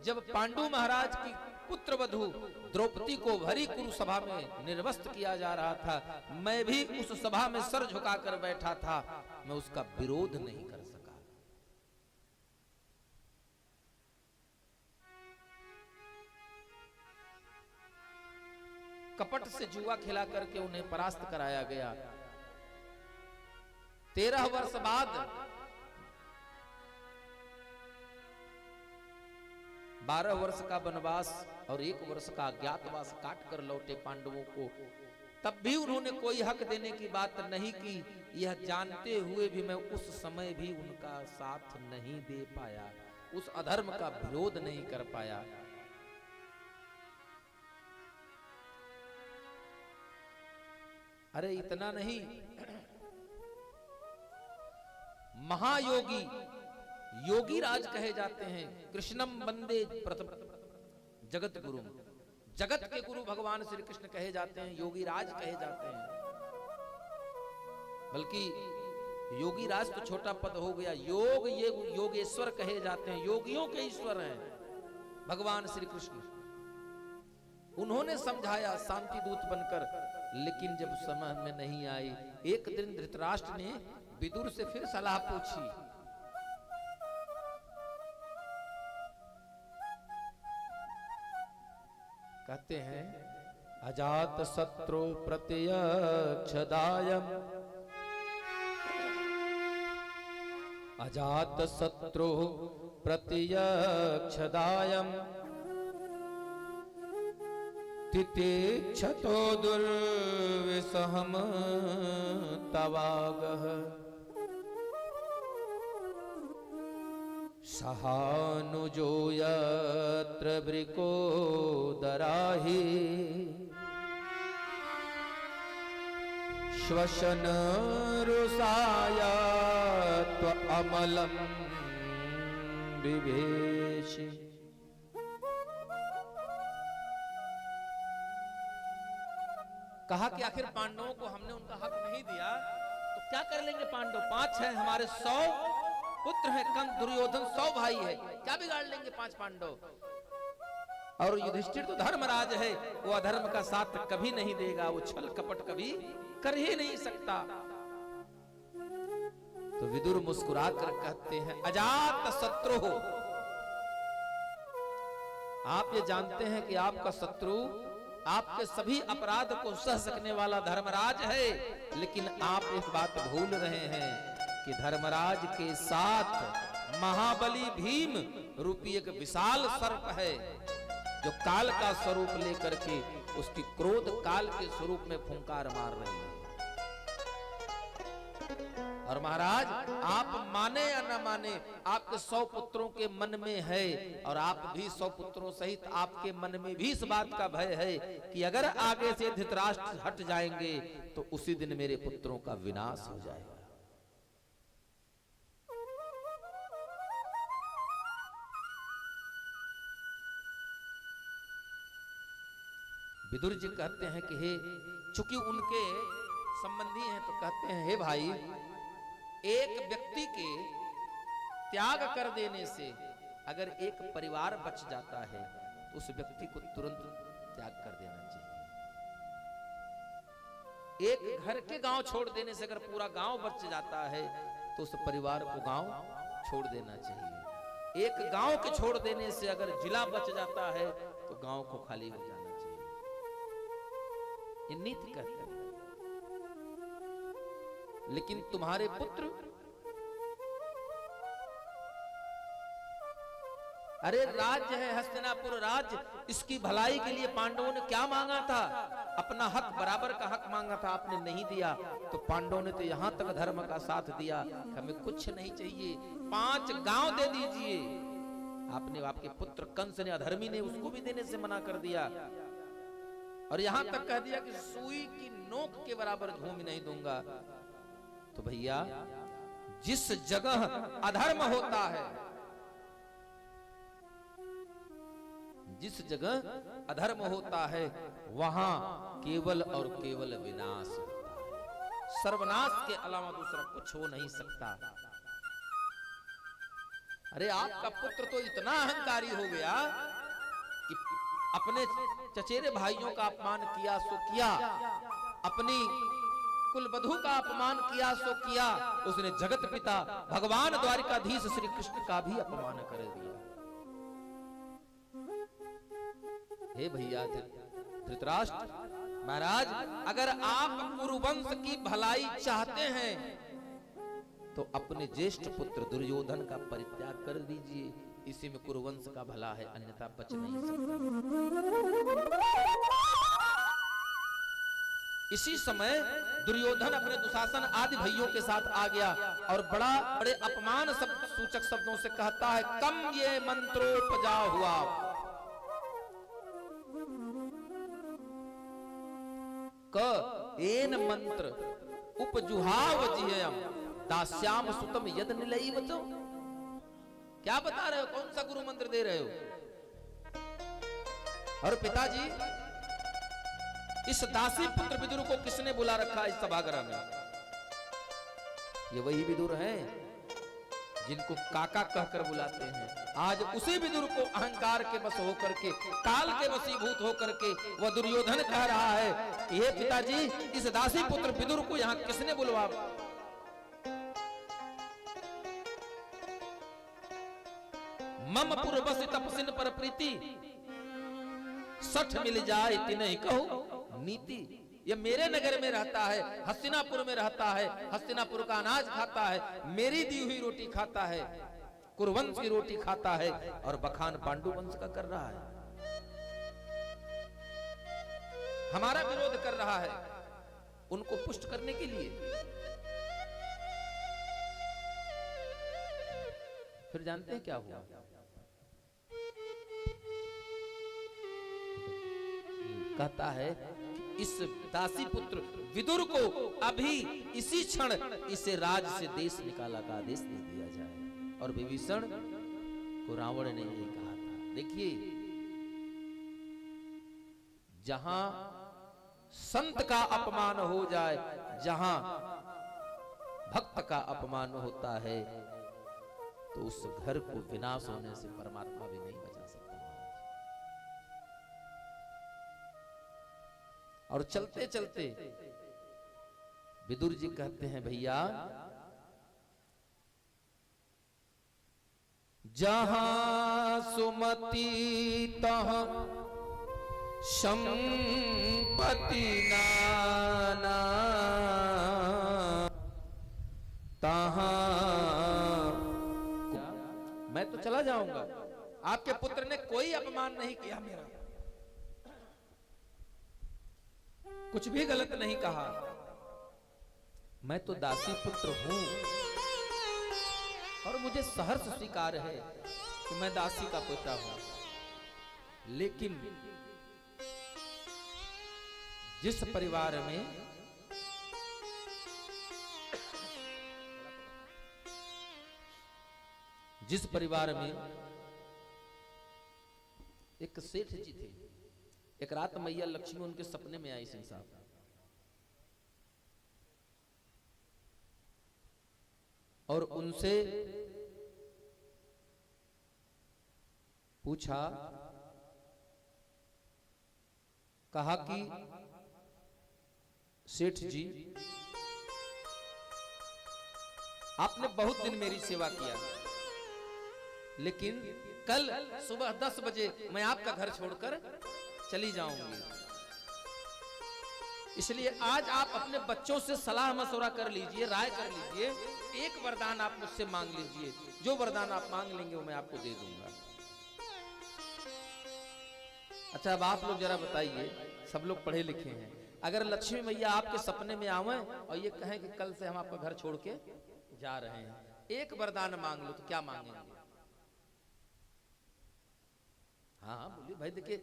Speaker 1: जब पांडु महाराज की पुत्र वधू द्रौपदी को भरी कुरु सभा में निर्वस्त्र किया जा रहा था। मैं भी उस सभा में सर झुकाकर बैठा था, मैं उसका विरोध नहीं कर सका। कपट से जुआ खिला करके उन्हें परास्त कराया गया। 13 वर्ष बाद 12 वर्ष का वनवास और 1 वर्ष का अज्ञातवास काट कर लौटे पांडवों को, तब भी उन्होंने कोई हक देने की बात नहीं की। यह जानते हुए भी मैं उस समय भी उनका साथ नहीं दे पाया, उस अधर्म का विरोध नहीं कर पाया। अरे इतना नहीं, महायोगी योगी राज कहे जाते हैं। कृष्णम वंदे जगत गुरु, जगत के गुरु भगवान श्री कृष्ण कहे जाते हैं, योगी राज कहे जाते हैं। बल्कि योगी राज तो छोटा पद हो गया, योग ये योगेश्वर कहे जाते हैं, योगियों के ईश्वर हैं भगवान श्री कृष्ण। उन्होंने समझाया शांति दूत बनकर, लेकिन जब समझ में नहीं आई, एक दिन धृतराष्ट्र ने विदुर से फिर सलाह पूछी। कहते हैं अजात शत्रु प्रत्यक्षदायम्, अजात शत्रु प्रत्यक्षदायम् तितिक्षतो दुर्विसहम तवागः सहानुजो यत्र वृकोदराहि श्वसन रुषाय त्वमलं विवेशि। कहा कि आखिर पांडवों को हमने उनका हक नहीं दिया तो क्या कर लेंगे पांडव? 5 हैं हमारे, 100 पुत्र हैं, कंस दुर्योधन 100 भाई है, क्या बिगाड़ लेंगे 5 पांडव? और युधिष्ठिर तो धर्मराज है, वो अधर्म का साथ कभी नहीं देगा, वो छल कपट कभी कर ही नहीं सकता। तो विदुर मुस्कुरा कर कहते हैं अजात शत्रु हो, आप ये जानते हैं कि आपका शत्रु आपके सभी अपराध को सह सकने वाला धर्मराज है, लेकिन आप एक बात भूल रहे हैं कि धर्मराज के साथ महाबली भीम रूपी एक विशाल सर्प है, जो काल का स्वरूप लेकर के उसकी क्रोध काल के स्वरूप में फुंकार मार रही है। और महाराज आप माने या न माने, आपके 100 पुत्रों के मन में है, और आप भी 100 पुत्रों सहित आपके मन में भी इस बात का भय है कि अगर आगे से धृतराष्ट्र हट जाएंगे तो उसी दिन मेरे पुत्रों का विनाश हो जाएगा। विदुर जी कहते हैं कि हे, चूंकि उनके संबंधी हैं तो कहते हैं हे भाई, एक व्यक्ति के त्याग कर देने से अगर एक परिवार बच जाता है तो उस व्यक्ति को तुरंत त्याग कर देना चाहिए। एक घर के गांव छोड़ देने से अगर पूरा गांव बच जाता है तो उस परिवार को गांव छोड़ देना चाहिए। एक गांव के छोड़ देने से अगर जिला बच जाता है तो गांव को खाली हो जाना चाहिए। ये नीति कहते हैं। लेकिन तुम्हारे पुत्र, अरे राज्य है हस्तिनापुर राज्य, इसकी भलाई के लिए पांडवों ने क्या मांगा था? अपना हक, बराबर का हक मांगा था, आपने नहीं दिया। तो पांडवों ने तो यहां तक धर्म का साथ दिया, हमें कुछ नहीं चाहिए, 5 गांव दे दीजिए। आपने, आपके पुत्र कंस ने, अधर्मी ने, उसको भी देने से मना कर दिया, और यहां तक कह दिया कि सुई की नोक के बराबर भूमि नहीं दूंगा। तो भैया, जिस जगह अधर्म होता है, जिस जगह अधर्म होता है, वहां केवल और केवल विनाश होता है। सर्वनाश के अलावा दूसरा कुछ हो नहीं सकता। अरे आपका पुत्र तो इतना अहंकारी हो गया कि अपने चचेरे भाइयों का अपमान किया सो किया, अपनी कुलवधू का अपमान किया सो किया, उसने जगत पिता भगवान द्वारिकाधीश श्री कृष्ण का भी अपमान कर दिया। हे भैया धृतराष्ट्र महाराज, अगर आप कुरुवंश की भलाई चाहते हैं तो अपने ज्येष्ठ पुत्र दुर्योधन का परित्याग कर दीजिए, इसी में कुरुवंश का भला है, अन्यथा बच नहीं सकता। इसी समय दुर्योधन अपने दुशासन आदि भाइयों के साथ आ गया और बड़े अपमान सूचक शब्दों से कहता है, कम ये मंत्रोपजा हुआ। एन मंत्र उपजुहाव जियम दास्याम सुतम यद निलयिवतो। क्या बता रहे हो? कौन सा गुरु मंत्र दे रहे हो? और पिताजी, इस दासी पुत्र विदुर को किसने बुला रखा इस सभागृह में? ये वही विदुर हैं जिनको काका कहकर बुलाते हैं। आज उसी विदुर को अहंकार के बस होकर के, काल के वशीभूत होकर के वह दुर्योधन कह रहा है कि हे पिताजी, इस दासी पुत्र विदुर को यहां किसने बुलवा? मम पूर्वस तपसिन पर प्रीति, 60 मिल जाए तिन्हीं कहो नीति। ये मेरे नगर में रहता है, हस्तिनापुर में रहता है, हस्तिनापुर का अनाज खाता है, मेरी दी हुई रोटी खाता है, कुरुवंश की रोटी खाता है, और बखान पांडु वंश का कर रहा है। हमारा विरोध कर रहा है उनको पुष्ट करने के लिए। फिर जानते हैं क्या हुआ? कहता है इस दासी पुत्र विदुर को अभी इसी क्षण इसे राज से देश निकाला का आदेश दे दिया जाए। और विभीषण को रावण ने यही कहा था। देखिए, जहां संत का अपमान हो जाए, जहां भक्त का अपमान होता है, तो उस घर को विनाश होने से परमात्मा भी नहीं बचा सकता। और चलते चलते विदुर जी कहते हैं, भैया जहां सुमति तहां संपत्ति नाना, तहां मैं तो चला जाऊंगा। आपके पुत्र ने कोई अपमान नहीं किया, मेरा कुछ भी गलत नहीं कहा, मैं तो दासी पुत्र हूं और मुझे सहर्ष स्वीकार है कि मैं दासी का पुत्र हूं, लेकिन जिस परिवार में एक सेठ जी थे, एक रात मैया लक्ष्मी उनके सपने में आई सिंह साहब, और उनसे पूछा, कहा कि सेठ जी आपने बहुत दिन मेरी सेवा किया, लेकिन कल सुबह 10 बजे मैं आपका घर छोड़कर चली जाऊंगी, इसलिए आज आप अपने बच्चों से सलाह मशवरा कर लीजिए, राय कर लीजिए, एक वरदान आप मुझसे मांग लीजिए, जो वरदान आप मांग लेंगे वो मैं आपको दे दूंगा। अच्छा, अब आप लोग जरा बताइए, सब लोग पढ़े लिखे हैं, अगर लक्ष्मी मैया आपके सपने में आवे और ये कहें कि कल से हम आपका घर छोड़ के जा रहे हैं, एक वरदान मांग लो, तो क्या मांगेंगे? हाँ बोलिए भाई, देखिए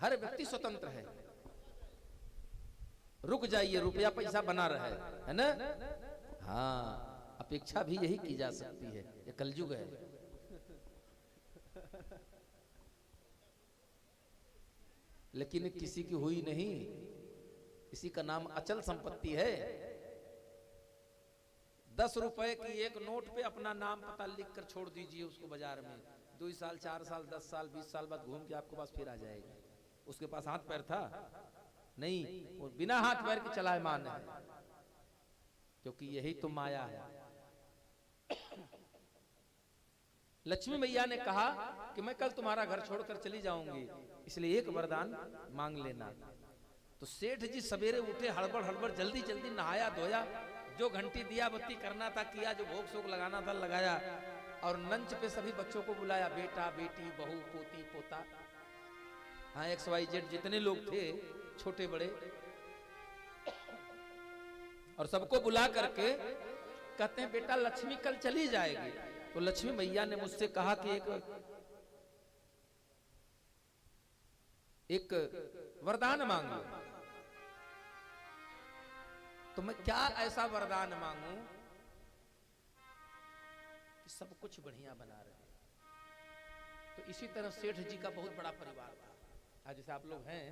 Speaker 1: हर व्यक्ति स्वतंत्र है, रुक जाइए, रुपया पैसा बना रहे है ना। हाँ, अपेक्षा भी यही की जा सकती है, ये कलयुग है। लेकिन किसी की हुई नहीं, इसी का नाम अचल संपत्ति है। 10 रुपए की एक नोट पे अपना नाम पता लिख कर छोड़ दीजिए उसको बाजार में, 2 साल 4 साल 10 साल 20 साल बाद घूम के आपके पास फिर आ जाएगा। उसके पास हाथ पैर था नहीं, वो बिना हाथ पैर के चलायमान है, क्योंकि यही तो माया है। लक्ष्मी मैया ने कहा कि मैं कल तुम्हारा घर छोड़कर चली जाऊंगी, इसलिए एक वरदान मांग लेना। तो सेठ जी सवेरे उठे, हड़बड़ हड़बड़, जल्दी जल्दी नहाया धोया, जो घंटी दिया बत्ती करना था किया, जो भोग सोग लगाना था लगाया, और मंच पे सभी बच्चों को बुलाया, बेटा बेटी बहू पोती पोता, हाँ XYZ जितने लोग थे छोटे बड़े, और सबको बुला करके कहते हैं बेटा लक्ष्मी कल चली जाएगी। तो लक्ष्मी मैया ने मुझसे कहा कि एक वरदान मांग लो। तो मैं क्या ऐसा वरदान मांगू कि सब कुछ बढ़िया बना रहे। तो इसी तरह सेठ जी का बहुत बड़ा परिवार था। आज जैसे आप लोग हैं,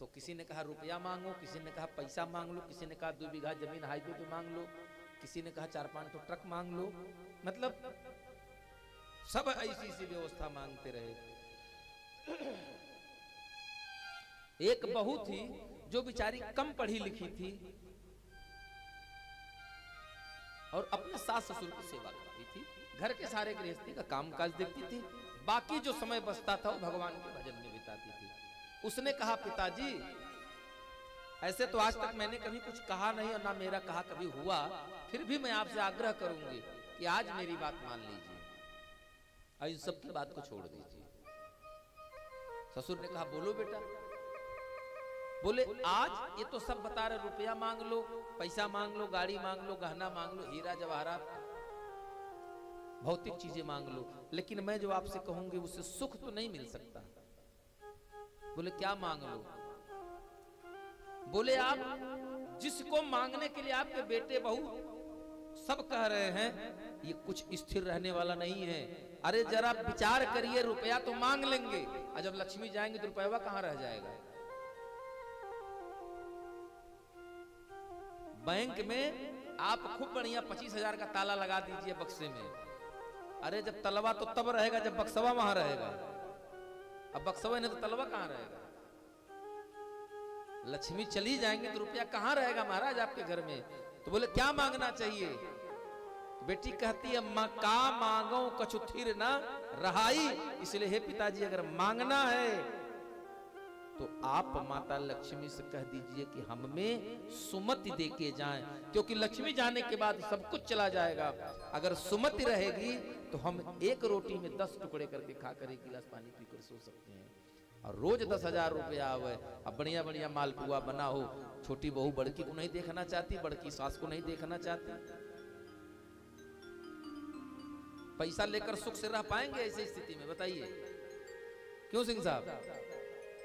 Speaker 1: तो किसी ने कहा रुपया मांगो, किसी ने कहा पैसा मांग लो, किसी ने कहा 2 बीघा जमीन हाईवे पे मांग लो, किसी ने कहा 4-5 तो ट्रक मांग लो, मतलब सब ऐसी सी व्यवस्था मांगते रहे। एक बहू थी जो बेचारी कम पढ़ी लिखी थी और अपने सास ससुर की सेवा करती थी, घर के सारे गृहस्थी का कामकाज देखती थी, बाकी जो समय बचता था वो भगवान के भजन में बिताती थी। उसने कहा पिताजी, ऐसे तो आज तक मैंने कभी कुछ कहा नहीं और ना मेरा कहा कभी हुआ, फिर भी मैं आपसे आग्रह करूंगी कि आज मेरी बात मान लीजिए और इन सब की बात को छोड़ दीजिए। ससुर ने कहा बोलो बेटा। बोले आज ये तो सब बता रहे, रुपया मांग लो, पैसा मांग लो, गाड़ी मांग लो, गहना मांग लो, हीरा जवाहरात, भौतिक चीजें मांग लो, लेकिन मैं जो आपसे कहूंगी उससे सुख तो नहीं मिल सकता। बोले क्या मांग लो? बोले आप जिसको मांगने के लिए आपके बेटे बहू सब कह रहे हैं, ये कुछ स्थिर रहने वाला नहीं है। अरे जरा विचार करिए, रुपया तो मांग लेंगे और जब लक्ष्मी जाएंगे तो रुपया कहां रह जाएगा? बैंक में आप खूब बढ़िया 25,000 का ताला लगा दीजिए बक्से में, अरे जब तलवा तो तब रहेगा जब बक्सवा वहां रहेगा, अब बक्सवा नहीं तो तलवा कहां रहेगा? लक्ष्मी चली जाएंगे तो रुपया कहां रहेगा महाराज आपके घर में? तो बोले क्या मांगना चाहिए? तो बेटी कहती है मां का मांगो कछु थिर ना रहाई, इसलिए हे पिताजी अगर मांगना है तो आप माता लक्ष्मी से कह दीजिए कि हमें सुमति दे के जाएं, क्योंकि लक्ष्मी जाने के बाद सब कुछ चला जाएगा। अगर सुमति रहेगी तो हम एक रोटी में 10 टुकड़े करके खाकर एक गिलास पानी पीकर सो सकते हैं, और रोज 10,000 रुपया आवे, अब बढ़िया बढ़िया मालपुआ बना हो, छोटी बहू बड़की को नहीं देखना चाहती, बड़की सास को नहीं देखना चाहती। पैसा लेकर सुख से रह पाएंगे ऐसी स्थिति में? बताइए क्यों सिंह साहब?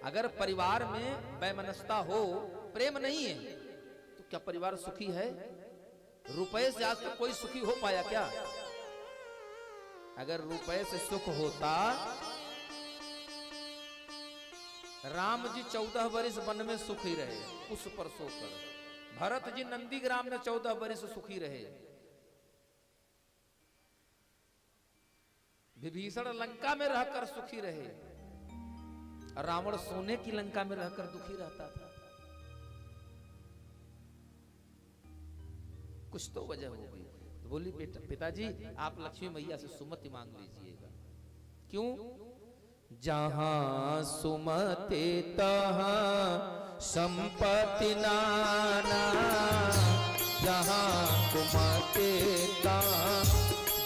Speaker 1: अगर परिवार में वैमनस्यता हो, प्रेम नहीं है, तो क्या परिवार सुखी है? रुपए से आज तक कोई सुखी हो पाया क्या? अगर रुपए से सुख होता, राम जी 14 वर्ष वन में सुखी रहे उस पर सोकर, भरत जी नंदीग्राम में 14 वर्ष सुखी रहे, विभीषण लंका में रहकर सुखी रहे, रावण सोने की लंका में रहकर दुखी रहता था। कुछ तो वजह हो गई। तो बोली बेटा, पिताजी आप लक्ष्मी मैया से सुमति मांग लीजिएगा। क्यों? जहां सुमति तहां संपत्ति नाना, जहां कुमति तहां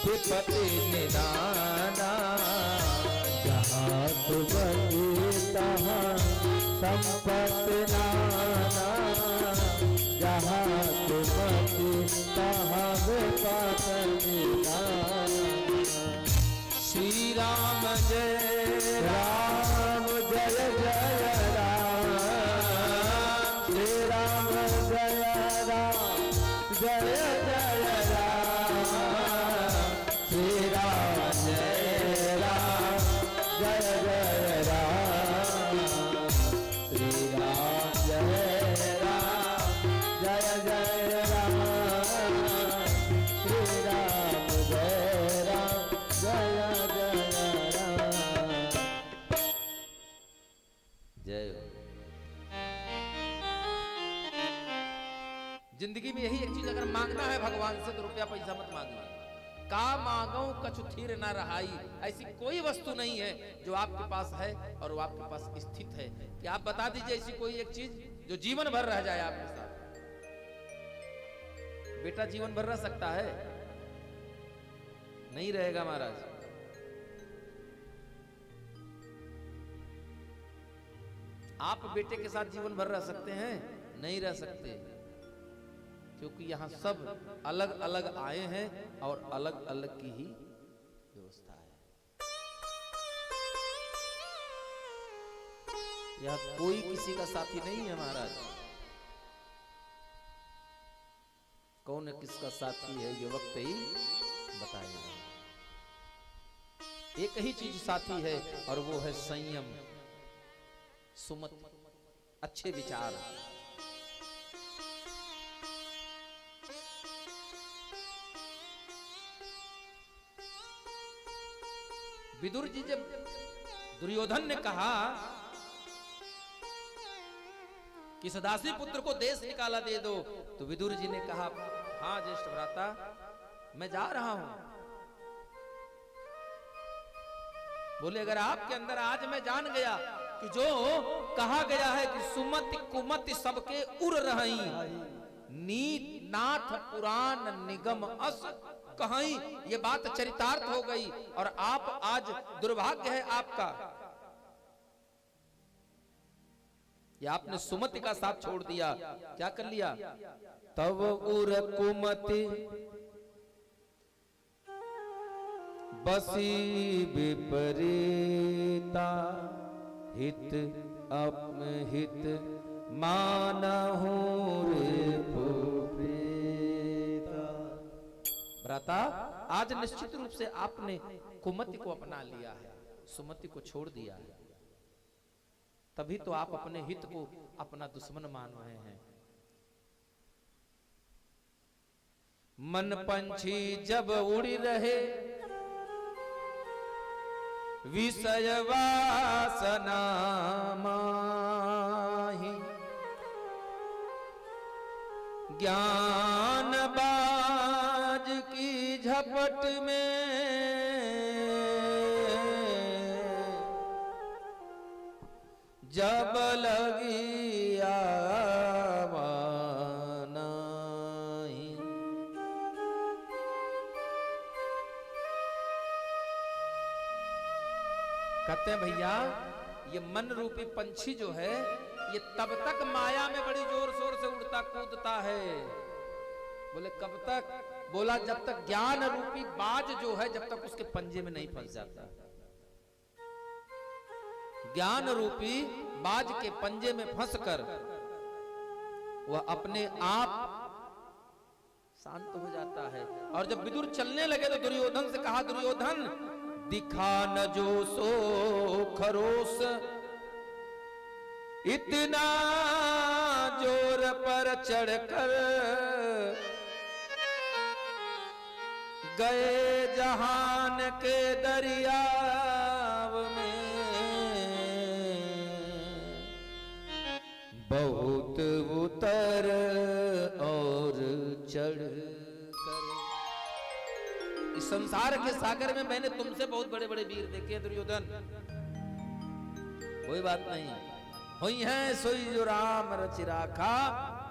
Speaker 1: विपत्ति निदाना,
Speaker 2: जहाँ सुमति तहाँ संपत्ति नाना, जहाँ सुमति तहाँ विपत्ति निदाना।
Speaker 1: श्री राम जय
Speaker 2: राम जय जय राम, श्री राम जय राम जय जय राम, श्री राम जय राम जय जय राम, श्री राम जय राम जय जय राम, श्री राम जय राम जय जय राम।
Speaker 1: जय हो। जिंदगी में यही एक चीज अगर मांगना है भगवान से, तो रुपया पैसा मत मांगिए। का मांगो कछु थीर ना रहाई, ऐसी कोई वस्तु नहीं है जो आपके पास है और वो आपके पास स्थित है कि आप बता दीजिए ऐसी कोई एक चीज जो जीवन भर रह जाए आपके साथ। बेटा जीवन भर रह सकता है? नहीं रहेगा महाराज। आप बेटे के साथ जीवन भर रह सकते हैं? नहीं रह सकते, क्योंकि यहां सब अलग अलग आए हैं और अलग अलग की ही व्यवस्था है। यह कोई किसी का साथी नहीं है महाराज। कौन किसका साथी है ये वक्त ही बताएगा। एक ही चीज साथी है और वो है संयम, सुमति, अच्छे विचार। विदुर जी जब दुर्योधन ने कहा कि सदासी पुत्र को देश निकाला दे दो, तो विदुर जी ने कहा, हाँ ज्येष्ठ भ्राता मैं जा रहा हूं। बोले अगर आपके अंदर आज मैं जान गया कि जो कहा गया है कि सुमति कुमति सबके उर रही, नीत नाथ पुराण निगम अस कहीं, ये बात चरितार्थ हो गई। और आप आज दुर्भाग्य है आपका, ये आपने सुमति का साथ छोड़ दिया। क्या कर लिया? तब उर कुमति बसी विपरीता, हित अपहित मानहु रे प्रीता। भ्राता आज निश्चित रूप से आपने कुमति को अपना लिया है, सुमति को छोड़ दिया है, तभी तो आप अपने हित को अपना दुश्मन मान रहे हैं। मन पंछी जब उड़ रहे विषय वासना माही, ज्ञान बाज की झपट में जब लगी आवानाही। कहते हैं भैया ये मन रूपी पंछी जो है ये तब तक माया में बड़ी जोर शोर से उड़ता कूदता है। बोले कब तक? बोला जब तक ज्ञान रूपी बाज जो है जब तक उसके पंजे में नहीं फंस जाता। ज्ञान रूपी बाज के पंजे में फंसकर वह अपने आप शांत हो जाता है। और जब विदुर चलने लगे तो दुर्योधन से कहा, दुर्योधन दिखा न जो सो खरोस, इतना जोर पर चढ़कर गए जहान के दरियाव में, बहुत उतर और चढ़ कर। इस संसार के सागर में मैंने तुमसे बहुत बड़े बड़े वीर देखे दुर्योधन, कोई बात नहीं, हुई है सोई जो राम रचि राखा,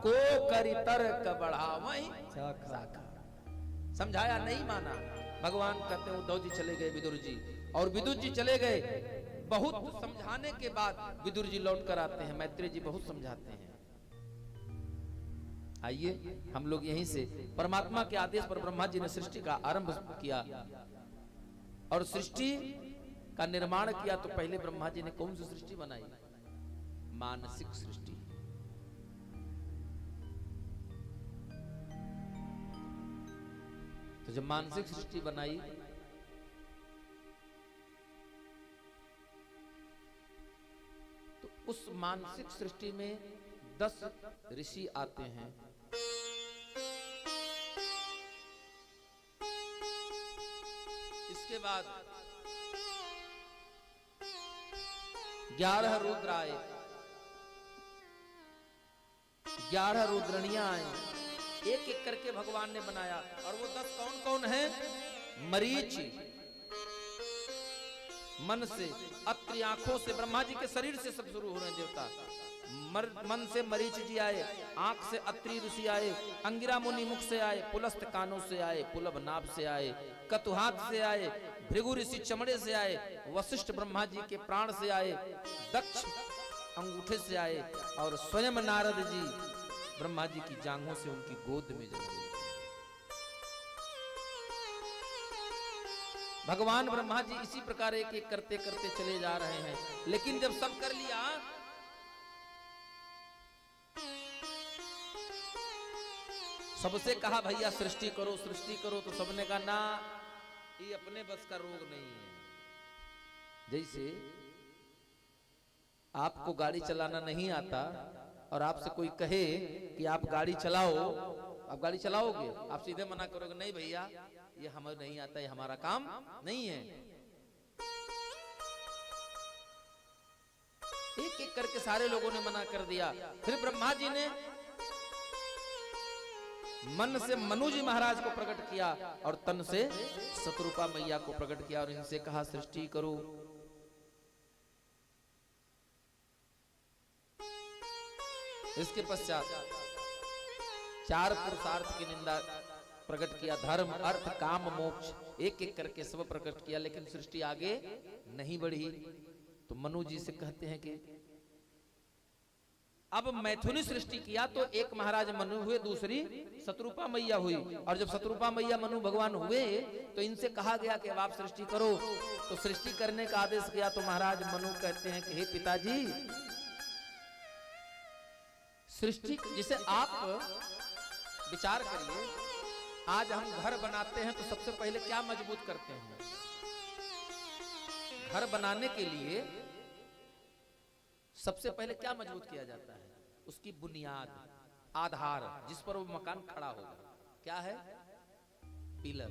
Speaker 1: को करी तर्क बढ़ावई शाखा। समझाया नहीं माना। भगवान कहते हैं उद्धव जी चले गए विदुर जी, और विदुर जी चले गए। बहुत समझाने के बाद विदुर जी लौट कर आते हैं। मैत्रेय जी बहुत समझाते हैं। आइए हम लोग यहीं से परमात्मा के आदेश पर ब्रह्मा जी ने सृष्टि का आरंभ किया, और सृष्टि का निर्माण किया। तो पहले ब्रह्मा जी ने कौन सी सृष्टि बनाई? मानसिक सृष्टि। तो जब मानसिक सृष्टि बनाई तो उस मानसिक सृष्टि में 10 ऋषि आते हैं। इसके बाद 11 रुद्र आए, 11 रुद्रनियां आई। एक एक करके भगवान ने बनाया। और वो 10 कौन कौन है? मरीचि मन से, अत्रि आंखों से, ब्रह्मा जी के शरीर से सब शुरू हो रहे हैं देवता। मन से मरीच जी आए, आंख से अत्रि ऋषि आए, अंगिरा मुनि मुख से आए, पुलस्त कानों से आए, पुलभ नाभ से आए, कतुहात से आए, भृगु ऋषि चमड़े से आए, वशिष्ठ ब्रह्मा जी के प्राण से आए, दक्ष अंगूठे से आए, और स्वयं नारद जी ब्रह्मा जी की जांघों से उनकी गोद में जन्मे। भगवान ब्रह्मा जी इसी प्रकार एक एक करते करते चले जा रहे हैं। लेकिन जब सब कर लिया सबसे कहा भैया सृष्टि करो सृष्टि करो, तो सबने कहा ना, ये अपने बस का रोग नहीं है। जैसे आपको गाड़ी चलाना नहीं आता और आपसे कोई कहे कि आप गाड़ी चलाओ, आप गाड़ी चलाओगे? आप सीधे मना करोगे नहीं भैया ये हमें नहीं आता, ये हमारा काम नहीं है। एक एक करके सारे लोगों ने मना कर दिया। फिर ब्रह्मा जी ने मन से मनु जी महाराज को प्रकट किया और तन से शतरूपा मैया को प्रकट किया और इनसे कहा सृष्टि करो। इसके पश्चात 4 पुरुषार्थ की निंदा प्रकट किया, धर्म अर्थ काम मोक्ष, एक एक करके सब प्रकट किया। लेकिन सृष्टि आगे नहीं बढ़ी। तो मनु जी से कहते हैं कि अब मैथुनी सृष्टि किया तो एक महाराज मनु हुए, दूसरी शतरूपा मैया हुई। और जब शतरूपा मैया मनु भगवान हुए तो इनसे कहा गया कि अब आप सृष्टि करो। तो सृष्टि करने का आदेश किया। तो महाराज मनु कहते हैं कि हे पिताजी, सृष्टि जिसे आप विचार करिए, आज हम घर बनाते हैं तो सबसे पहले क्या मजबूत करते हैं? घर बनाने के लिए सबसे पहले क्या मजबूत किया जाता है? उसकी बुनियाद, आधार, जिस पर वो मकान खड़ा होगा, क्या है? पिलर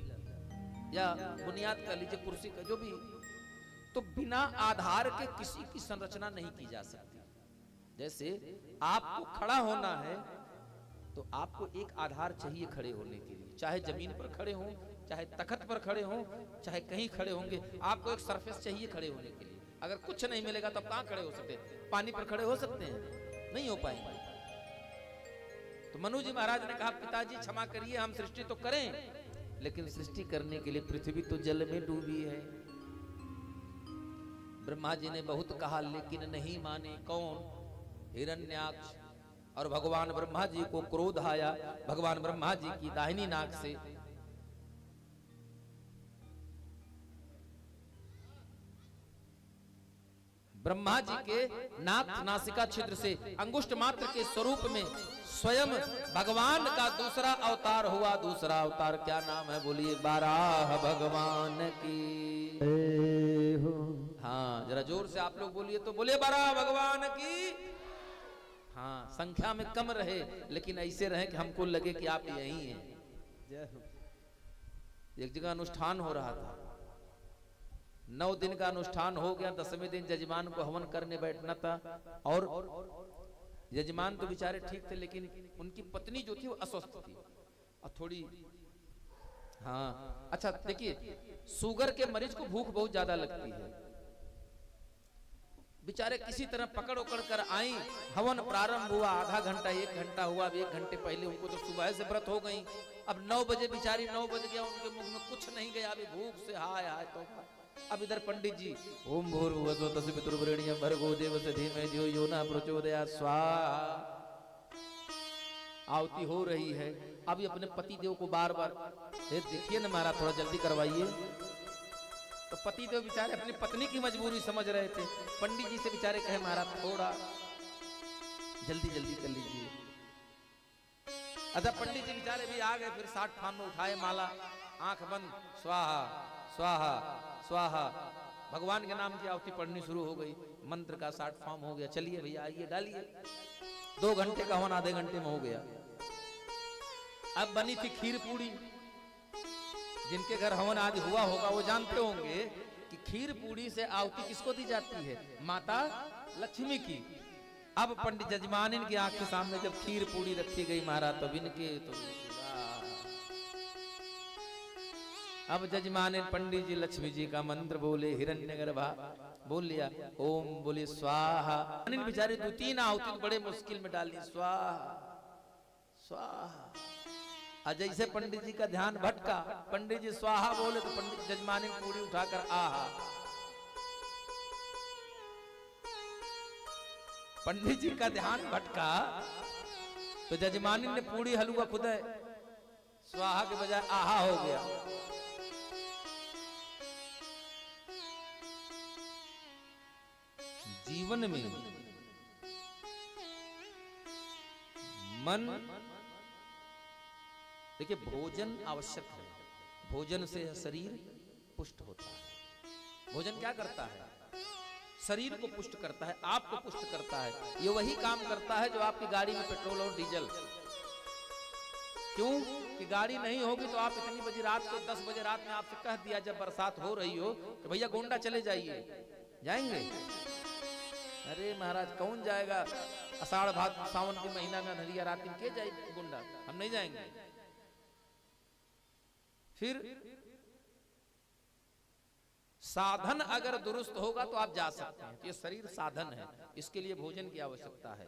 Speaker 1: या बुनियाद का लीजिए, कुर्सी का, जो भी। तो बिना आधार के किसी की संरचना नहीं की जा सकती। जैसे आपको खड़ा होना है तो आपको एक आधार चाहिए खड़े होने के लिए। चाहे जमीन पर खड़े हों, चाहे तखत पर खड़े हों, चाहे कहीं खड़े होंगे, आपको एक सरफेस चाहिए खड़े होने के लिए। अगर कुछ नहीं मिलेगा तो कहां खड़े हो सकते? पानी पर खड़े हो सकते हैं? नहीं हो पाएंगे। तो मनु जी महाराज ने कहा पिताजी क्षमा करिए, हम सृष्टि तो करें, लेकिन सृष्टि करने के लिए पृथ्वी तो जल में डूबी है। ब्रह्मा जी ने बहुत कहा लेकिन नहीं माने। कौन? हिरण्याक्ष। और भगवान ब्रह्मा जी को क्रोध आया भगवान ब्रह्मा जी की दाहिनी नाक से। ब्रह्मा जी के नाक नासिका छिद्र से अंगुष्ठ मात्र के स्वरूप में स्वयं भगवान का दूसरा अवतार हुआ। दूसरा अवतार क्या नाम है? बोलिए, बाराह भगवान की। हाँ, जरा जोर से आप लोग बोलिए तो बोलिए, बाराह भगवान की। हाँ, संख्या में कम रहे लेकिन ऐसे रहे कि हमको लगे कि आप यही हैं। एक जगह अनुष्ठान हो रहा था, 9 दिन का अनुष्ठान हो गया। 10वें दिन जजमान को हवन करने बैठना था और यजमान तो बेचारे ठीक थे लेकिन उनकी पत्नी जो थी वो अस्वस्थ थी और थोड़ी, हाँ अच्छा देखिए, शुगर के मरीज को भूख बहुत ज्यादा लगती है। बेचारे किसी तरह पकड़ उकड़ कर आई। हवन प्रारंभ हुआ, आधा घंटा 1 घंटा हुआ। अब 1 घंटे पहले उनको तो सुबह से व्रत हो गई। अब 9 बजे बेचारी 9 बज गया, उनके मुख में कुछ नहीं गया। अभी भूख से हाय हाय तो। अब इधर पंडित जी ओम भूर्भुवस्सुः तस्य पितृवरेण्यं भर्गो देवस्य धीमहि धियो यो न प्रचोदयात् स्वाहा। आहुति हो रही है। अभी अपने पति देव को बार बार देखिए ना महाराज, थोड़ा जल्दी करवाइए। तो पति देव बेचारे अपनी पत्नी की मजबूरी समझ रहे थे। पंडित जी से बेचारे कहे, महाराज थोड़ा जल्दी जल्दी कर लीजिए। अच्छा, पंडित जी बेचारे भी आ गए। फिर 60 फान में उठाए माला, आंख बंद, स्वाहा स्वाहा स्वाहा, भगवान के नाम की आहुति पढ़नी शुरू हो गई। मंत्र का 60 फॉर्म हो गया। चलिए भैया आइए डालिए। 2 घंटे का हवन आधे घंटे में हो गया। अब बनी थी खीर पूड़ी। जिनके घर हवन आदि हुआ होगा वो जानते होंगे कि खीर पूड़ी से आहुति किसको दी जाती है? माता लक्ष्मी की। अब पंडित जजमान इनकी आंख के सामने जब खीर पूड़ी रखी गई महाराज, तब इनके तो अब जजमान पंडित जी लक्ष्मी जी का मंत्र बोले, हिरण्यगर्भा बोल लिया, ओम बोले स्वाहा। बेचारे 2-3 आहुति बड़े मुश्किल में डाली, स्वाहा स्वाहा। और जैसे पंडित जी का ध्यान भटका, पंडित जी स्वाहा बोले तो पंडित जजमान पूरी उठाकर आहा। पंडित जी का ध्यान भटका तो जजमानी ने पूरी हलवा खुद स्वाहा के बजाय आहा हो गया। जीवन में मन, देखिए भोजन आवश्यक है। भोजन से शरीर पुष्ट होता है। भोजन क्या करता है? शरीर को पुष्ट करता है, आपको पुष्ट करता है। ये वही काम करता है जो आपकी गाड़ी में पेट्रोल और डीजल। क्यों कि गाड़ी नहीं होगी तो आप इतनी बजे रात को 10 बजे रात में आपसे कह दिया जब बरसात हो रही हो कि भैया गोंडा चले जाइए, जाएंगे? अरे महाराज कौन जाएगा? आषाढ़ भाद सावन के महीना में नदिया रात में के जाए गोंडा? हम नहीं जाएंगे। फिर साधन अगर दुरुस्त होगा तो आप जा सकते हैं। तो ये शरीर साधन है, इसके लिए भोजन की आवश्यकता है।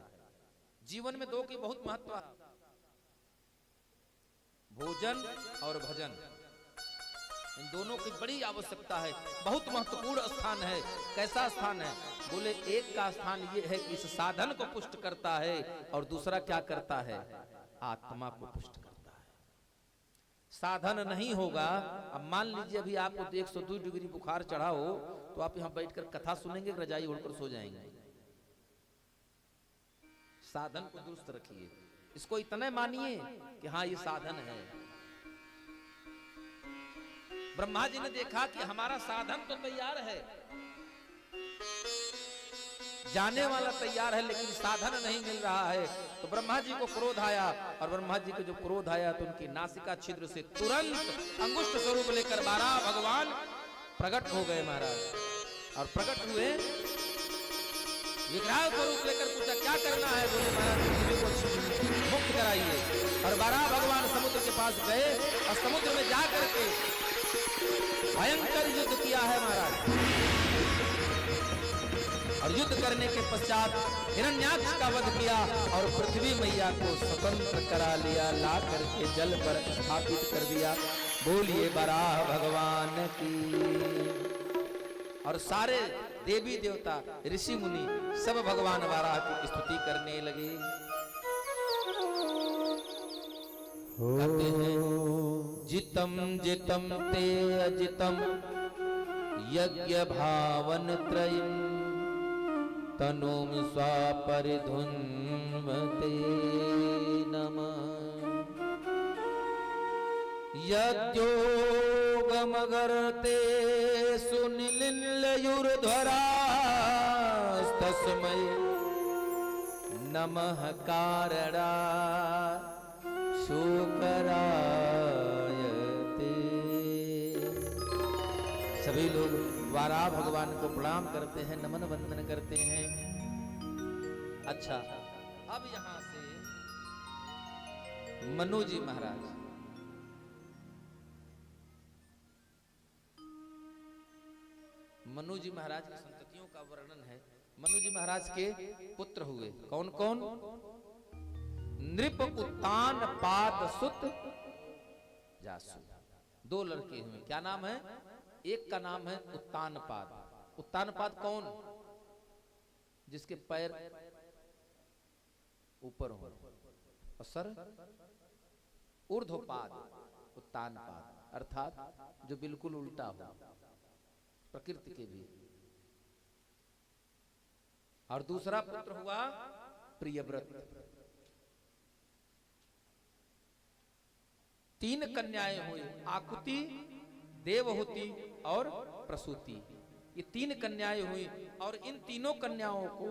Speaker 1: जीवन में 2 की बहुत महत्व है, भोजन और भजन। इन दोनों की बड़ी आवश्यकता है, बहुत महत्वपूर्ण स्थान है। कैसा स्थान है? बोले एक का स्थान ये है कि इस साधन को पुष्ट करता है और दूसरा क्या करता है? आत्मा को पुष्ट करता है। साधन नहीं होगा, अब मान लीजिए अभी आपको 102 डिग्री बुखार चढ़ा हो तो आप यहाँ बैठकर कथा सुनेंगे, रजाई ओढ़कर सो जाएंगे। साधन को दुरुस्त रखिए, इसको इतने मानिए कि हाँ ये साधन है। ब्रह्मा जी ने देखा कि हमारा साधन तो तैयार है, जाने वाला तैयार है, लेकिन साधन नहीं मिल रहा है। तो ब्रह्मा जी को क्रोध आया और ब्रह्मा जी को जो क्रोध आया तो उनकी नासिका छिद्र से तुरंत अंगुष्ठ स्वरूप लेकर 12 भगवान प्रकट हो गए महाराज। और प्रकट हुए, विग्रह स्वरूप लेकर पूछा क्या करना है? बोले महाराज को मुक्त कराइए। और 12 भगवान समुद्र के पास गए और समुद्र में जाकर के भयंकर युद्ध किया है महाराज। और युद्ध करने के पश्चात हिरण्याक्ष का वध किया और पृथ्वी मैया को स्वतंत्र करा लिया, ला करके जल पर स्थापित कर दिया। बोलिए बराह भगवान की। और सारे देवी देवता ऋषि मुनि सब भगवान वाराह की स्तुति करने लगे। कहते हैं जितम जितम ते अजितम यज्ञ भावन त्रयम् तनोम स्वापरिधुन्वते नमः। यद्योगमगर्ते सुनिलिलयुर्ध्वरास्तस्मै नमः कारणा शोकरायते। सभी लोग वाराह भगवान को प्रणाम करते हैं, नमन वंदन करते हैं। अच्छा, अब यहां से मनु जी महाराज की संततियों का वर्णन है। मनु जी महाराज के पुत्र हुए कौन कौन? नृप उत्तान पाद सुत जासु, दो लड़के हुए। क्या नाम है? एक का नाम है उत्तानपाद। उत्तानपाद कौन? जिसके पैर ऊपर हो और सर ऊर्ध्वपाद, उत्तानपाद अर्थात जो बिल्कुल उल्टा हो, प्रकृति के भी। और दूसरा पुत्र हुआ प्रियव्रत। 3 कन्याएं हुई, आकुति, देवहूति और प्रसूति। ये 3 कन्याएं हुई और इन तीनों कन्याओं को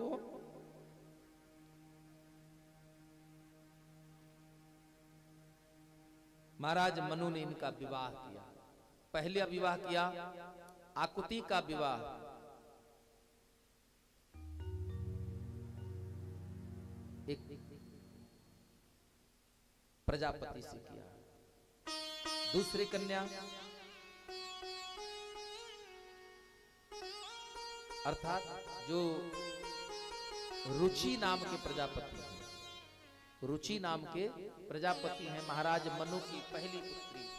Speaker 1: महाराज मनु ने इनका विवाह किया। पहले विवाह किया आकुति का विवाह एक प्रजापति से किया। दूसरी कन्या अर्थात जो रुचि नाम के प्रजापति हैं, रुचि नाम के प्रजापति हैं। महाराज मनु की पहली पुत्री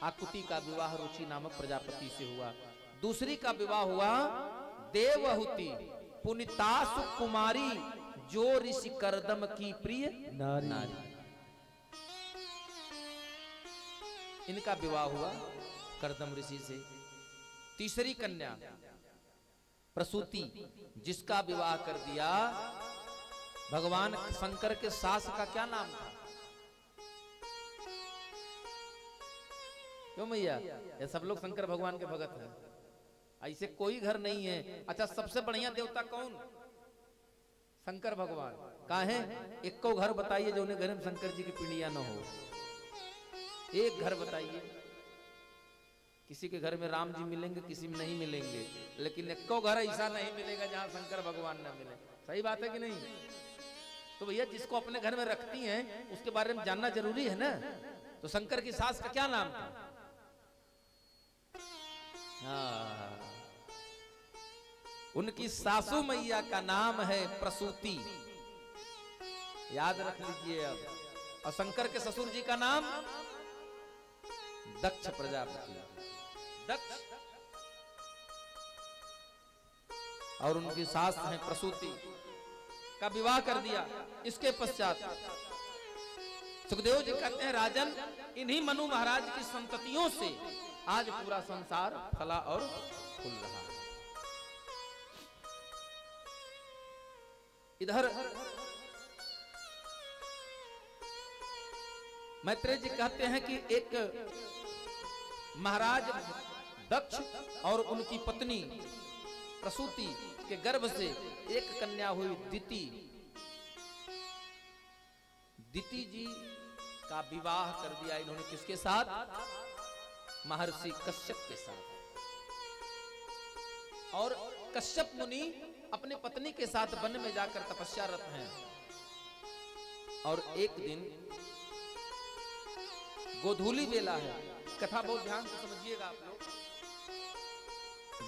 Speaker 1: आकुति का विवाह रुचि नामक प्रजापति से हुआ। दूसरी का विवाह हुआ देवहूति, पुनितासु कुमारी, जो ऋषि करदम की प्रिय नारी। इनका विवाह हुआ करदम ऋषि से। तीसरी कन्या प्रसूति, जिसका विवाह कर दिया भगवान शंकर के सास का क्या नाम था? क्यों मैया? ये सब लोग शंकर भगवान के भगत हैं, ऐसे कोई घर नहीं है। अच्छा, सबसे बढ़िया देवता कौन? शंकर भगवान। कहा है? एक को घर बताइए जो उन्हें घर में शंकर जी की पीढ़ियां न हो। एक घर बताइए। किसी के घर में राम जी मिलेंगे, किसी में नहीं मिलेंगे, लेकिन एक को घर ऐसा नहीं मिलेगा जहां शंकर भगवान न मिले। सही बात है कि नहीं? तो भैया जिसको अपने घर में रखती हैं उसके बारे में जानना जरूरी है ना। तो शंकर की सास का क्या नाम था? उनकी सासू मैया का नाम है प्रसूति, याद रख लीजिए अब। और शंकर के ससुर जी का नाम दक्ष प्रजापति, दक्ष। और उनकी सास है प्रसूति का विवाह कर दिया। इसके पश्चात सुखदेव जी कहते हैं, राजन, इन्हीं मनु महाराज की संततियों से आज पूरा संसार फला और फूल रहा है। इधर मैत्रेय जी कहते हैं कि एक महाराज दक्ष और उनकी पत्नी प्रसूति के गर्भ से एक कन्या हुई दिति। दिति जी का विवाह कर दिया इन्होंने किसके साथ? महर्षि कश्यप के साथ। और कश्यप मुनि अपने पत्नी के साथ वन में जाकर तपस्यारत हैं। और एक दिन गोधूली बेला है, कथा बहुत ध्यान से समझिएगा आप लोग।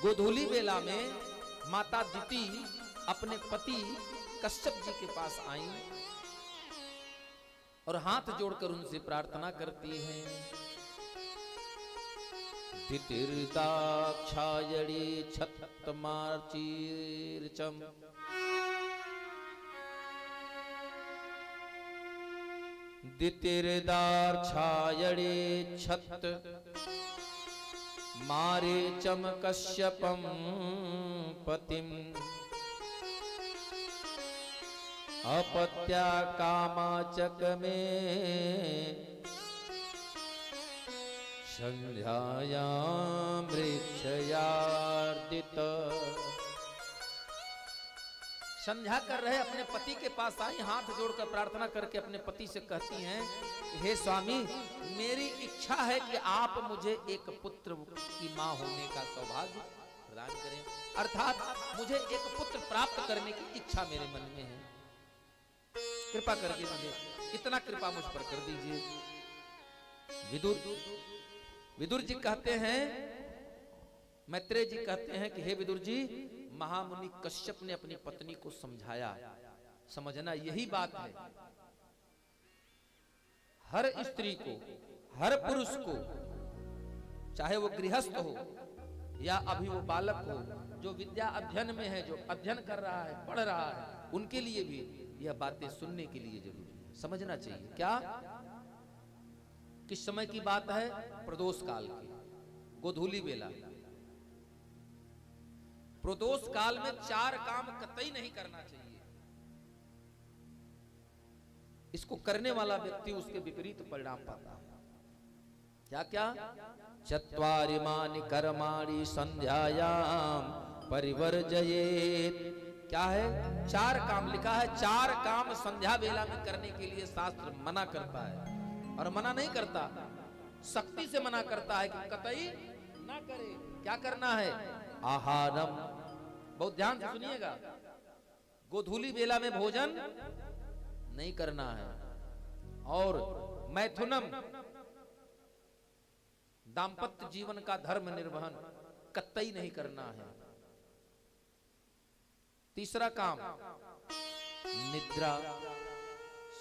Speaker 1: गोधूली बेला में माता दिति अपने पति कश्यप जी के पास आई और हाथ जोड़कर उनसे प्रार्थना करती हैं, स्थितिर्दाक्षायणी छत्तमार्चीर्चम दितिर्दाक्षायणी छत्त मारीचम कश्यपम पतिम अपत्या कामाचक में संध्यायां वृक्षयार्दित। संध्या कर रहे अपने पति के पास आई, हाथ जोड़कर प्रार्थना करके अपने पति से कहती हैं, हे स्वामी, मेरी इच्छा है कि आप मुझे एक पुत्र की मां होने का सौभाग्य प्रदान करें, अर्थात मुझे एक पुत्र प्राप्त करने की इच्छा मेरे मन में है, कृपा करके मुझे इतना कृपा मुझ पर कर दीजिए। विदुर जी कहते हैं, मैत्रेय जी कहते हैं कि हे विदुर जी, महामुनि कश्यप ने अपनी पत्नी को समझाया, समझना यही बात है, हर स्त्री को, हर पुरुष को, चाहे वो गृहस्थ हो या अभी वो बालक हो, जो विद्या अध्ययन में है, जो अध्ययन कर रहा है, पढ़ रहा है, उनके लिए भी यह बातें सुनने के लिए जरूरी है, समझना चाहिए। क्या, किस समय की बात है? प्रदोष काल की, गोधूली बेला। प्रदोष काल में 4 काम कतई नहीं करना चाहिए। इसको करने वाला व्यक्ति उसके विपरीत परिणाम पाता है। क्या क्या? चत्वारिमानि कर्माणि संध्यायाम परिवर्जयेत्। क्या है? 4 काम लिखा है, 4 काम संध्या बेला में करने के लिए शास्त्र मना करता है। और मना नहीं करता, सख्ती से मना करता है कि कतई ना करे। क्या करना है? आहारम, बहुत ध्यान से सुनिएगा, गोधूली बेला में भोजन नहीं करना है। और मैथुनम, दाम्पत्य जीवन का धर्म निर्वहन कतई नहीं करना है। तीसरा काम, निद्रा,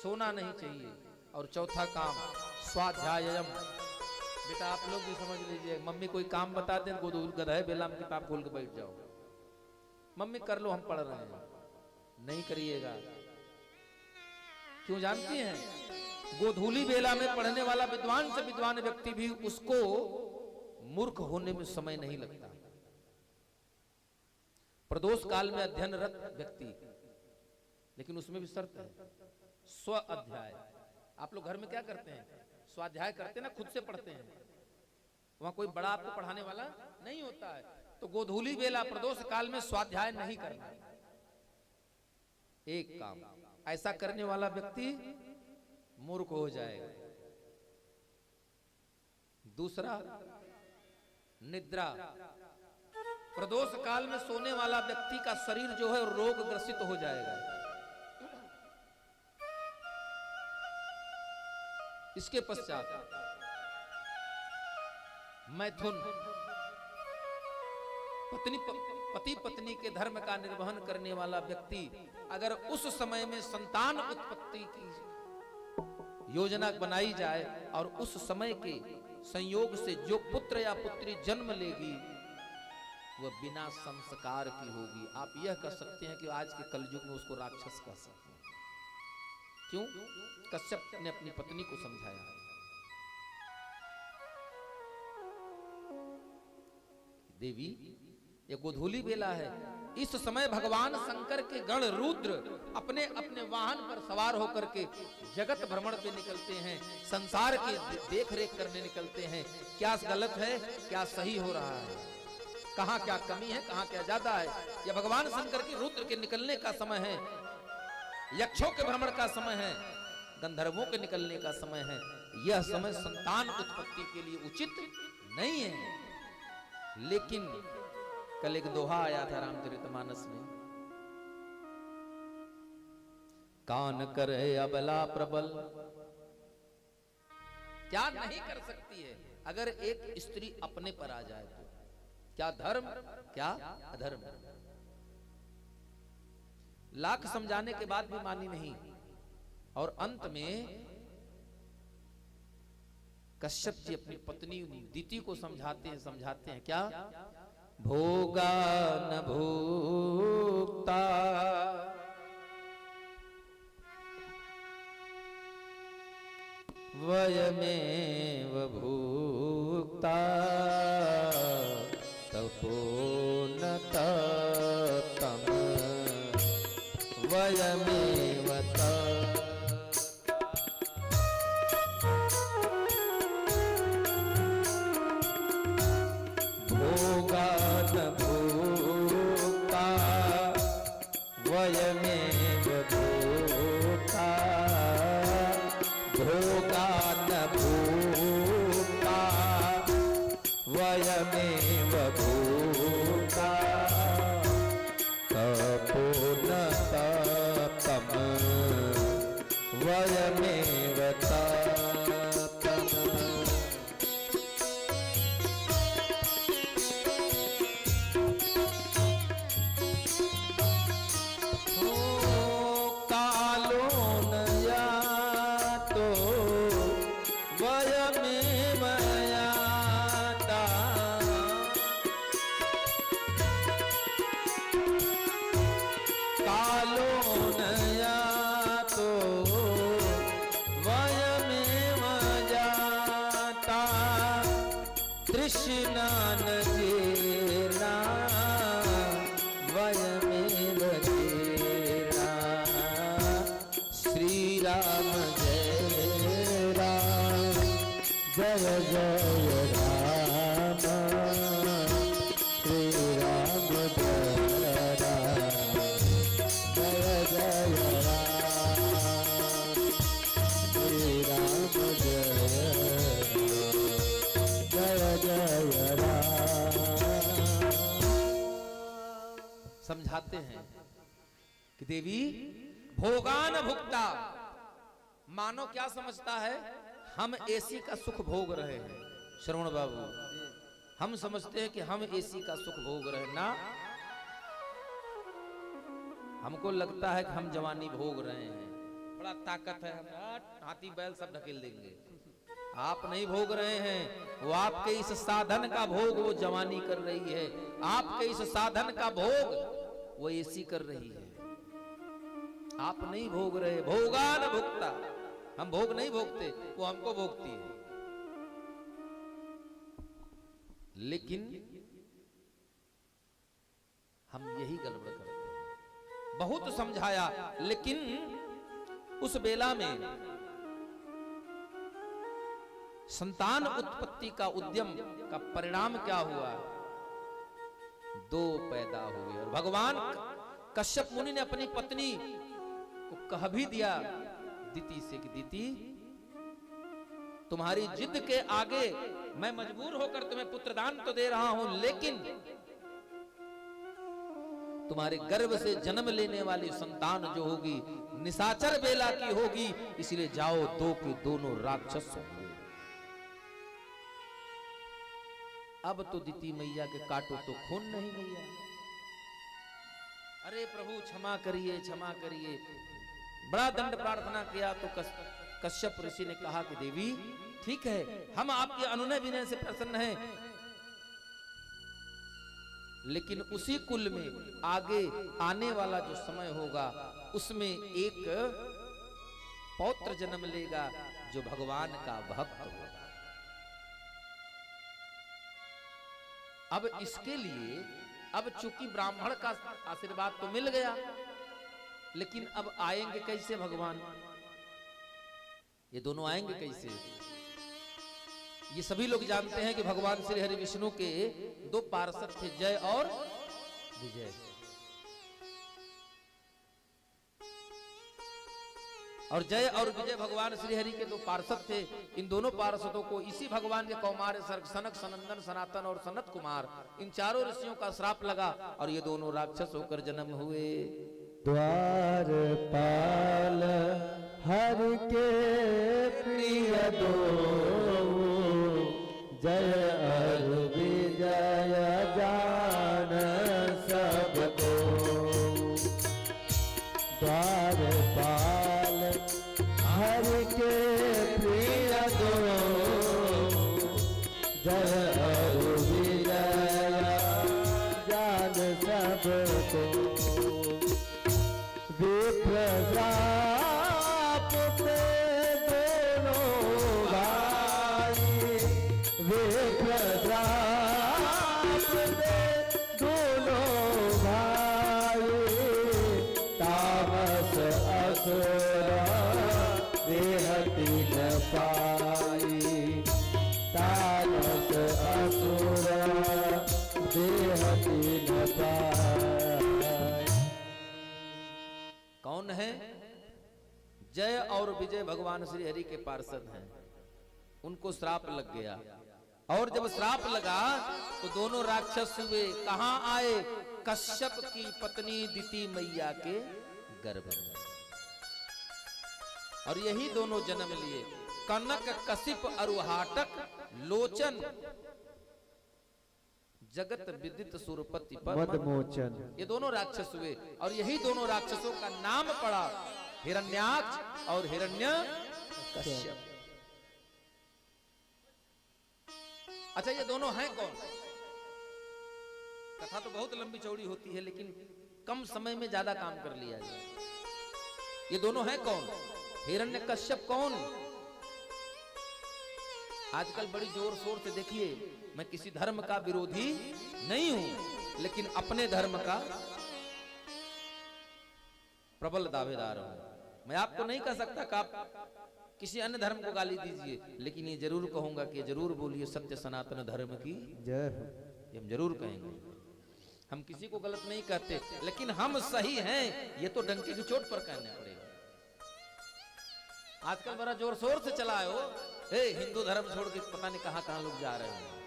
Speaker 1: सोना नहीं चाहिए। और चौथा काम, स्वाध्यायम। बेटा आप लोग भी समझ लीजिए, मम्मी कोई काम बता दें, गधे बेला में किताब खोल के बैठ जाओ, मम्मी कर लो, हम पढ़ रहे हैं, नहीं करिएगा। क्यों जानती हैं? गोधूली बेला में पढ़ने वाला विद्वान से विद्वान व्यक्ति भी उसको मूर्ख होने में समय नहीं लगता। प्रदोष काल में अध्ययनरत व्यक्ति, लेकिन उसमें भी शर्त है, स्व अध्याय। आप लोग घर में क्या करते हैं? स्वाध्याय करते हैं ना, खुद से पढ़ते हैं, वहां कोई बड़ा आपको पढ़ाने वाला नहीं होता है। तो गोधूली बेला प्रदोष काल में स्वाध्याय नहीं करना। एक काम, ऐसा करने वाला व्यक्ति मूर्ख हो जाएगा। दूसरा, निद्रा। प्रदोष काल में सोने वाला व्यक्ति का शरीर जो है रोग ग्रसित हो जाएगा। इसके पश्चात मैथुन, पति पत्नी के धर्म का निर्वहन करने वाला व्यक्ति अगर उस समय में संतान उत्पत्ति की योजना बनाई जाए और उस समय के संयोग से जो पुत्र या पुत्री जन्म लेगी वह बिना संस्कार की होगी। आप यह कह सकते हैं कि आज के कलयुग में उसको राक्षस कह सकते हैं। क्यों? कश्यप ने अपनी पत्नी को समझाया, देवी ये गोधूली बेला है, इस समय भगवान शंकर के गण रुद्र अपने अपने वाहन पर सवार होकर के जगत भ्रमण पे निकलते हैं, संसार की देख रेख करने निकलते हैं। क्या गलत है, क्या सही हो रहा है, कहाँ क्या कमी है, कहाँ क्या ज्यादा है। यह भगवान शंकर की रुद्र के निकलने का समय है, यक्षों के भ्रमण का समय है, गंधर्वों के निकलने का समय है। यह समय संतान उत्पत्ति के लिए उचित नहीं है। लेकिन कल एक दोहा आया था रामचरितमानस में, कान करे अबला प्रबल। क्या नहीं कर सकती है अगर एक स्त्री अपने पर आ जाए तो? क्या धर्म, क्या अधर्म। लाख समझाने के बाद भी मानी नहीं, और अंत में कश्यप जी अपनी पत्नी दिति को समझाते हैं क्या? भोगा न भोक्ता वयमेव भोक्ता तपो न तम वयमेव भोगा न भोक्ता वयमेव भोक्ता भोगा न भोक्ता वयमेव भोक्ता तपो न तम वयमेव तम। कालो न यातो वयमेव याता कालो न यातो वयमेव जाता तृष्णा न जीर्णा वयमेव जीर्णा। श्री राम जय राम जय जय राम श्री राम जय राम जय जय राम श्री राम जय जय राम। समझाते हैं कि देवी भोगान भुक्ता, मानो क्या समझता है हम एसी का सुख भोग रहे हैं। श्रवण बाबू, हम समझते हैं कि हम एसी का सुख भोग रहे हैं ना, हमको लगता है कि हम जवानी भोग रहे हैं, बड़ा ताकत है, हम हाथी बैल सब ढकेल देंगे। आप नहीं भोग रहे हैं, वो आपके इस साधन का भोग वो जवानी कर रही है, आपके इस साधन का भोग वो एसी कर रही है। आप नहीं भोग रहे, भोगा न भुगता, हम भोग नहीं भोगते, वो हमको भोगती है। लेकिन हम यही गड़बड़ करते हैं। बहुत समझाया, लेकिन उस बेला में संतान उत्पत्ति का उद्यम का परिणाम क्या हुआ? दो पैदा हुए। और भगवान कश्यप मुनि ने अपनी पत्नी को कह भी दिया दिति से कि दिति, तुम्हारी जिद के आगे मैं मजबूर होकर तुम्हें पुत्रदान तो दे रहा हूं, लेकिन तुम्हारे गर्भ से जन्म लेने वाली संतान जो होगी निशाचर बेला की होगी, इसलिए जाओ दो के दोनों राक्षस होंगे। अब तो दिति मैया के काटो तो खून नहीं मैया। अरे प्रभु क्षमा करिए, क्षमा करिए। बड़ा दंड प्रार्थना किया तो कश्यप ऋषि ने कहा कि देवी ठीक है, हम आपके अनुनय विनय से प्रसन्न हैं, लेकिन उसी कुल में आगे आने वाला जो समय होगा उसमें एक पौत्र जन्म लेगा जो भगवान का भक्त होगा। अब इसके लिए, अब चूंकि ब्राह्मण का आशीर्वाद तो मिल गया, लेकिन अब आएंगे कैसे भगवान? ये दोनों आएंगे कैसे? ये सभी लोग जानते हैं कि भगवान श्री हरि विष्णु के दो पार्षद थे, जय और विजय। और जय और विजय भगवान श्री हरि के दो पार्षद थे। इन दोनों पार्षदों को इसी भगवान के कौमार सर्ग सनक, सनंदन, सनातन और सनत कुमार, इन चारों ऋषियों का श्राप लगा और ये दोनों राक्षस होकर जन्म हुए।
Speaker 2: द्वारपाल हरि के प्रिय दो, जय और विजय जान सबको। द्वारपाल हरि के प्रिय दो, सबको विप्रश्राप पे दोनों भाई, विप्रश्राप पे दोनों भाई, तामस असुर देहती न पाई, तामस असुर देहती न पाई।
Speaker 1: कौन है? जय और विजय भगवान श्री हरि के पार्षद हैं। उनको श्राप लग गया, और जब श्राप लगा तो दोनों राक्षस हुए। कहां आए? कश्यप की पत्नी दिति मैया के गर्भ में। और यही दोनों जन्म लिए। कनक कशिप अरुहाटक लोचन जगत विदित सुरपति
Speaker 2: मदमोचन।
Speaker 1: ये दोनों राक्षस हुए, और यही दोनों राक्षसों का नाम पड़ा हिरण्याक्ष और हिरण्यकश्यप। अच्छा, ये दोनों हैं कौन? कथा तो बहुत लंबी चौड़ी होती है, लेकिन कम समय में ज्यादा काम कर लिया जाए। ये दोनों हैं कौन? हिरण्यकश्यप कौन? आजकल बड़ी जोर शोर से देखिए, मैं किसी धर्म का विरोधी नहीं हूं, लेकिन अपने धर्म का प्रबल दावेदार हूं। मैं आपको नहीं कह सकता कि आप किसी अन्य धर्म को गाली दीजिए, लेकिन ये जरूर कहूंगा कि जरूर बोलिए सत्य सनातन धर्म की जय हो। ये हम जरूर कहेंगे। हम किसी को गलत नहीं कहते, लेकिन हम सही हैं ये तो डंके की चोट पर कहना पड़ेगा। आजकल बड़ा जोर शोर से चला है वो, हिंदू धर्म छोड़ के पता नहीं कहां कहां लोग जा रहे हैं।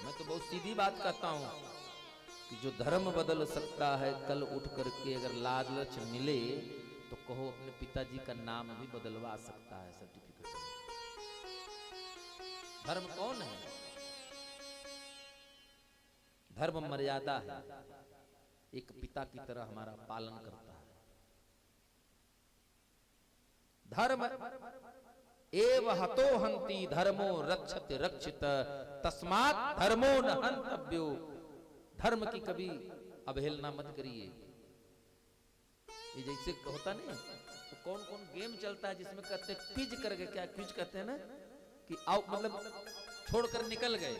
Speaker 1: मैं तो बहुत सीधी बात कहता हूं कि जो धर्म बदल सकता है कल उठ करके, अगर लालच मिले तो कहो अपने पिताजी का नाम भी बदलवा सकता है सर्टिफिकेट में। धर्म कौन है? धर्म मर्यादा है, एक पिता की तरह हमारा पालन करता है। धर्म एव हतो हंति धर्मो रक्षति रक्षित तस्मात् धर्मो न हंतव्यो। धर्म की कभी अवहेलना मत करिए। ये जैसे होता नहीं तो कौन कौन गेम चलता है जिसमें कहते क्विज करके, क्या क्विज कहते हैं ना, कि आओ मतलब छोड़कर निकल गए।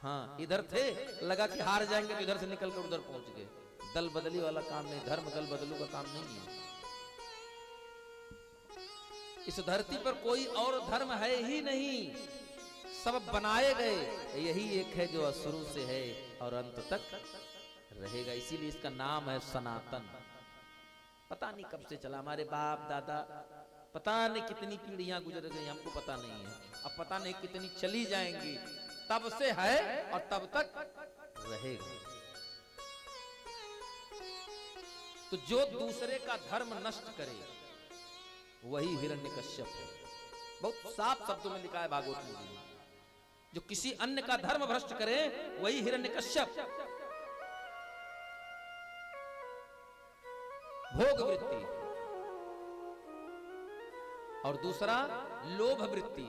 Speaker 1: हाँ, इधर थे, लगा कि हार जाएंगे तो इधर से निकलकर उधर पहुंच गए। दल बदली वाला काम नहीं, धर्म दल बदलू का काम नहीं है। इस धरती पर कोई और धर्म है ही नहीं, सब बनाए गए। यही एक है जो शुरू से है और अंत तक रहेगा, इसीलिए इसका नाम है सनातन। पता नहीं कब से चला, हमारे बाप दादा पता नहीं कितनी पीढ़ियां गुजर गई, हमको पता नहीं है। अब पता नहीं कितनी चली जाएंगी, तब से है और तब तक रहेगा। तो जो दूसरे का धर्म नष्ट करे वही हिरण्यकश्यप है। बहुत साफ शब्दों में लिखा है भागवत में, जो किसी अन्य का धर्म भ्रष्ट करे वही हिरण्यकश्यप। भोग वृत्ति और दूसरा लोभ वृत्ति,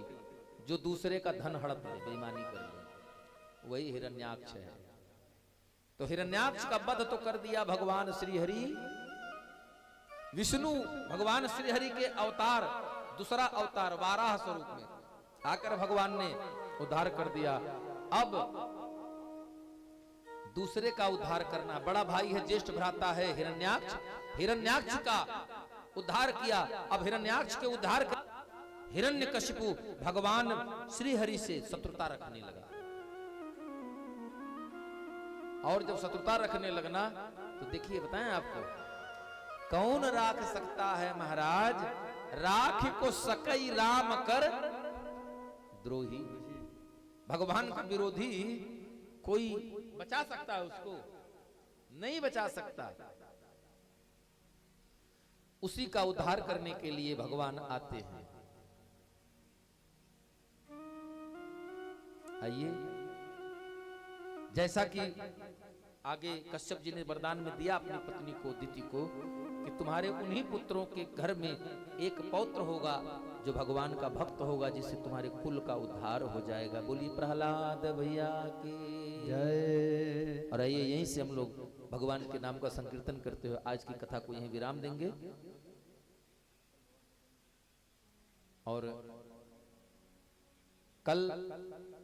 Speaker 1: जो दूसरे का धन हड़प ले, बेईमानी कर ले, वही हिरण्याक्ष है। तो हिरण्याक्ष का वध तो कर दिया भगवान श्री हरि। विष्णु भगवान श्री हरि के अवतार, दूसरा अवतार वाराह स्वरूप में आकर भगवान ने उद्धार कर दिया। अब दूसरे का उद्धार करना, बड़ा भाई है, ज्येष्ठ भ्राता है हिरण्याक्ष, हिरण्याक्ष का उद्धार किया। अब हिरण्याक्ष के उद्धार कर हिरण्यकशिपु भगवान श्री हरि से शत्रुता रखने लगा। और जब शत्रुता रखने लगना तो देखिए, बताएं आपको, कौन राख सकता है महाराज, राख को सकई राम कर द्रोही। भगवान का विरोधी कोई बचा सकता है उसको? नहीं बचा सकता। उसी का उद्धार करने के लिए भगवान आते हैं। आइए, जैसा कि आगे कश्यप जी ने वरदान में दिया अपनी पत्नी को, दिति को, कि तुम्हारे उन्हीं पुत्रों के घर में एक पौत्र होगा जो भगवान का भक्त होगा, जिससे तुम्हारे कुल का उद्धार हो जाएगा। बोलिए प्रहलाद भैया की
Speaker 2: जय।
Speaker 1: और आइए यहीं से हम लोग भगवान के नाम का संकीर्तन करते हुए आज की कथा को यहीं विराम देंगे। और कल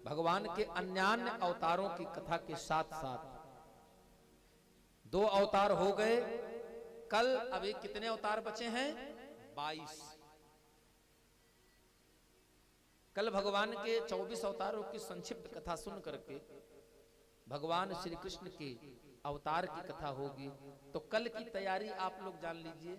Speaker 1: भगवान के अन्यान्य अवतारों की कथा के साथ साथ 2 अवतार हो गए। कल अभी कितने अवतार बचे हैं? 22। कल भगवान के 24 अवतारों की संक्षिप्त कथा सुन करके भगवान श्री कृष्ण के अवतार की कथा होगी। तो कल की तैयारी आप लोग जान लीजिए।